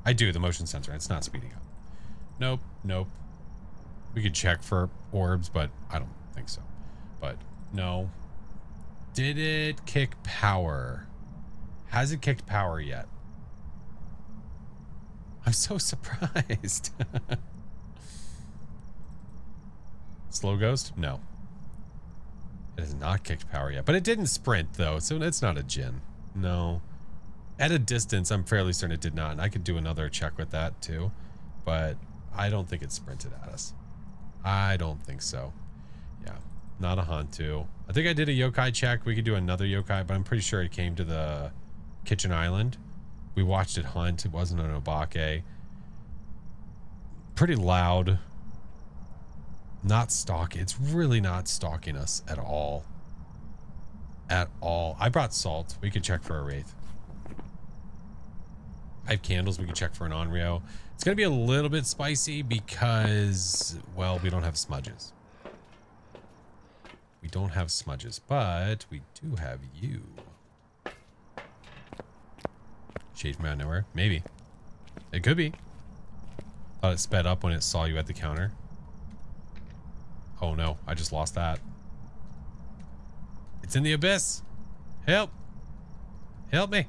I do, the motion sensor. It's not speeding up. Nope. We could check for orbs, but I don't think so. But, no. Did it kick power? Has it kicked power yet? I'm so surprised. Slow ghost? No. It has not kicked power yet, but it didn't sprint though, so it's not a Jinn. No. At a distance, I'm fairly certain it did not. And I could do another check with that too, but I don't think it sprinted at us. I don't think so. Yeah, not a Hantu. I think I did a yokai check. We could do another yokai, but I'm pretty sure it came to the kitchen island. We watched it hunt. It wasn't an Obake. Pretty loud. Not stalking. It's really not stalking us at all. At all. I brought salt. We could check for a wraith. I have candles. We could check for an Onryo. It's going to be a little bit spicy because, well, we don't have smudges. We don't have smudges, but we do have you. Shade from out of nowhere. Maybe. It could be. Thought it sped up when it saw you at the counter. Oh no, I just lost that. It's in the abyss. Help. Help me.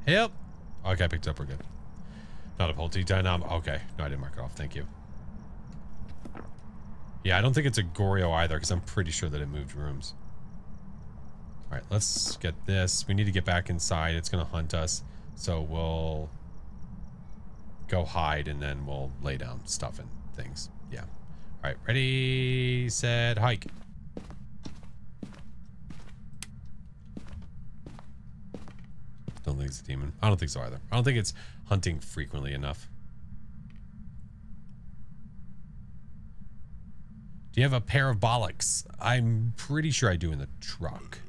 Help. Okay, I picked it up. We're good. Not a multi dynamic. Okay. No, I didn't mark it off. Thank you. Yeah, I don't think it's a Goryo either because I'm pretty sure that it moved rooms. All right, let's get this. We need to get back inside. It's going to hunt us. So we'll go hide and then we'll lay down stuff and things. Yeah. All right, ready, set, hike. don't think it's a demon. I don't think so either. I don't think it's hunting frequently enough. Do you have a pair of bollocks? I'm pretty sure I do in the truck.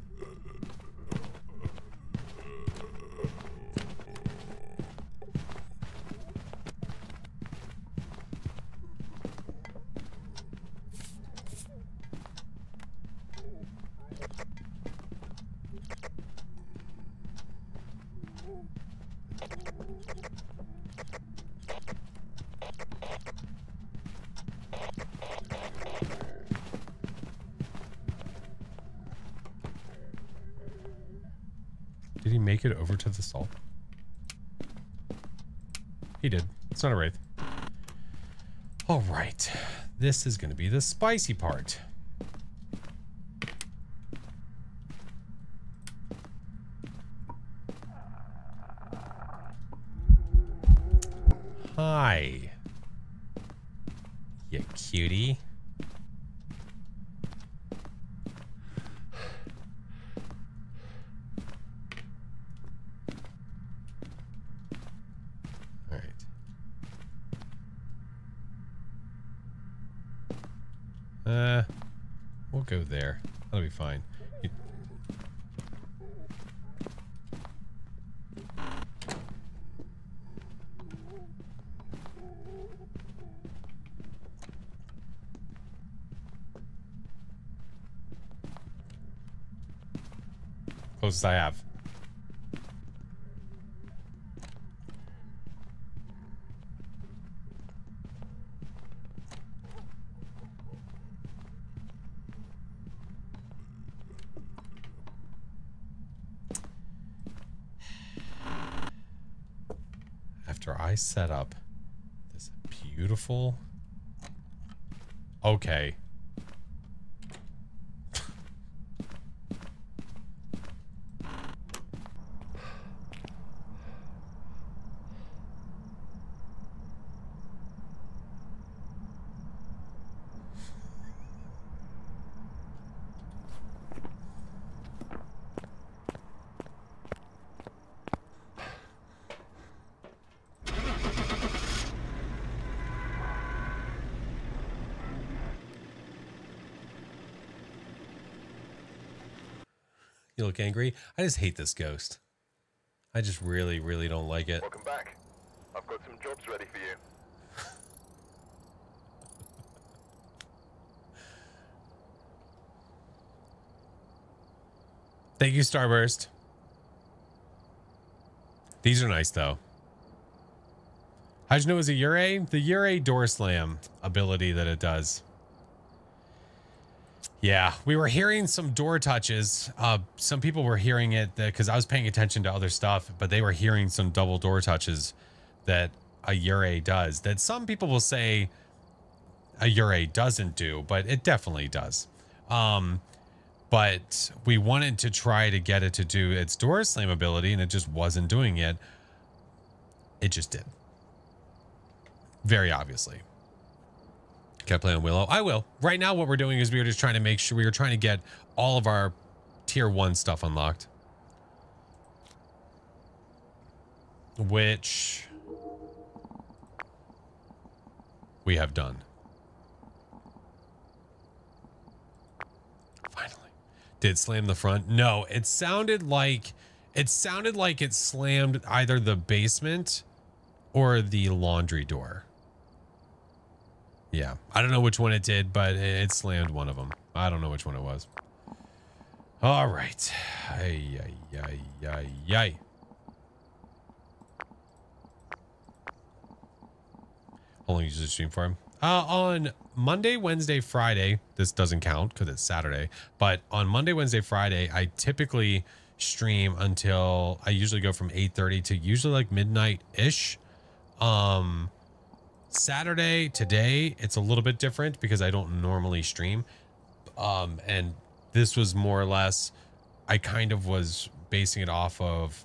Did he make it over to the salt? He did. It's not a wraith. All right. This is going to be the spicy part. Hi. You cutie. All right. We'll go there. That'll be fine. Closest I have. After I set up this beautiful... Okay. You look angry? I just hate this ghost. I just really, really don't like it. Welcome back. I've got some jobs ready for you. Thank you, Starburst. These are nice, though. How'd you know it was a Ure? The Ure door slam ability that it does. Yeah, we were hearing some door touches. Some people were hearing it because I was paying attention to other stuff, but they were hearing some double door touches that a Ure does. That some people will say a Ure doesn't do, but it definitely does. But we wanted to try to get it to do its door slam ability, and it just wasn't doing it. It just did. Very obviously. Can I play on Willow? I will. Right now, what we're doing is we were just trying to make sure we were trying to get all of our tier 1 stuff unlocked. Which we have done. Finally. Did it slam the front? No, it sounded like it slammed either the basement or the laundry door. Yeah, I don't know which one it did, but it slammed one of them. I don't know which one it was. All right. Ay, ay, ay, ay, ay. How long you usually stream for him? On Monday, Wednesday, Friday. This doesn't count because it's Saturday. But on Monday, Wednesday, Friday, I typically stream until I usually go from 8:30 to usually like midnight-ish. Saturday today it's a little bit different because I don't normally stream, and this was more or less I kind of was basing it off of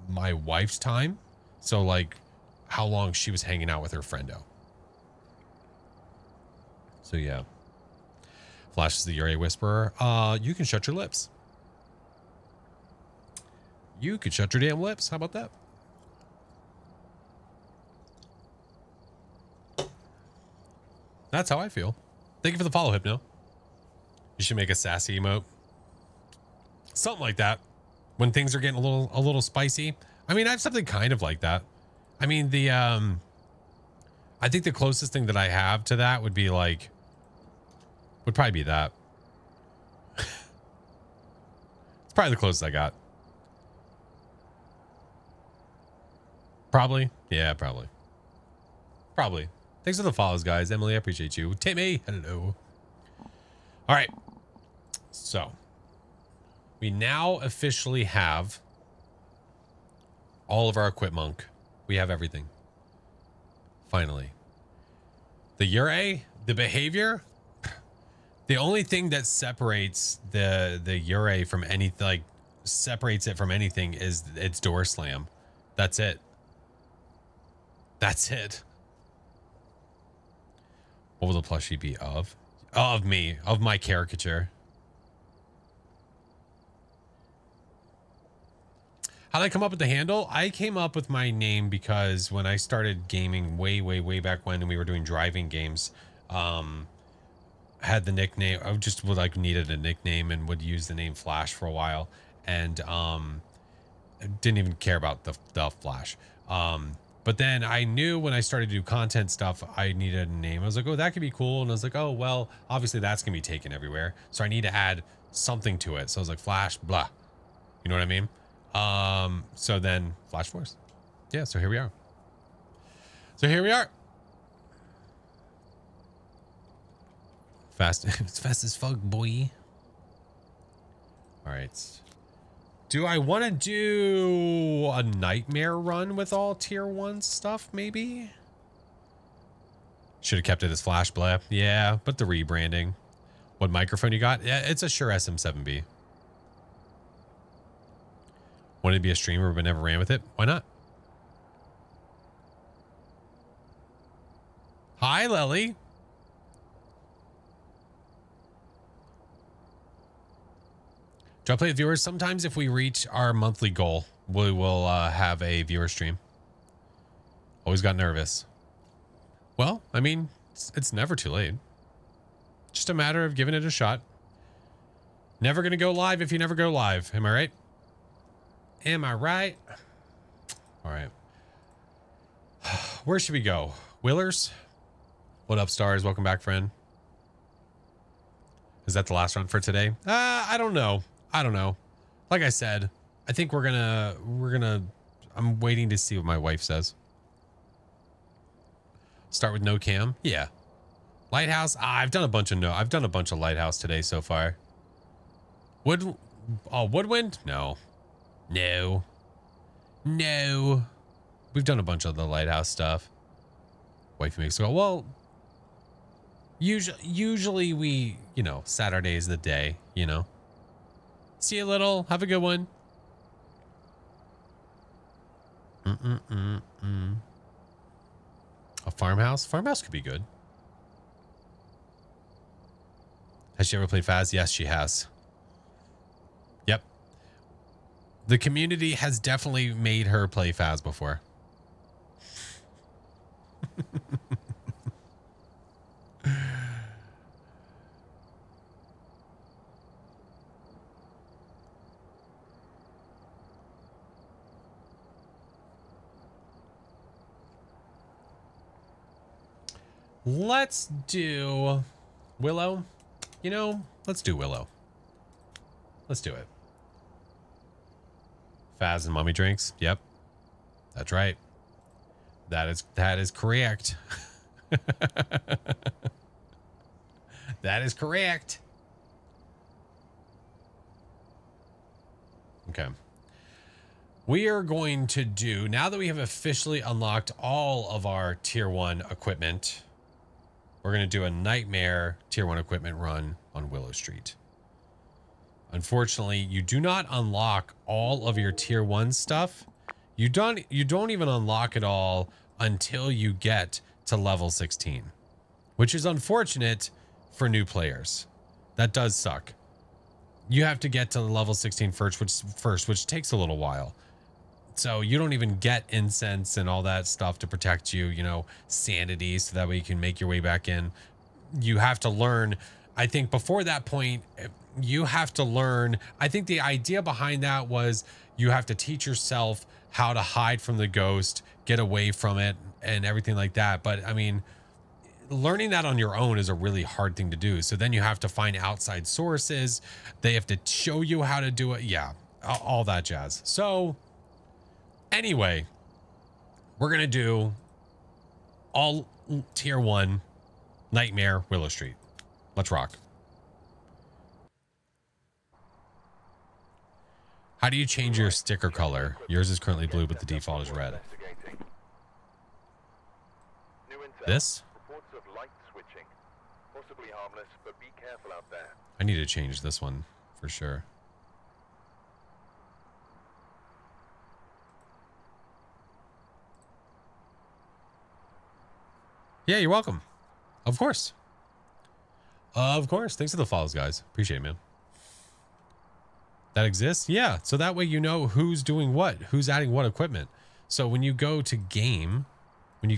my wife's time, so like how long she was hanging out with her friendo. So yeah. Flash is the Ure Whisperer. You can shut your lips. You could shut your damn lips. How about that? That's how I feel. Thank you for the follow, Hypno. You should make a sassy emote. Something like that. When things are getting a little spicy. I mean, I have something kind of like that. I mean, I think the closest thing that I have to that would be like, would probably be that. It's probably the closest I got. Probably. Yeah, probably. Probably. Thanks for the follows, guys. Emily, I appreciate you. Timmy, hello. All right. So we now officially have all of our equipment. We have everything. Finally. The Ure, the behavior, the only thing that separates the Ure from anything, like separates it from anything, is its door slam. That's it. That's it. What will the plushie be of? Oh, of me, of my caricature. How did I come up with the handle? I came up with my name because when I started gaming way back when, and we were doing driving games, had the nickname. I just would like needed a nickname and would use the name Flash for a while, and didn't even care about the Flash. But then I knew when I started to do content stuff, I needed a name. I was like, oh, that could be cool. And I was like, oh, well, obviously that's gonna be taken everywhere, so I need to add something to it. So I was like, Flash, blah. You know what I mean? So then FlashForce. Yeah, so here we are. Fast. It's fast as fuck, boy. All right. Do I want to do a nightmare run with all tier 1 stuff, maybe? Should have kept it as Flash Blab. Yeah, but the rebranding. What microphone you got? Yeah, it's a Shure SM7B. Wanted to be a streamer but never ran with it. Why not? Hi, Lily. Do I play with viewers? Sometimes if we reach our monthly goal, we will have a viewer stream. Always got nervous. Well, I mean, it's never too late. Just a matter of giving it a shot. Never going to go live if you never go live. Am I right? Am I right? All right. Where should we go? Willers? What up, stars? Welcome back, friend. Is that the last run for today? I don't know. Like I said, I think we're gonna, I'm waiting to see what my wife says. Start with no cam. Yeah. Lighthouse. I've done a bunch of Lighthouse today so far. Woodwind? No. We've done a bunch of the Lighthouse stuff. Wifey makes go, well, usually we, Saturday is the day, See you little. Have a good one. A farmhouse? Farmhouse could be good. Has she ever played Phas? Yes, she has. Yep. The community has definitely made her play Phas before. Let's do Willow. Let's do Willow. Let's do it. Phas and mommy drinks. Yep. That's right. That is correct. That is correct. Okay. We are going to do, now that we have officially unlocked all of our tier 1 equipment, we're going to do a nightmare tier 1 equipment run on Willow Street. Unfortunately, you do not unlock all of your tier 1 stuff. You don't even unlock it all until you get to level 16, which is unfortunate for new players. That does suck. you have to get to level 16 first, which takes a little while. So you don't even get incense and all that stuff to protect you, you know, sanity, so that way you can make your way back in. You have to learn, I think before that point, you have to learn. I think the idea behind that was you have to teach yourself how to hide from the ghost, get away from it, and everything like that. But I mean, learning that on your own is a really hard thing to do. So then you have to find outside sources. They have to show you how to do it. Yeah, all that jazz. So anyway, we're going to do all tier 1 Nightmare Willow Street. Let's rock. How do you change your sticker color? Yours is currently blue, but the default is red. This? Reports of light switching. Possibly harmless, but be careful out there. I need to change this one for sure. Yeah, you're welcome. Of course. Of course. Thanks for the follows, guys. Appreciate it, man. That exists? Yeah. So that way you know who's doing what, who's adding what equipment. So when you go to game, and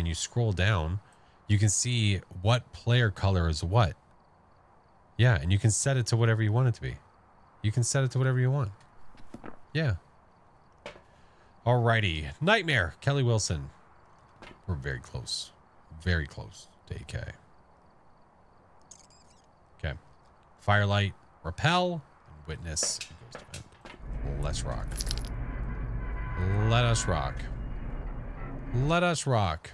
you scroll down, you can see what player color is what. Yeah, and you can set it to whatever you want it to be. You can set it to whatever you want. Yeah. Alrighty. Nightmare, Kelly Wilson. We're very close. Very close to AK. Okay. Firelight, repel, and witness. Ghost event. Let's rock. Let us rock. Let us rock.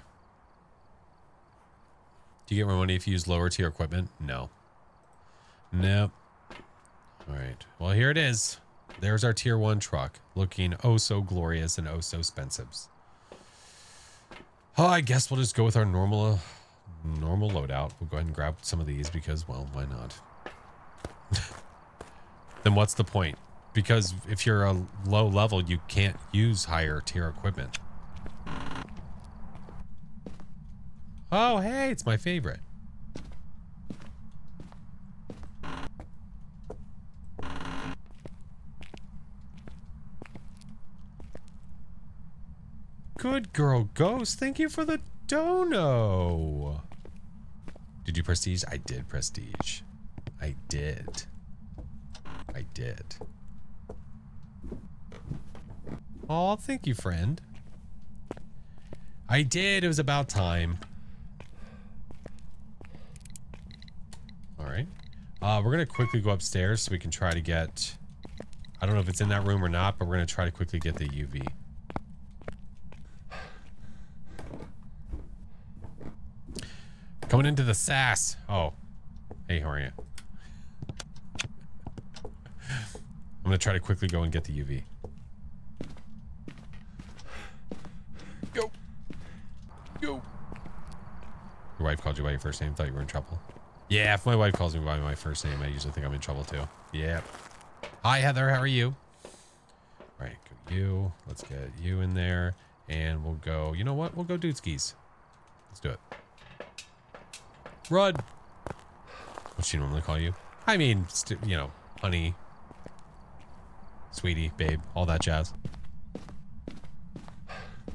Do you get more money if you use lower tier equipment? No. Nope. All right. Well, here it is. There's our tier 1 truck, looking oh so glorious and oh so expensive. Oh, I guess we'll just go with our normal loadout. We'll go ahead and grab some of these because, well, why not? Then what's the point? Because if you're a low level, you can't use higher tier equipment. Oh, hey, it's my favorite. Good girl, Ghost. Thank you for the dono. Did you prestige? I did prestige. I did. Oh, thank you, friend. I did. It was about time. All right. We're going to quickly go upstairs so we can try to get... I don't know if it's in that room or not, but we're going to try to quickly get the UV. Coming into the sass. Oh. Hey, how are you? I'm going to try to quickly go and get the UV. Go. Go. Your wife called you by your first name. Thought you were in trouble. Yeah, if my wife calls me by my first name, I usually think I'm in trouble too. Yep. Hi, Heather. How are you? All right, go you. Let's get you in there. And we'll go... You know what? We'll go dude skis. Let's do it. Run. What's she normally call you? I mean, you know, honey, sweetie, babe, all that jazz.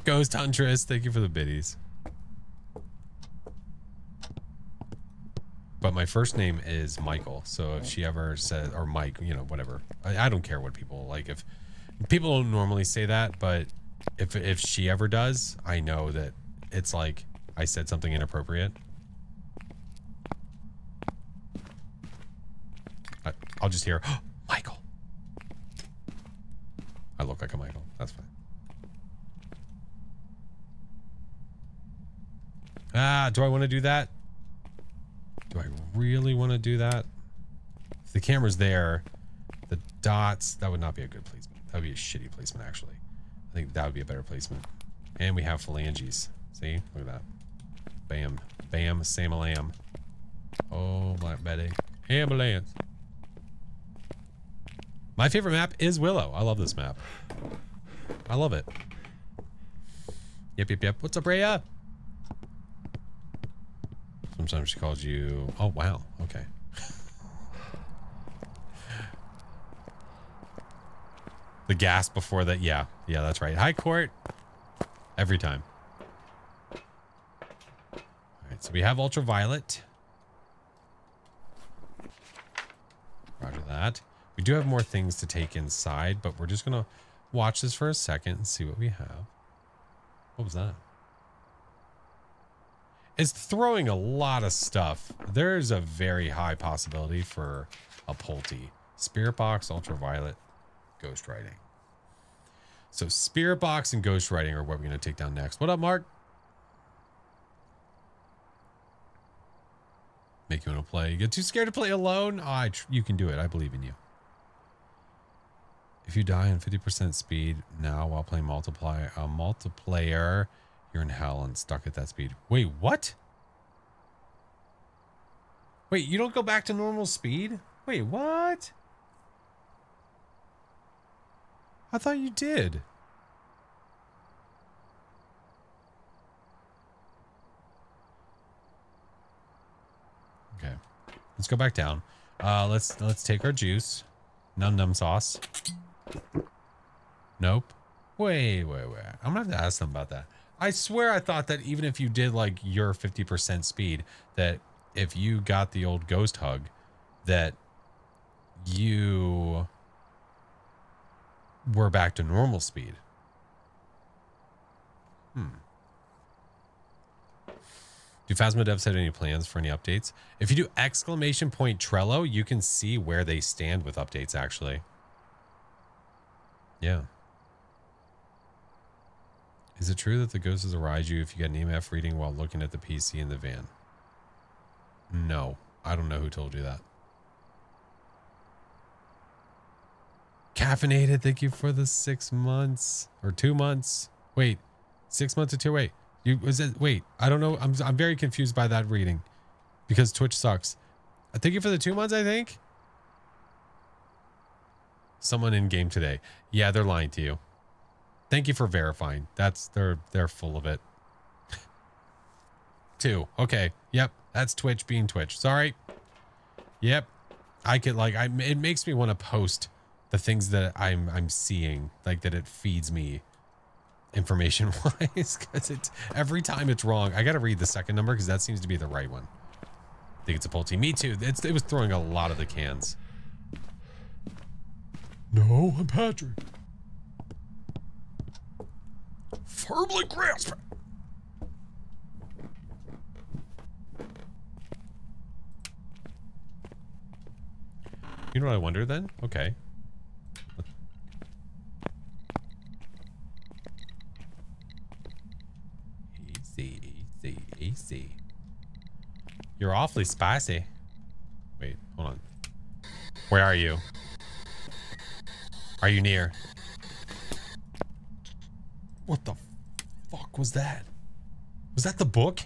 Ghost Huntress, thank you for the biddies. But my first name is Michael, so if she ever says, or Mike, you know, whatever. I don't care what people like. If people don't normally say that, but if she ever does, I know that it's like I said something inappropriate. I'll just hear, oh, Michael. I look like a Michael. That's fine. Ah, do I want to do that? Do I really want to do that? If the camera's there, the dots, that would not be a good placement. That would be a shitty placement, actually. I think that would be a better placement. And we have phalanges. See? Look at that. Bam. Bam. Sam-a-lam. Oh, Black Betty. Ambulance. My favorite map is Willow. I love this map. I love it. Yep. What's up, Rhea? Sometimes she calls you... Oh, wow. Okay. The gas before that. Yeah. Yeah, that's right. High court. Every time. All right, so we have ultraviolet. Roger that. We do have more things to take inside, but we're just going to watch this for a second and see what we have. What was that? It's throwing a lot of stuff. There's a very high possibility for a Pulte. Spirit box, ultraviolet, ghost writing. So spirit box and ghost writing are what we're going to take down next. What up, Mark? Make you want to play. You get too scared to play alone? Oh, you can do it. I believe in you. If you die on 50% speed now while playing multiplayer, you're in hell and stuck at that speed. Wait, what? Wait, you don't go back to normal speed? Wait, what? I thought you did. Okay. Let's go back down. Let's take our juice. Num sauce. Nope. Wait. I'm gonna have to ask them about that. I swear I thought that even if you did like your 50% speed, that if you got the old ghost hug, that you were back to normal speed. Do Phasmo devs have any plans for any updates? If you do exclamation point Trello, you can see where they stand with updates, actually. Yeah. Is it true that the ghost will ride you if you get an EMF reading while looking at the PC in the van? No. I don't know who told you that. Caffeinated, thank you for the 6 months. Or 2 months. Wait. 6 months or 2? Wait. Wait, I don't know. I'm very confused by that reading. Because Twitch sucks. Thank you for the 2 months, I think. Someone in game today. Yeah, they're lying to you. Thank you for verifying. They're full of it. 2. Okay. Yep. That's Twitch being Twitch. Sorry. Yep. I could it makes me want to post the things that I'm seeing, like that it feeds me information wise, because it's every time it's wrong. I got to read the second number because that seems to be the right one. I think it's a Pulte. Me too. It was throwing a lot of the cans. No, I'm Patrick. Firmly grasp it. You know what I wonder then? Okay. Easy. You're awfully spicy. Wait, hold on. Where are you? Are you near? What the fuck was that? Was that the book?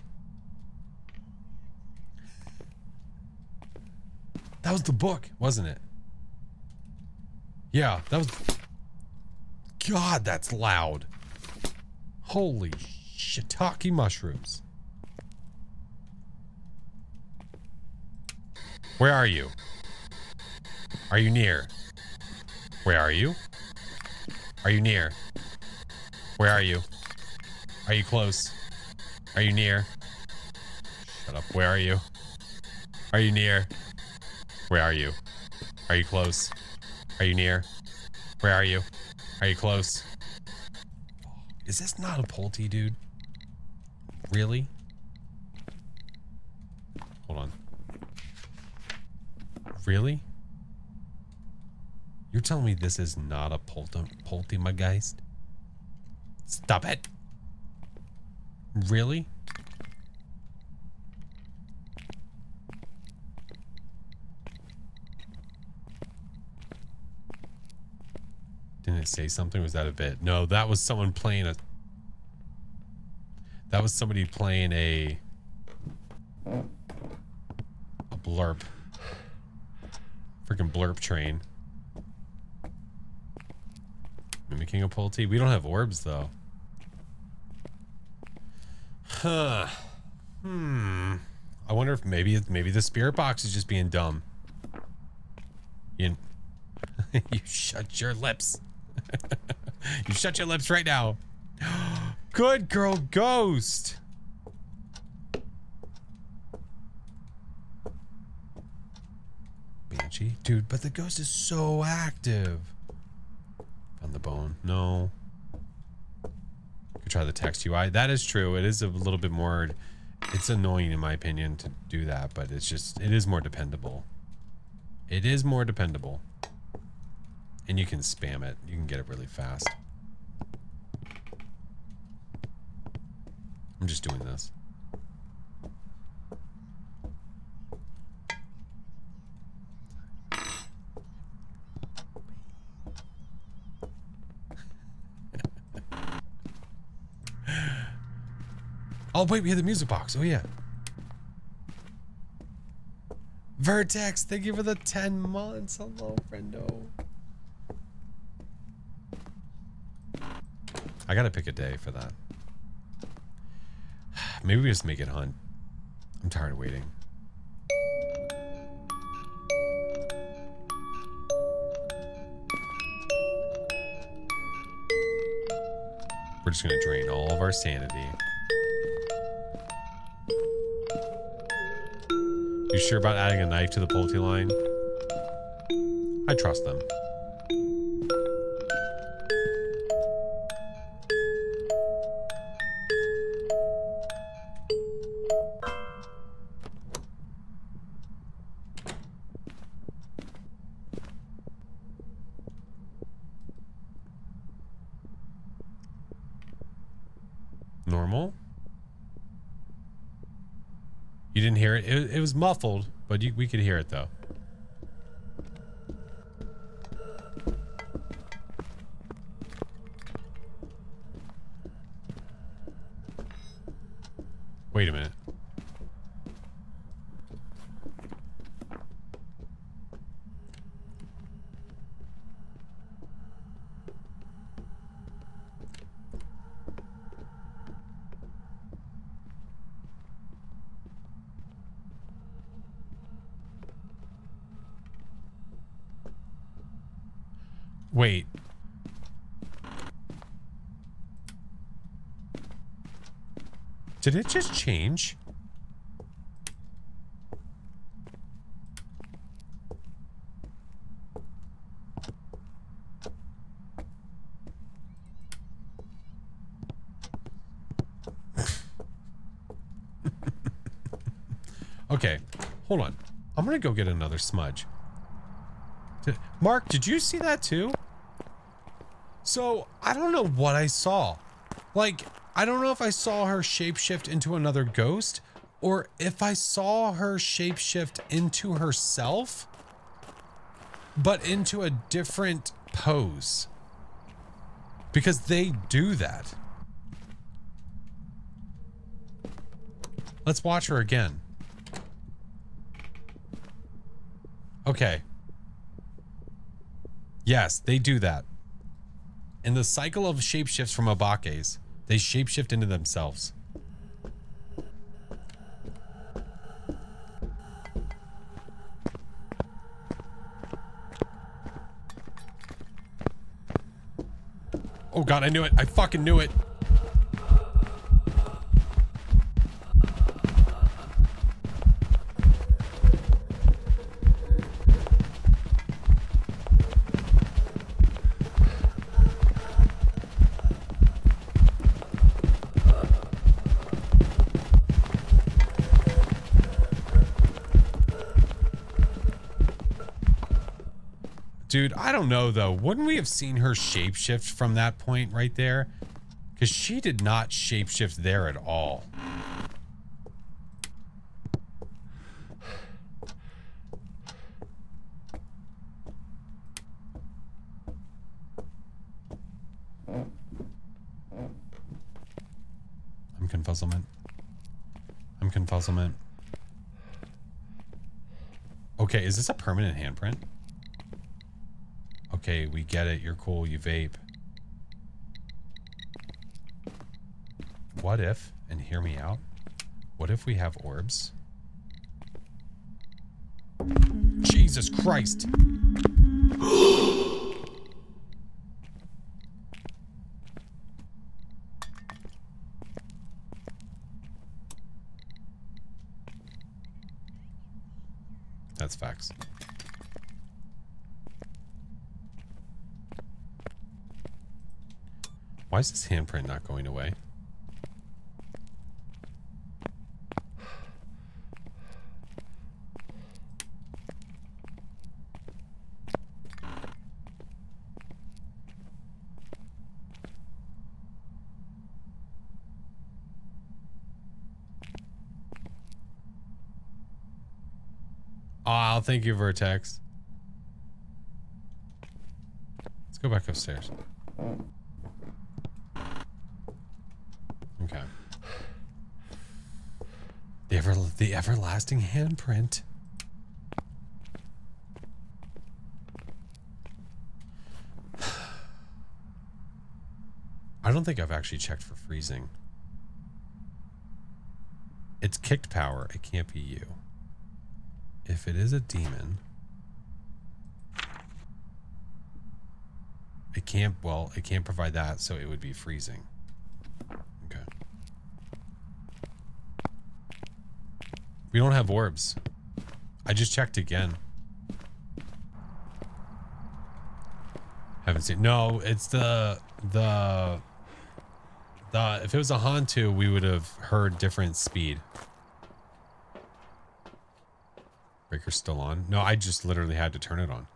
That was the book, wasn't it? Yeah, that was... God, that's loud. Holy shiitake mushrooms. Where are you? Are you near? Where are you? Are you near? Where are you? Are you close? Are you near? Shut up. Where are you? Are you near? Where are you? Are you close? Are you near? Where are you? Are you close? Is this not a Pulte, dude? Really? Hold on. Really? You're telling me this is not a Pulte, my guys? Stop it. Really? Didn't it say something? Was that a bit? No, that was someone playing a... That was somebody playing a blurp. Freaking blurp train. Mimicking a Pulte. We don't have orbs though. Huh. I wonder if maybe the spirit box is just being dumb. You shut your lips. You shut your lips right now. Good girl, ghost. Banshee, dude, but the ghost is so active. On the bone, no. Could try the text UI. That is true. It is a little bit more. It's annoying in my opinion to do that, but it's just, it is more dependable. It is more dependable. And you can spam it. You can get it really fast. I'm just doing this. Oh, wait, we had the music box. Oh, yeah. Vertex, thank you for the 10 months. Hello, friendo. I gotta pick a day for that. Maybe we just make it hunt. I'm tired of waiting. We're just gonna drain all of our sanity. You sure about adding a knife to the poultry line? I trust them. Normal? You didn't hear it? It was muffled, but we could hear it though. Wait a minute. Wait. Did it just change? Okay, hold on. I'm gonna go get another smudge. Mark, did you see that too? So, I don't know what I saw. Like, I don't know if I saw her shapeshift into another ghost, or if I saw her shapeshift into herself, but into a different pose. Because they do that. Let's watch her again. Okay. Yes, they do that. In the cycle of shapeshifts from Abake's, they shapeshift into themselves. Oh god, I knew it. I fucking knew it. Dude, I don't know though. Wouldn't we have seen her shapeshift from that point right there? Because she did not shapeshift there at all. I'm confuzzlement. I'm confuzzlement. Okay, is this a permanent handprint? Okay, we get it. You're cool. You vape. What if, and hear me out, what if we have orbs? Jesus Christ. That's facts. Why is this handprint not going away? Oh, thank you, Vertex. Let's go back upstairs. Okay. The everlasting handprint. I don't think I've actually checked for freezing. It's kicked power. It can't be you. If it is a demon, it can't, well, it can't provide that, so it would be freezing. Okay. We don't have orbs. I just checked again. Haven't seen. No, it's the if it was a Hantu, we would have heard different speed. Breaker's still on. No, I just literally had to turn it on.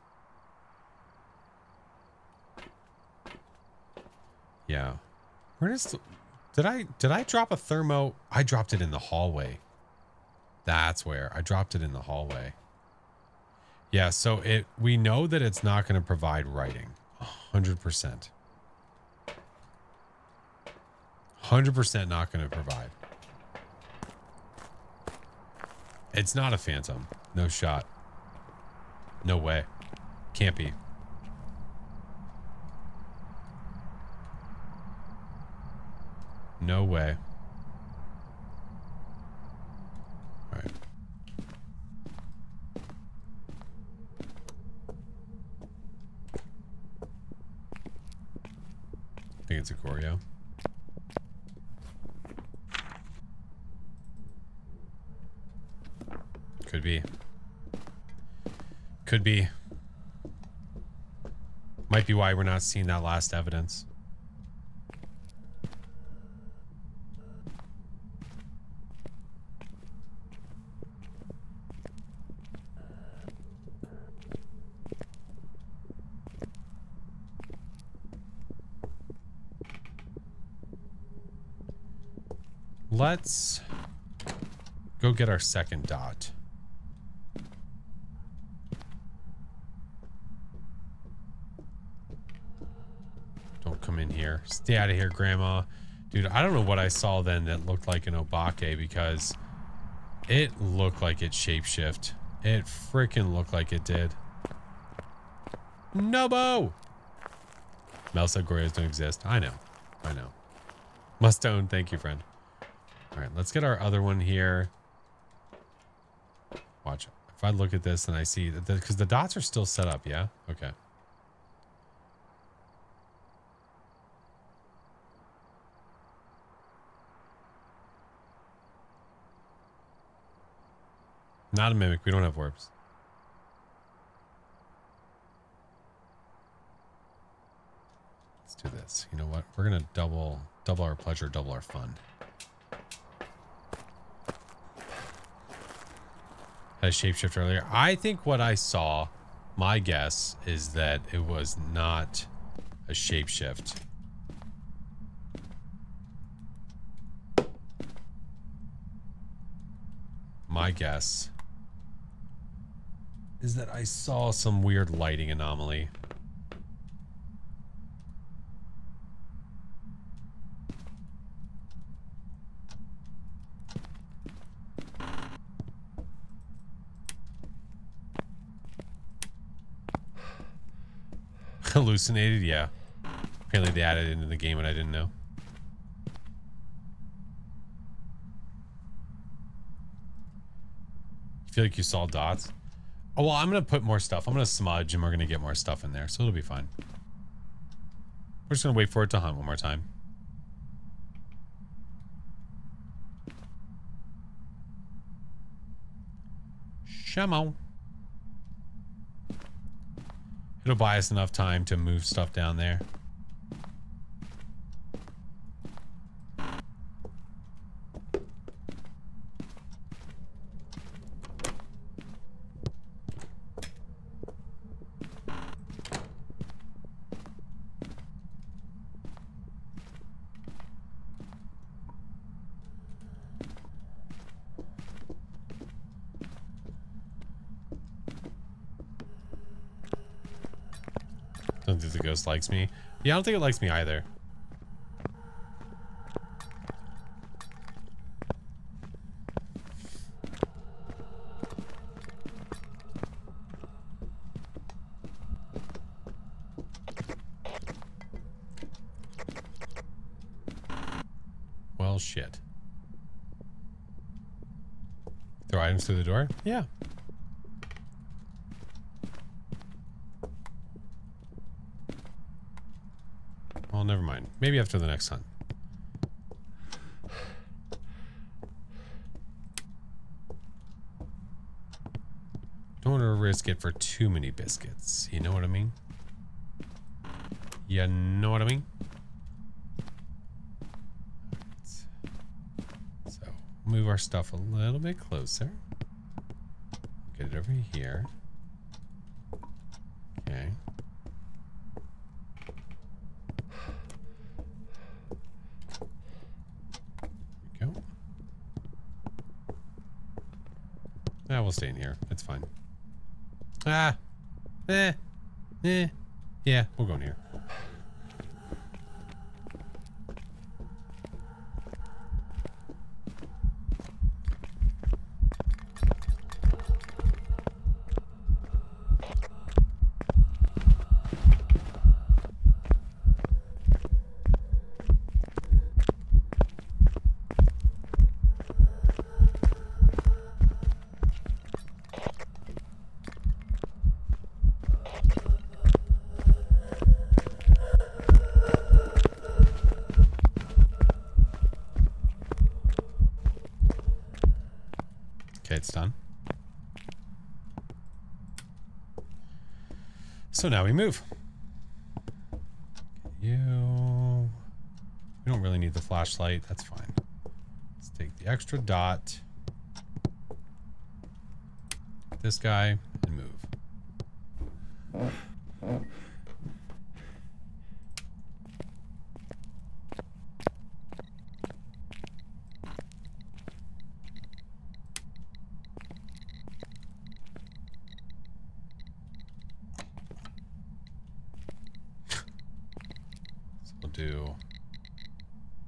Yeah. Where is the, did I drop a thermo? I dropped it in the hallway. That's where I dropped it, in the hallway. Yeah, so we know that it's not going to provide writing. 100%. 100% not going to provide. It's not a phantom. No shot. No way. Can't be. No way. All right. I think it's a Goryo. Could be. Could be. Might be why we're not seeing that last evidence. Let's go get our second dot. Don't come in here. Stay out of here, Grandma. Dude, I don't know what I saw then that looked like an Obake, because it looked like it shapeshift. It freaking looked like it did. Nobo! Mel said Goryos don't exist. I know. I know. Mustone, thank you, friend. All right, let's get our other one here. Watch. If I look at this and I see that, because the dots are still set up, yeah? Okay. Not a mimic. We don't have orbs. Let's do this. You know what? We're gonna double our pleasure, double our fun. Had a shapeshift earlier. I think what I saw, my guess is that it was not a shapeshift. My guess is that I saw some weird lighting anomaly. Hallucinated, yeah. Apparently they added it into the game and I didn't know. You feel like you saw dots? Oh, well, I'm going to put more stuff. I'm going to smudge and we're going to get more stuff in there, so it'll be fine. We're just going to wait for it to hunt one more time. Shamo. It'll buy us enough time to move stuff down there. Don't think the ghost likes me. Yeah, I don't think it likes me either. Well, shit. Throw items through the door? Yeah. Well, never mind. Maybe after the next hunt. Don't want to risk it for too many biscuits. You know what I mean? You know what I mean? So, move our stuff a little bit closer. Get it over here. Okay. Yeah, we'll stay in here. It's fine. Ah. Yeah, we'll go in here. Okay, it's done. So now we move. We don't really need the flashlight. That's fine. Let's take the extra dot. This guy and move.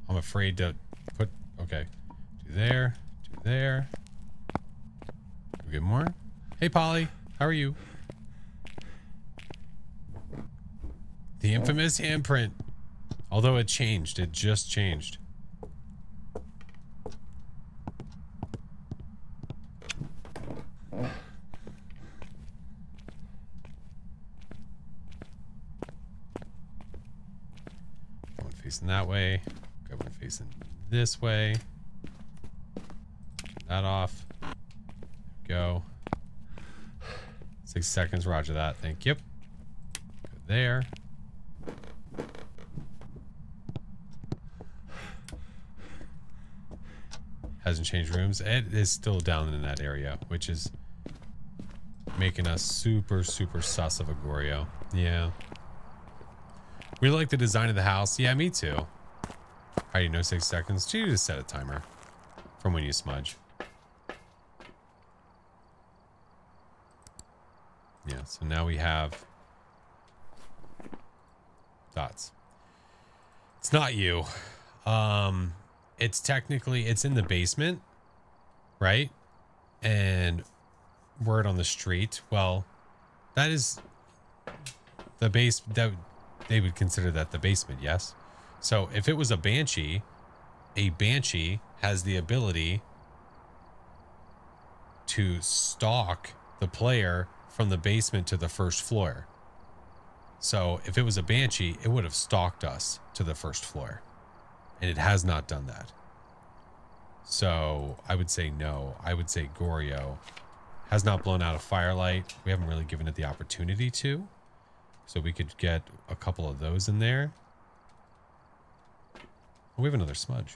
I'm afraid to put, okay, do there, do there. Do we get more? Hey, Polly, how are you? The infamous handprint. Although it changed, it just changed. One facing that way. Got one facing this way. Turn that off. Go. 6 seconds, roger that. Thank you. Go there. Hasn't changed rooms. It is still down in that area, which is making us super, super sus of a Goryo. Yeah. We like the design of the house. Yeah, me too. How do you know 6 seconds? You just set a timer from when you smudge. Yeah, so now we have dots. It's not you. It's technically, it's in the basement, right? And word on the street. Well, that is the base, that they would consider that the basement, yes? So if it was a banshee has the ability to stalk the player from the basement to the first floor. So if it was a banshee, it would have stalked us to the first floor. And it has not done that. So I would say no. I would say Goryo has not blown out a firelight. We haven't really given it the opportunity to. So we could get a couple of those in there. Oh, we have another smudge.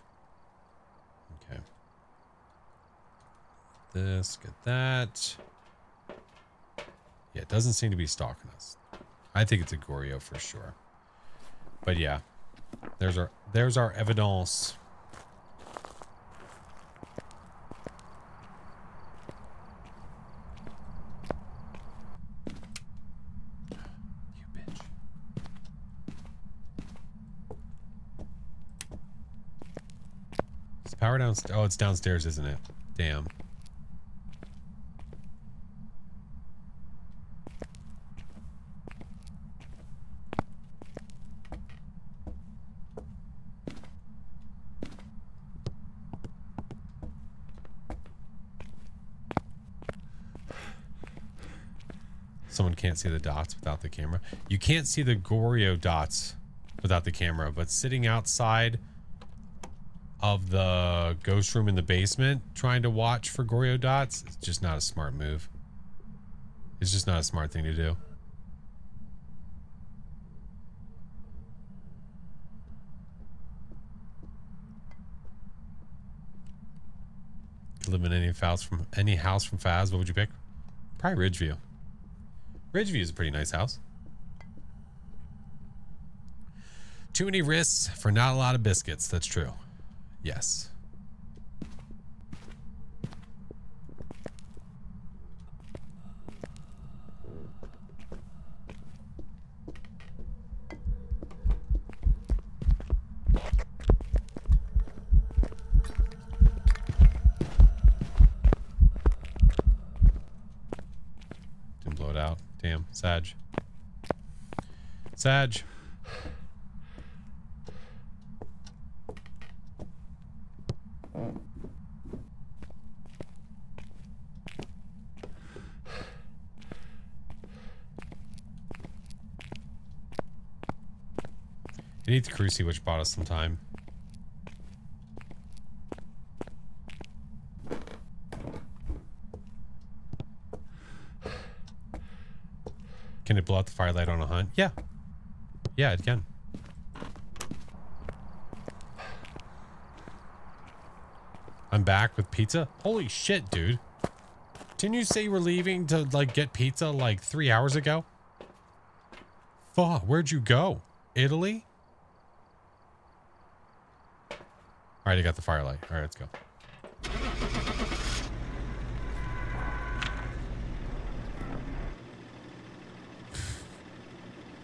Okay. This, get that. Yeah, it doesn't seem to be stalking us. I think it's a Goryo for sure. But yeah, there's our evidence. You bitch. Is the power downstairs? Oh, it's downstairs, isn't it? Damn. Someone can't see the dots without the camera. You can't see the Goryo dots without the camera, but sitting outside of the ghost room in the basement trying to watch for Goryo dots is just not a smart move. It's just not a smart thing to do. Live in any house from Phas, what would you pick? Probably Ridgeview. Ridgeview is a pretty nice house. Too many risks for not a lot of biscuits. That's true. Yes. Didn't blow it out. Damn. Sag. Sag. You need the Cruci, which bought us some time. Can it blow out the firelight on a hunt? Yeah. Yeah, it can. I'm back with pizza. Holy shit, dude. Didn't you say you were leaving to, like, get pizza, like, 3 hours ago? Fuck, where'd you go? Italy? All right, I got the firelight. All right, let's go.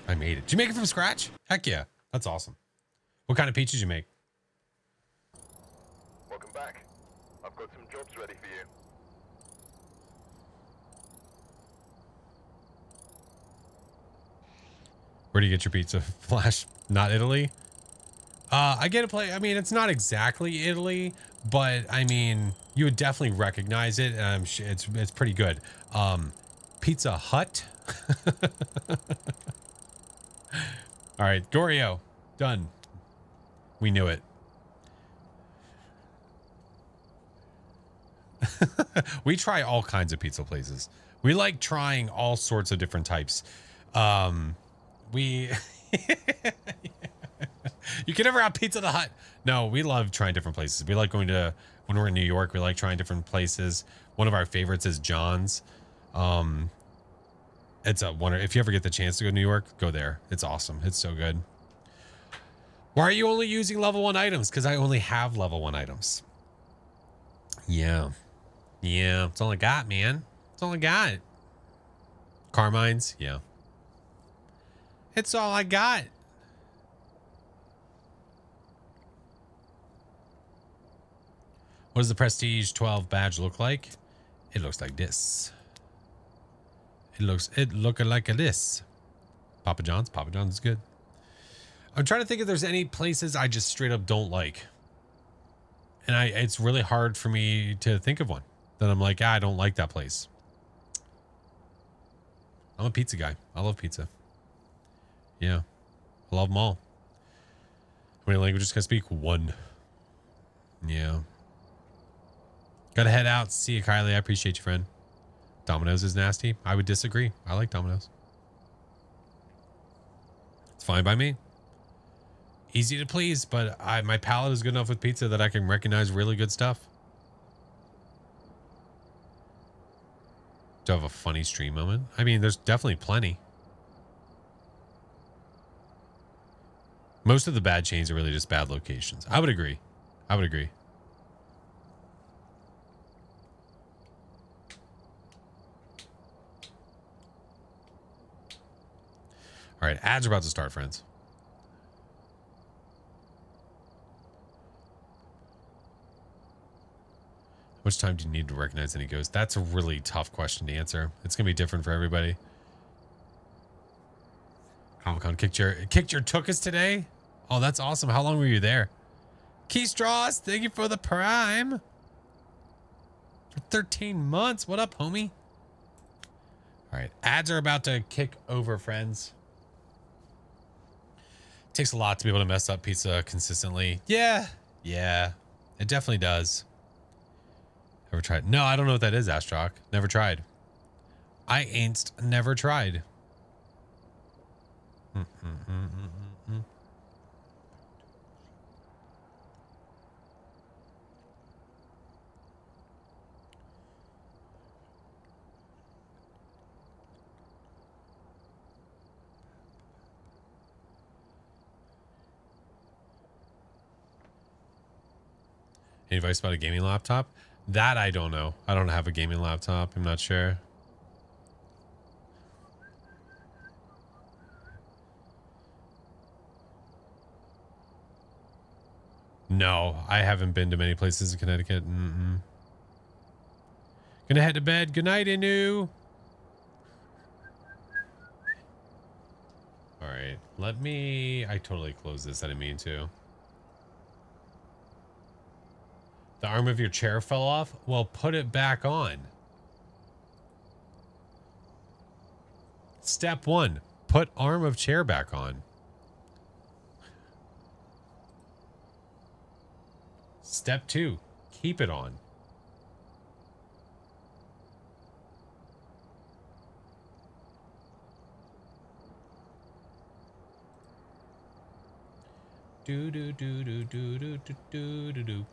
I made it. Did you make it from scratch? Heck yeah. That's awesome. What kind of pizza did you make? Welcome back. I've got some jobs ready for you. Where do you get your pizza? Flash, not Italy? I get a play. I mean, it's not exactly Italy, but I mean, you would definitely recognize it. And I'm sure it's pretty good. Pizza Hut. All right, Goryo, done. We knew it. We try all kinds of pizza places. We like trying all sorts of different types. You can never have Pizza the Hut. No, we love trying different places. We like going to, when we're in New York, we like trying different places. One of our favorites is John's. It's a wonder. If you ever get the chance to go to New York, go there. It's awesome. It's so good. Why are you only using level 1 items? Because I only have level 1 items. Yeah. Yeah, that's all I got, man. That's all I got. Carmine's? Yeah. It's all I got. What does the Prestige 12 badge look like? It looks like this. It look like this. Papa John's. Papa John's is good. I'm trying to think if there's any places I just straight up don't like. And it's really hard for me to think of one that I'm like, I don't like that place. I'm a pizza guy. I love pizza. Yeah. I love them all. How many languages can I speak? 1. Yeah. Gotta head out. See you, Kylie. I appreciate you, friend. Domino's is nasty. I would disagree. I like Domino's. It's fine by me. Easy to please, but my palate is good enough with pizza that I can recognize really good stuff. Do I have a funny stream moment? I mean, there's definitely plenty. Most of the bad chains are really just bad locations. I would agree. I would agree. All right, ads are about to start, friends. How much time do you need to recognize any ghosts? That's a really tough question to answer. It's gonna be different for everybody. Comic-Con kicked your tuchus today? Oh, that's awesome. How long were you there? Keystraws, thank you for the prime. For 13 months. What up, homie? All right, ads are about to kick over, friends. Takes a lot to be able to mess up pizza consistently. Yeah, it definitely does. Ever tried? No, I don't know what that is, Astrock. Never tried. I ain't never tried. Any advice about a gaming laptop? That I don't know. I don't have a gaming laptop. I'm not sure. No, I haven't been to many places in Connecticut. Gonna head to bed. Good night, Inu. All right, let me... I totally closed this. I didn't mean to. The arm of your chair fell off? Well, put it back on. Step 1, put arm of chair back on. Step 2, keep it on. Do do do do do do do do do do.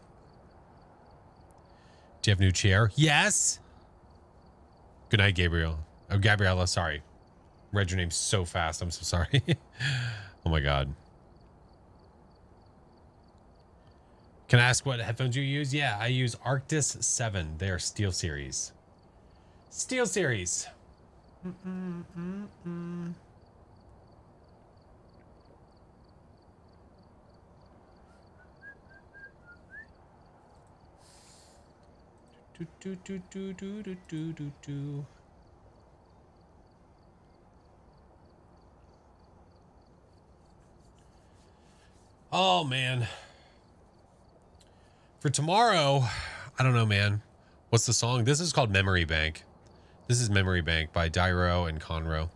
Do you have a new chair? Yes. Good night, Gabriel. Oh, Gabriella, sorry. Read your name so fast. I'm so sorry. Oh my God. Can I ask what headphones you use? Yeah, I use Arctis 7. They are Steel Series. Steel Series. Do. Oh man. For tomorrow, I don't know, man. What's the song? This is called Memory Bank. This is Memory Bank by Dyro and Conroe.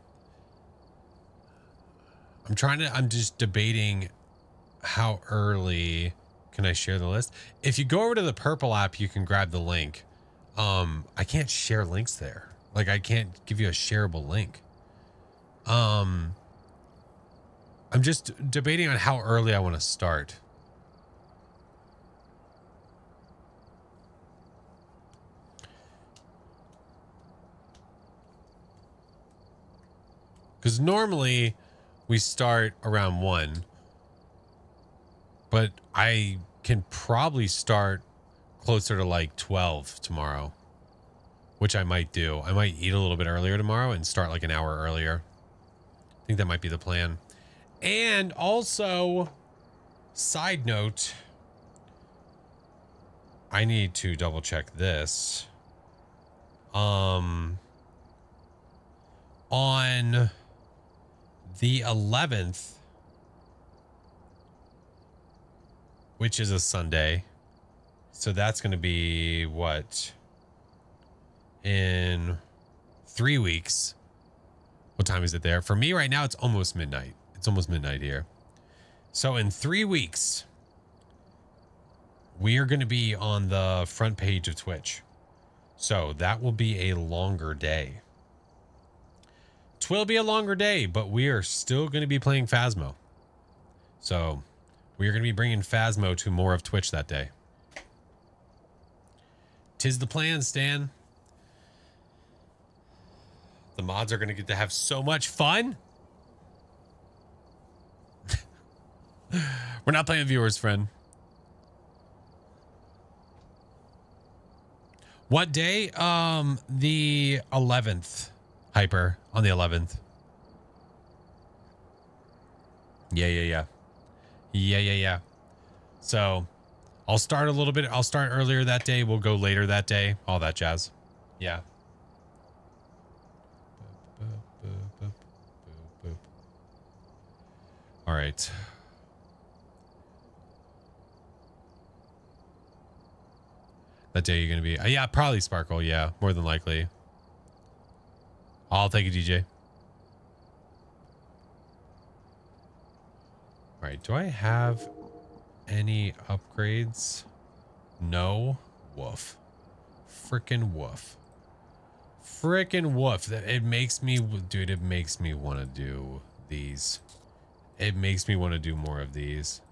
I'm just debating how early can I share the list. If you go over to the Purple app, you can grab the link. I can't share links there. Like I can't give you a shareable link. I'm just debating on how early I want to start. Because normally we start around 1, but I can probably start closer to like 12 tomorrow, which I might do. I might eat a little bit earlier tomorrow and start like an hour earlier. I think that might be the plan. And also, side note, I need to double check this. On the 11th, which is a Sunday. So that's going to be what? In 3 weeks. What time is it there? For me right now, it's almost midnight. It's almost midnight here. So in 3 weeks, we are going to be on the front page of Twitch. So that will be a longer day. 'Twill be a longer day, but we are still going to be playing Phasmo. So we are going to be bringing Phasmo to more of Twitch that day. 'Tis the plan, Stan. The mods are going to get to have so much fun. We're not playing viewers, friend. What day? The 11th. Hyper on the 11th. Yeah. So I'll start a little bit. I'll start earlier that day. We'll go later that day. All that jazz. Yeah. All right. That day you're going to be... yeah, probably Sparkle. Yeah, more than likely. I'll take it, DJ. All right. Do I have any upgrades? No. Woof. Frickin' woof. Frickin' woof. It makes me... Dude, it makes me want to do these. It makes me want to do more of these.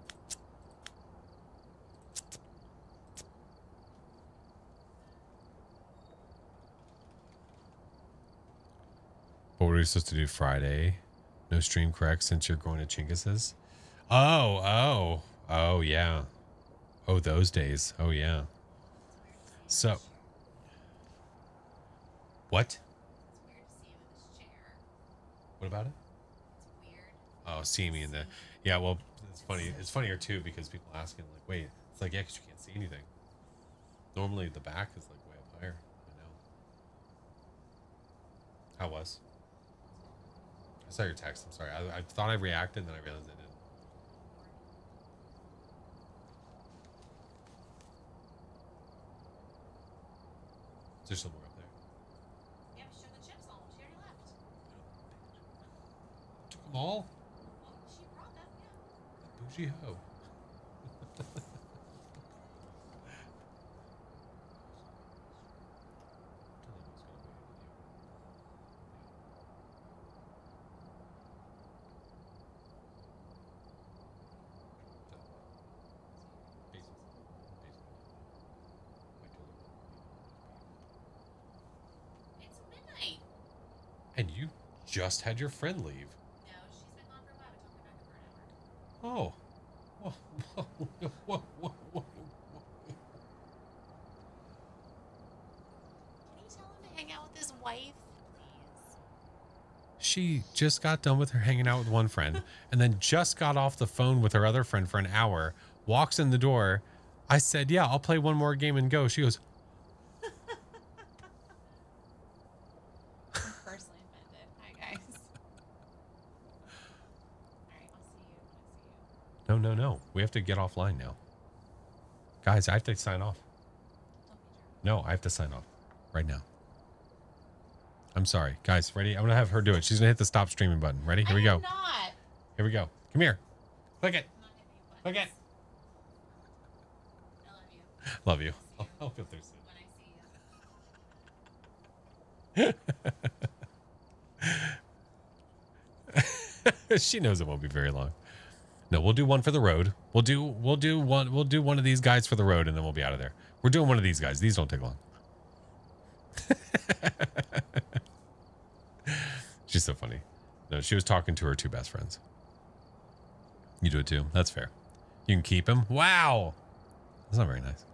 What were we supposed to do Friday? No stream, correct, since you're going to Chingus's? Oh, yeah. Oh, those days. Oh, yeah. So. What? What about it? Oh, see me in the... Yeah, well, it's funny. It's funnier, too, because people asking, like, wait. It's like, yeah, because you can't see anything. Normally, the back is, like, way up higher. I know. How was? I saw your text. I'm sorry. I thought I reacted, and then I realized I didn't. Is there still more up there? Yeah, show the chips all. She already left. Took them all? Well, she brought them, yeah. Bougie hoe. It's midnight. And you just had your friend leave. No, she's been gone for a while. We took her back for an hour. Oh. Can you tell him to hang out with his wife, please? She just got done with her hanging out with one friend and then just got off the phone with her other friend for an hour, walks in the door. I said, yeah, I'll play one more game and go. She goes, I'm personally offended. Hi, guys. All right, I'll see you when I see you. no. We have to get offline now. Guys, I have to sign off. Don't be jerk. No, I have to sign off right now. I'm sorry. Guys, ready? I'm going to have her do it. She's going to hit the stop streaming button. Ready? Here we go. I'm not. Here we go. Come here. Click it. I'm not hitting any Click it. buttons. I love you. Love you. I'll feel thirsty. When I see you. She knows it won't be very long. No, we'll do one for the road. We'll do one of these guys for the road, and then we'll be out of there. We're doing one of these guys. These don't take long. She's so funny. No, she was talking to her two best friends. You do it too. That's fair. You can keep him. Wow. That's not very nice.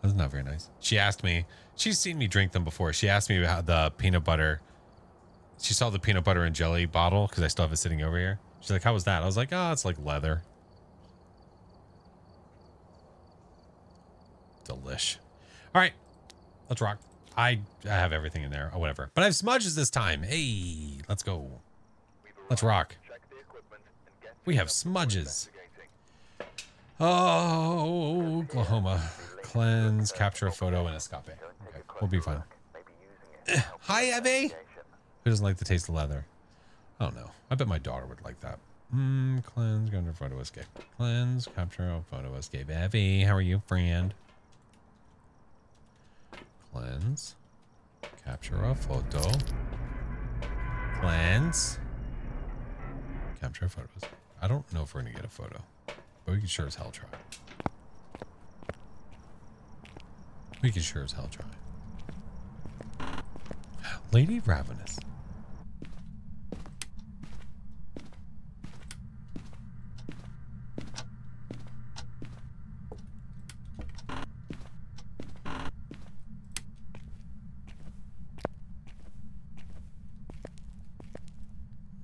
That's not very nice. She asked me. She's seen me drink them before. She asked me about the peanut butter. She saw the peanut butter and jelly bottle because I still have it sitting over here. She's like, how was that? I was like, oh, it's like leather. Delish. All right. Let's rock. I have everything in there or whatever. But I have smudges this time. Hey, let's go. Let's rock. We have smudges. Oh, Oklahoma. Cleanse, capture a photo, and escape. Okay, we'll be fine. Hi, Evie. Who doesn't like the taste of leather? I don't know. I bet my daughter would like that. Cleanse, capture a photo, escape. Cleanse, capture a photo, escape. Evie, how are you, friend? Cleanse, capture a photo, Plans. Capture photos. I don't know if we're gonna get a photo, but we can sure as hell try. We can sure as hell try. Lady Ravenous.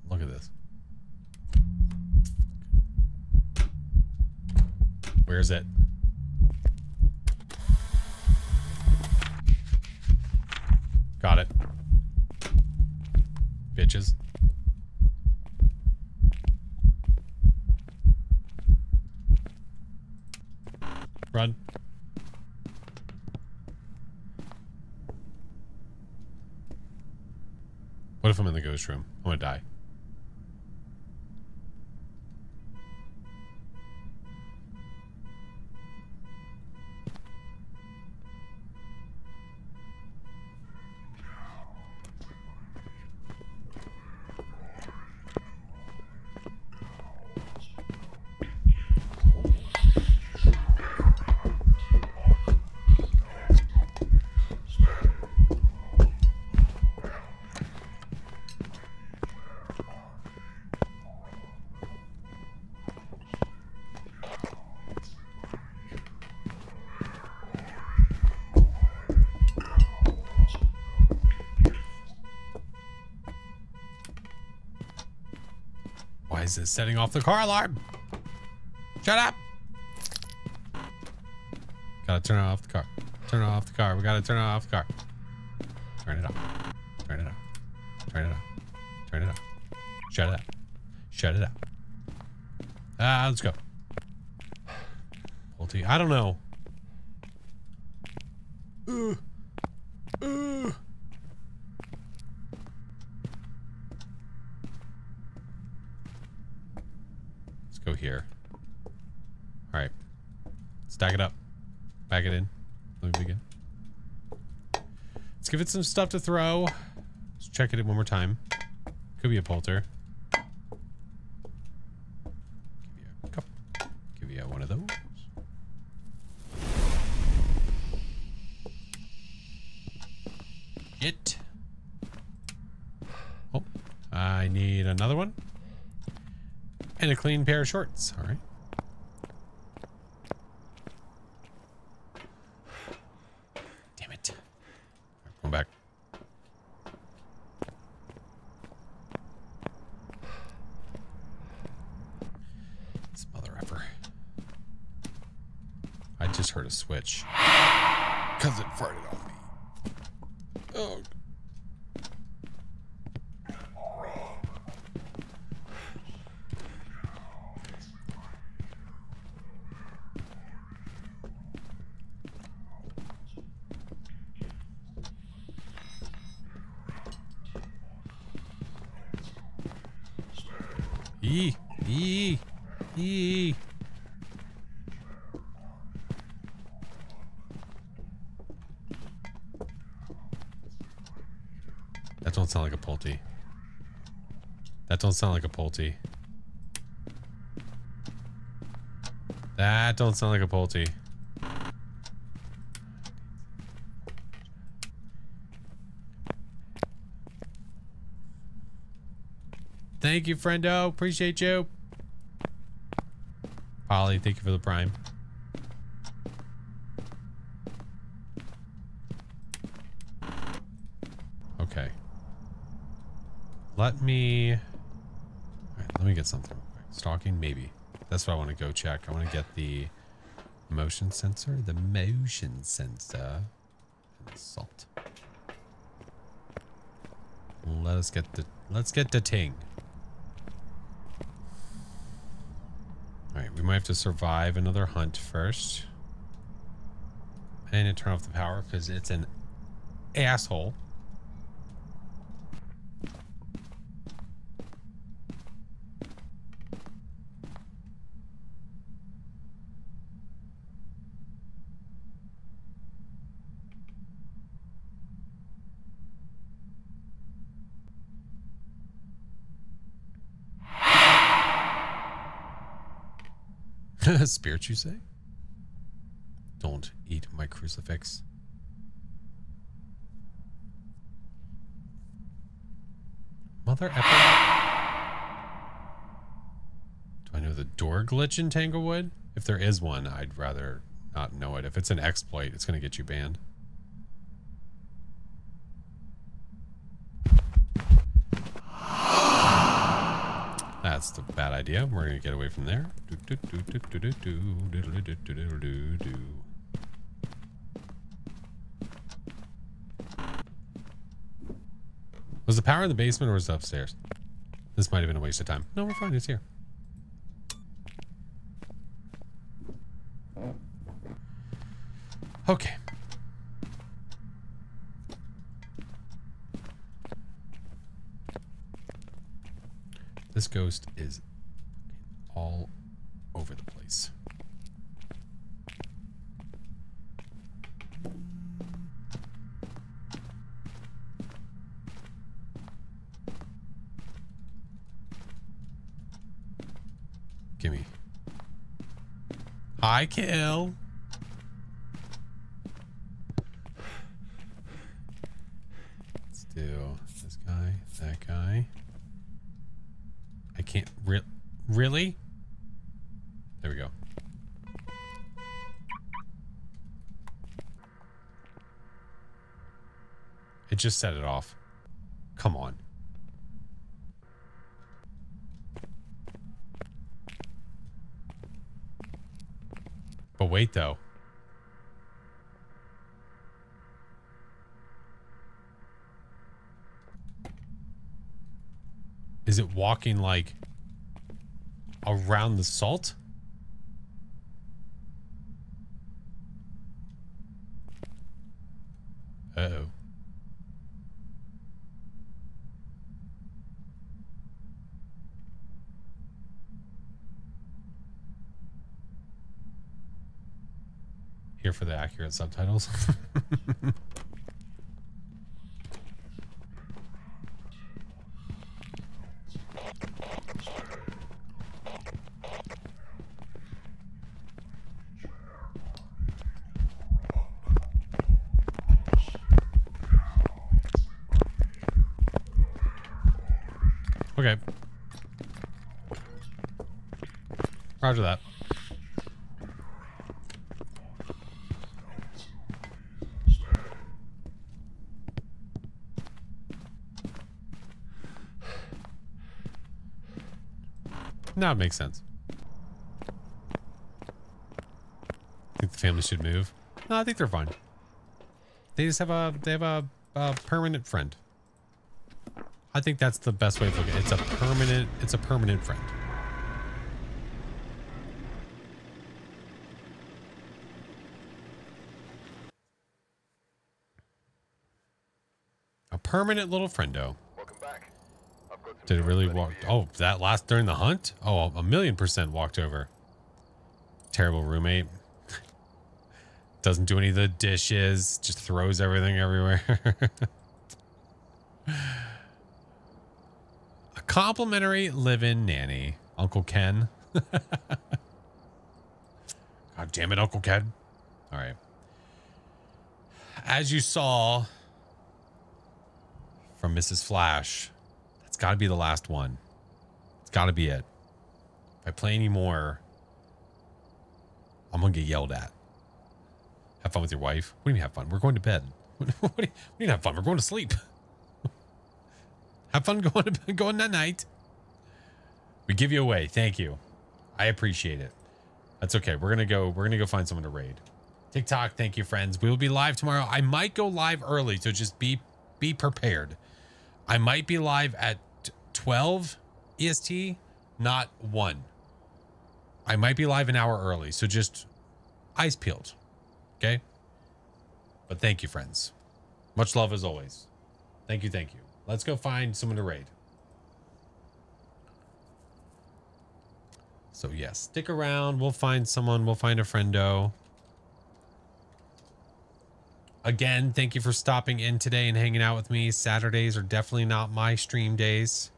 Look at this. Where is it? Got it. Bitches. Run. What if I'm in the ghost room? I'm gonna die. Why is this setting off the car alarm? Shut up! Gotta turn off the car. Turn off the car. We gotta turn off the car. Turn it off. Turn it off. Turn it off. Turn it off. Shut it up. Shut it up. Let's go. Multi. I don't know. Let's go here. All right. Stack it up. Back it in. Let me begin. Let's give it some stuff to throw. Let's check it one more time. Could be a polter. Give you a cup. Give you one of those. It. Oh, I need another one. And a clean pair of shorts. All right. Damn it. Come back. This mother effer. I just heard a switch. Because it farted on me. Oh. Eee. Eee. Eee. That don't sound like a Pulte. That don't sound like a Pulte. That don't sound like a Pulte. Thank you, friendo. Appreciate you. Polly, thank you for the prime. Okay. Let me... All right, let me get something real quick. Stalking, maybe. That's what I want to go check. I want to get the motion sensor. The motion sensor. And the salt. Let's get the ting. Alright, we might have to survive another hunt first. And turn off the power because it's an asshole. Spirit, you say? Don't eat my crucifix. Mother effer. Do I know the door glitch in Tanglewood? If there is one, I'd rather not know it. If it's an exploit, it's going to get you banned. That's the bad idea. We're going to get away from there. Was the power in the basement or was it upstairs? This might have been a waste of time. No, we're fine. It's here. Okay. This ghost is all over the place. Gimme. Hi, kill. Let's do this guy, that guy. I can't really? There we go. It just set it off. Come on. But wait, though. Is it walking like around the salt? Uh-oh. Here for the accurate subtitles. Okay. Roger that. Now it makes sense. I think the family should move. No, I think they're fine. They just have a permanent friend. I think that's the best way to look at it. It's a permanent friend. A permanent little friendo. Welcome back. I've got some Did it really ready walk? for you. Oh, that last during the hunt? Oh, 1,000,000% walked over. Terrible roommate. Doesn't do any of the dishes. Just throws everything everywhere. A complimentary live-in nanny. Uncle Ken. God damn it, Uncle Ken. All right. As you saw from Mrs. Flash, that's got to be the last one. It's got to be it. If I play any more, I'm going to get yelled at. Have fun with your wife. What do you mean have fun? We're going to bed. What do you mean have fun? We're going to sleep. Have fun going that night. We give you away. Thank you. I appreciate it. That's okay. We're gonna go find someone to raid. TikTok, thank you, friends. We will be live tomorrow. I might go live early, so just be prepared. I might be live at 12 EST, not 1. I might be live an hour early, so just eyes peeled. Okay? But thank you, friends. Much love as always. Thank you, thank you. Let's go find someone to raid. So yes, stick around. We'll find someone. We'll find a friendo. Again, thank you for stopping in today and hanging out with me. Saturdays are definitely not my stream days.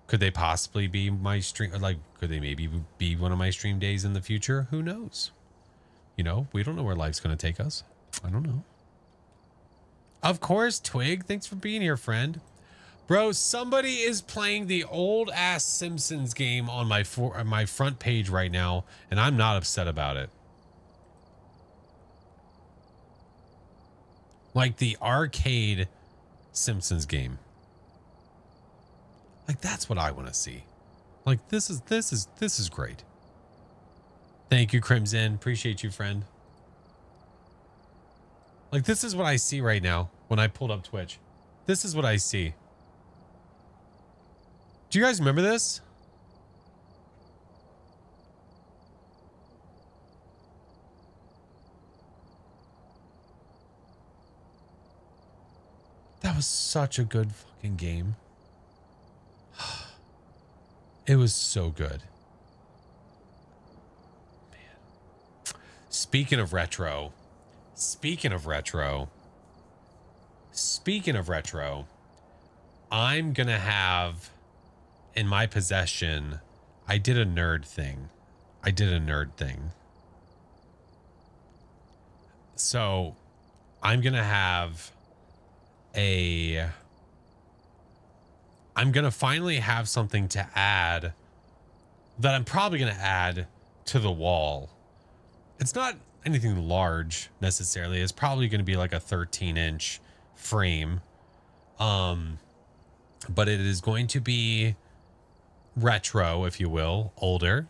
Could they possibly be my stream? Like, could they maybe be one of my stream days in the future? Who knows? You know, we don't know where life's going to take us. I don't know. Of course, Twig. Thanks for being here, friend. Bro, somebody is playing the old ass Simpsons game on my front page right now, and I'm not upset about it. Like the arcade Simpsons game. Like that's what I want to see. Like this is great. Thank you, Crimson. Appreciate you, friend. Like this is what I see right now when I pulled up Twitch. This is what I see. Do you guys remember this? That was such a good fucking game. It was so good. Man. Speaking of retro, I'm gonna have in my possession, I did a nerd thing. So I'm gonna have I'm gonna finally have something to add that I'm probably gonna add to the wall. It's not anything large necessarily. It's probably gonna be like a 13-inch frame. But it is going to be retro, if you will, older.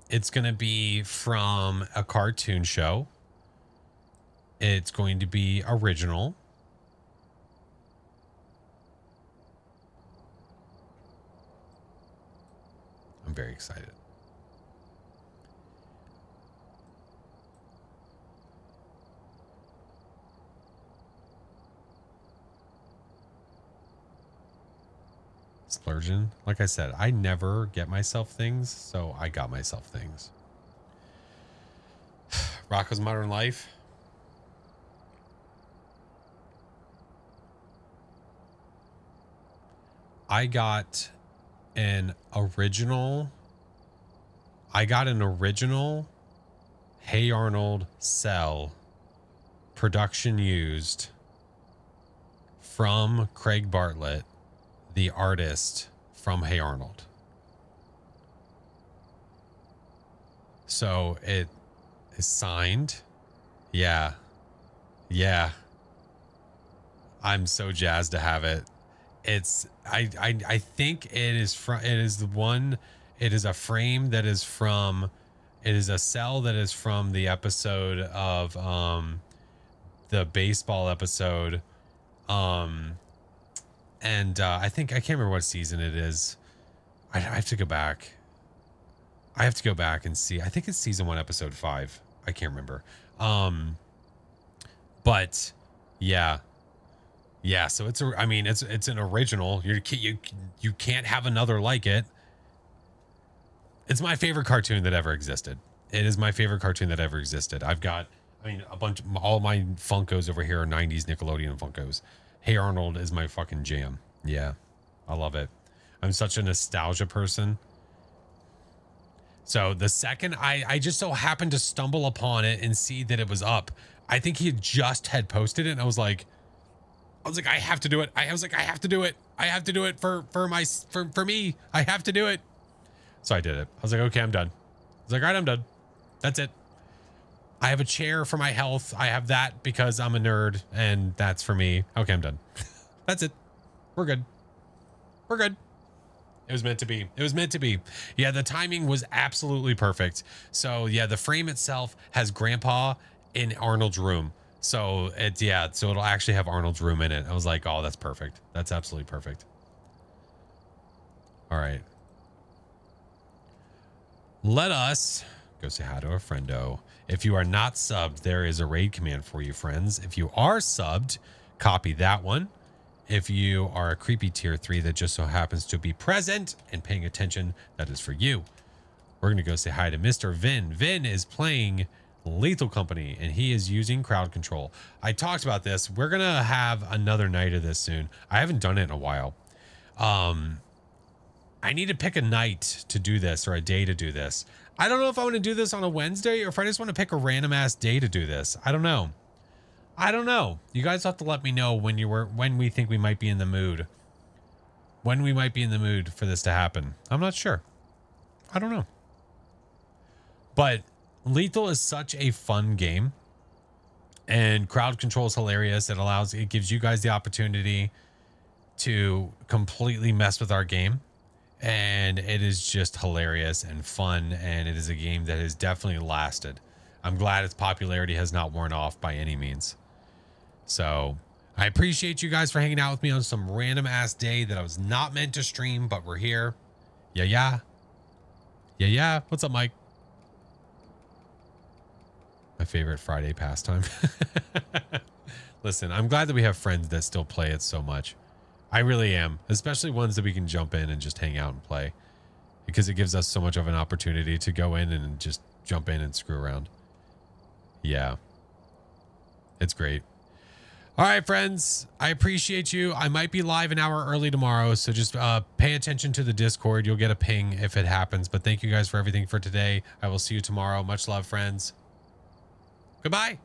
It's gonna be from a cartoon show. It's going to be original. I'm very excited. Splurging. Like I said, I never get myself things, so I got myself things. Rocco's Modern Life. I got an original Hey Arnold cell production used from Craig Bartlett, the artist from Hey Arnold. So it is signed. Yeah. I'm so jazzed to have it. It's I think it is a frame that is from, it is a cell that is from the episode of the baseball episode. And I think, I can't remember what season it is. I have to go back. I have to go back and see. I think it's season 1, episode 5. I can't remember. But yeah. Yeah, so it's an original. You can't have another like it. It's my favorite cartoon that ever existed. It is my favorite cartoon that ever existed. I've got, all my Funkos over here are 90s Nickelodeon Funkos. Hey Arnold is my fucking jam. Yeah, I love it. I'm such a nostalgia person. So the second I just so happened to stumble upon it and see that it was up. I think he had posted it, and I was like, I have to do it. I have to do it. I have to do it for me. I have to do it. So I did it. I was like, okay, I'm done. I was like, all right, I'm done. That's it. I have a chair for my health. I have that because I'm a nerd, and that's for me. Okay, I'm done. That's it. We're good. We're good. It was meant to be. It was meant to be. Yeah, the timing was absolutely perfect. So yeah, the frame itself has Grandpa in Arnold's room. So so it'll actually have Arnold's room in it. I was like, oh, that's perfect. That's absolutely perfect. All right. Let us go say hi to a friendo. If you are not subbed, there is a raid command for you, friends. If you are subbed, copy that one. If you are a creepy tier 3 that just so happens to be present and paying attention, that is for you. We're going to go say hi to Mr. Vin. Vin is playing Lethal Company, and he is using crowd control. I talked about this. We're gonna have another night of this soon. I haven't done it in a while. I need to pick a night to do this or a day to do this. I don't know if I want to do this on a Wednesday or if I just want to pick a random ass day to do this. I don't know. I don't know. You guys have to let me know when we think we might be in the mood. When we might be in the mood for this to happen. I'm not sure. I don't know. But Lethal is such a fun game. And crowd control is hilarious. It gives you guys the opportunity to completely mess with our game. And it is just hilarious and fun. And it is a game that has definitely lasted. I'm glad its popularity has not worn off by any means. So I appreciate you guys for hanging out with me on some random ass day that I was not meant to stream, but we're here. Yeah. What's up, Mike? My favorite Friday pastime. Listen, I'm glad that we have friends that still play it so much. I really am, especially ones that we can jump in and just hang out and play, because it gives us so much of an opportunity to go in and just jump in and screw around. Yeah, it's great. All right, friends, I appreciate you. I might be live an hour early tomorrow, so just pay attention to the Discord. You'll get a ping if it happens. But thank you guys for everything for today. I will see you tomorrow. Much love, friends. Goodbye.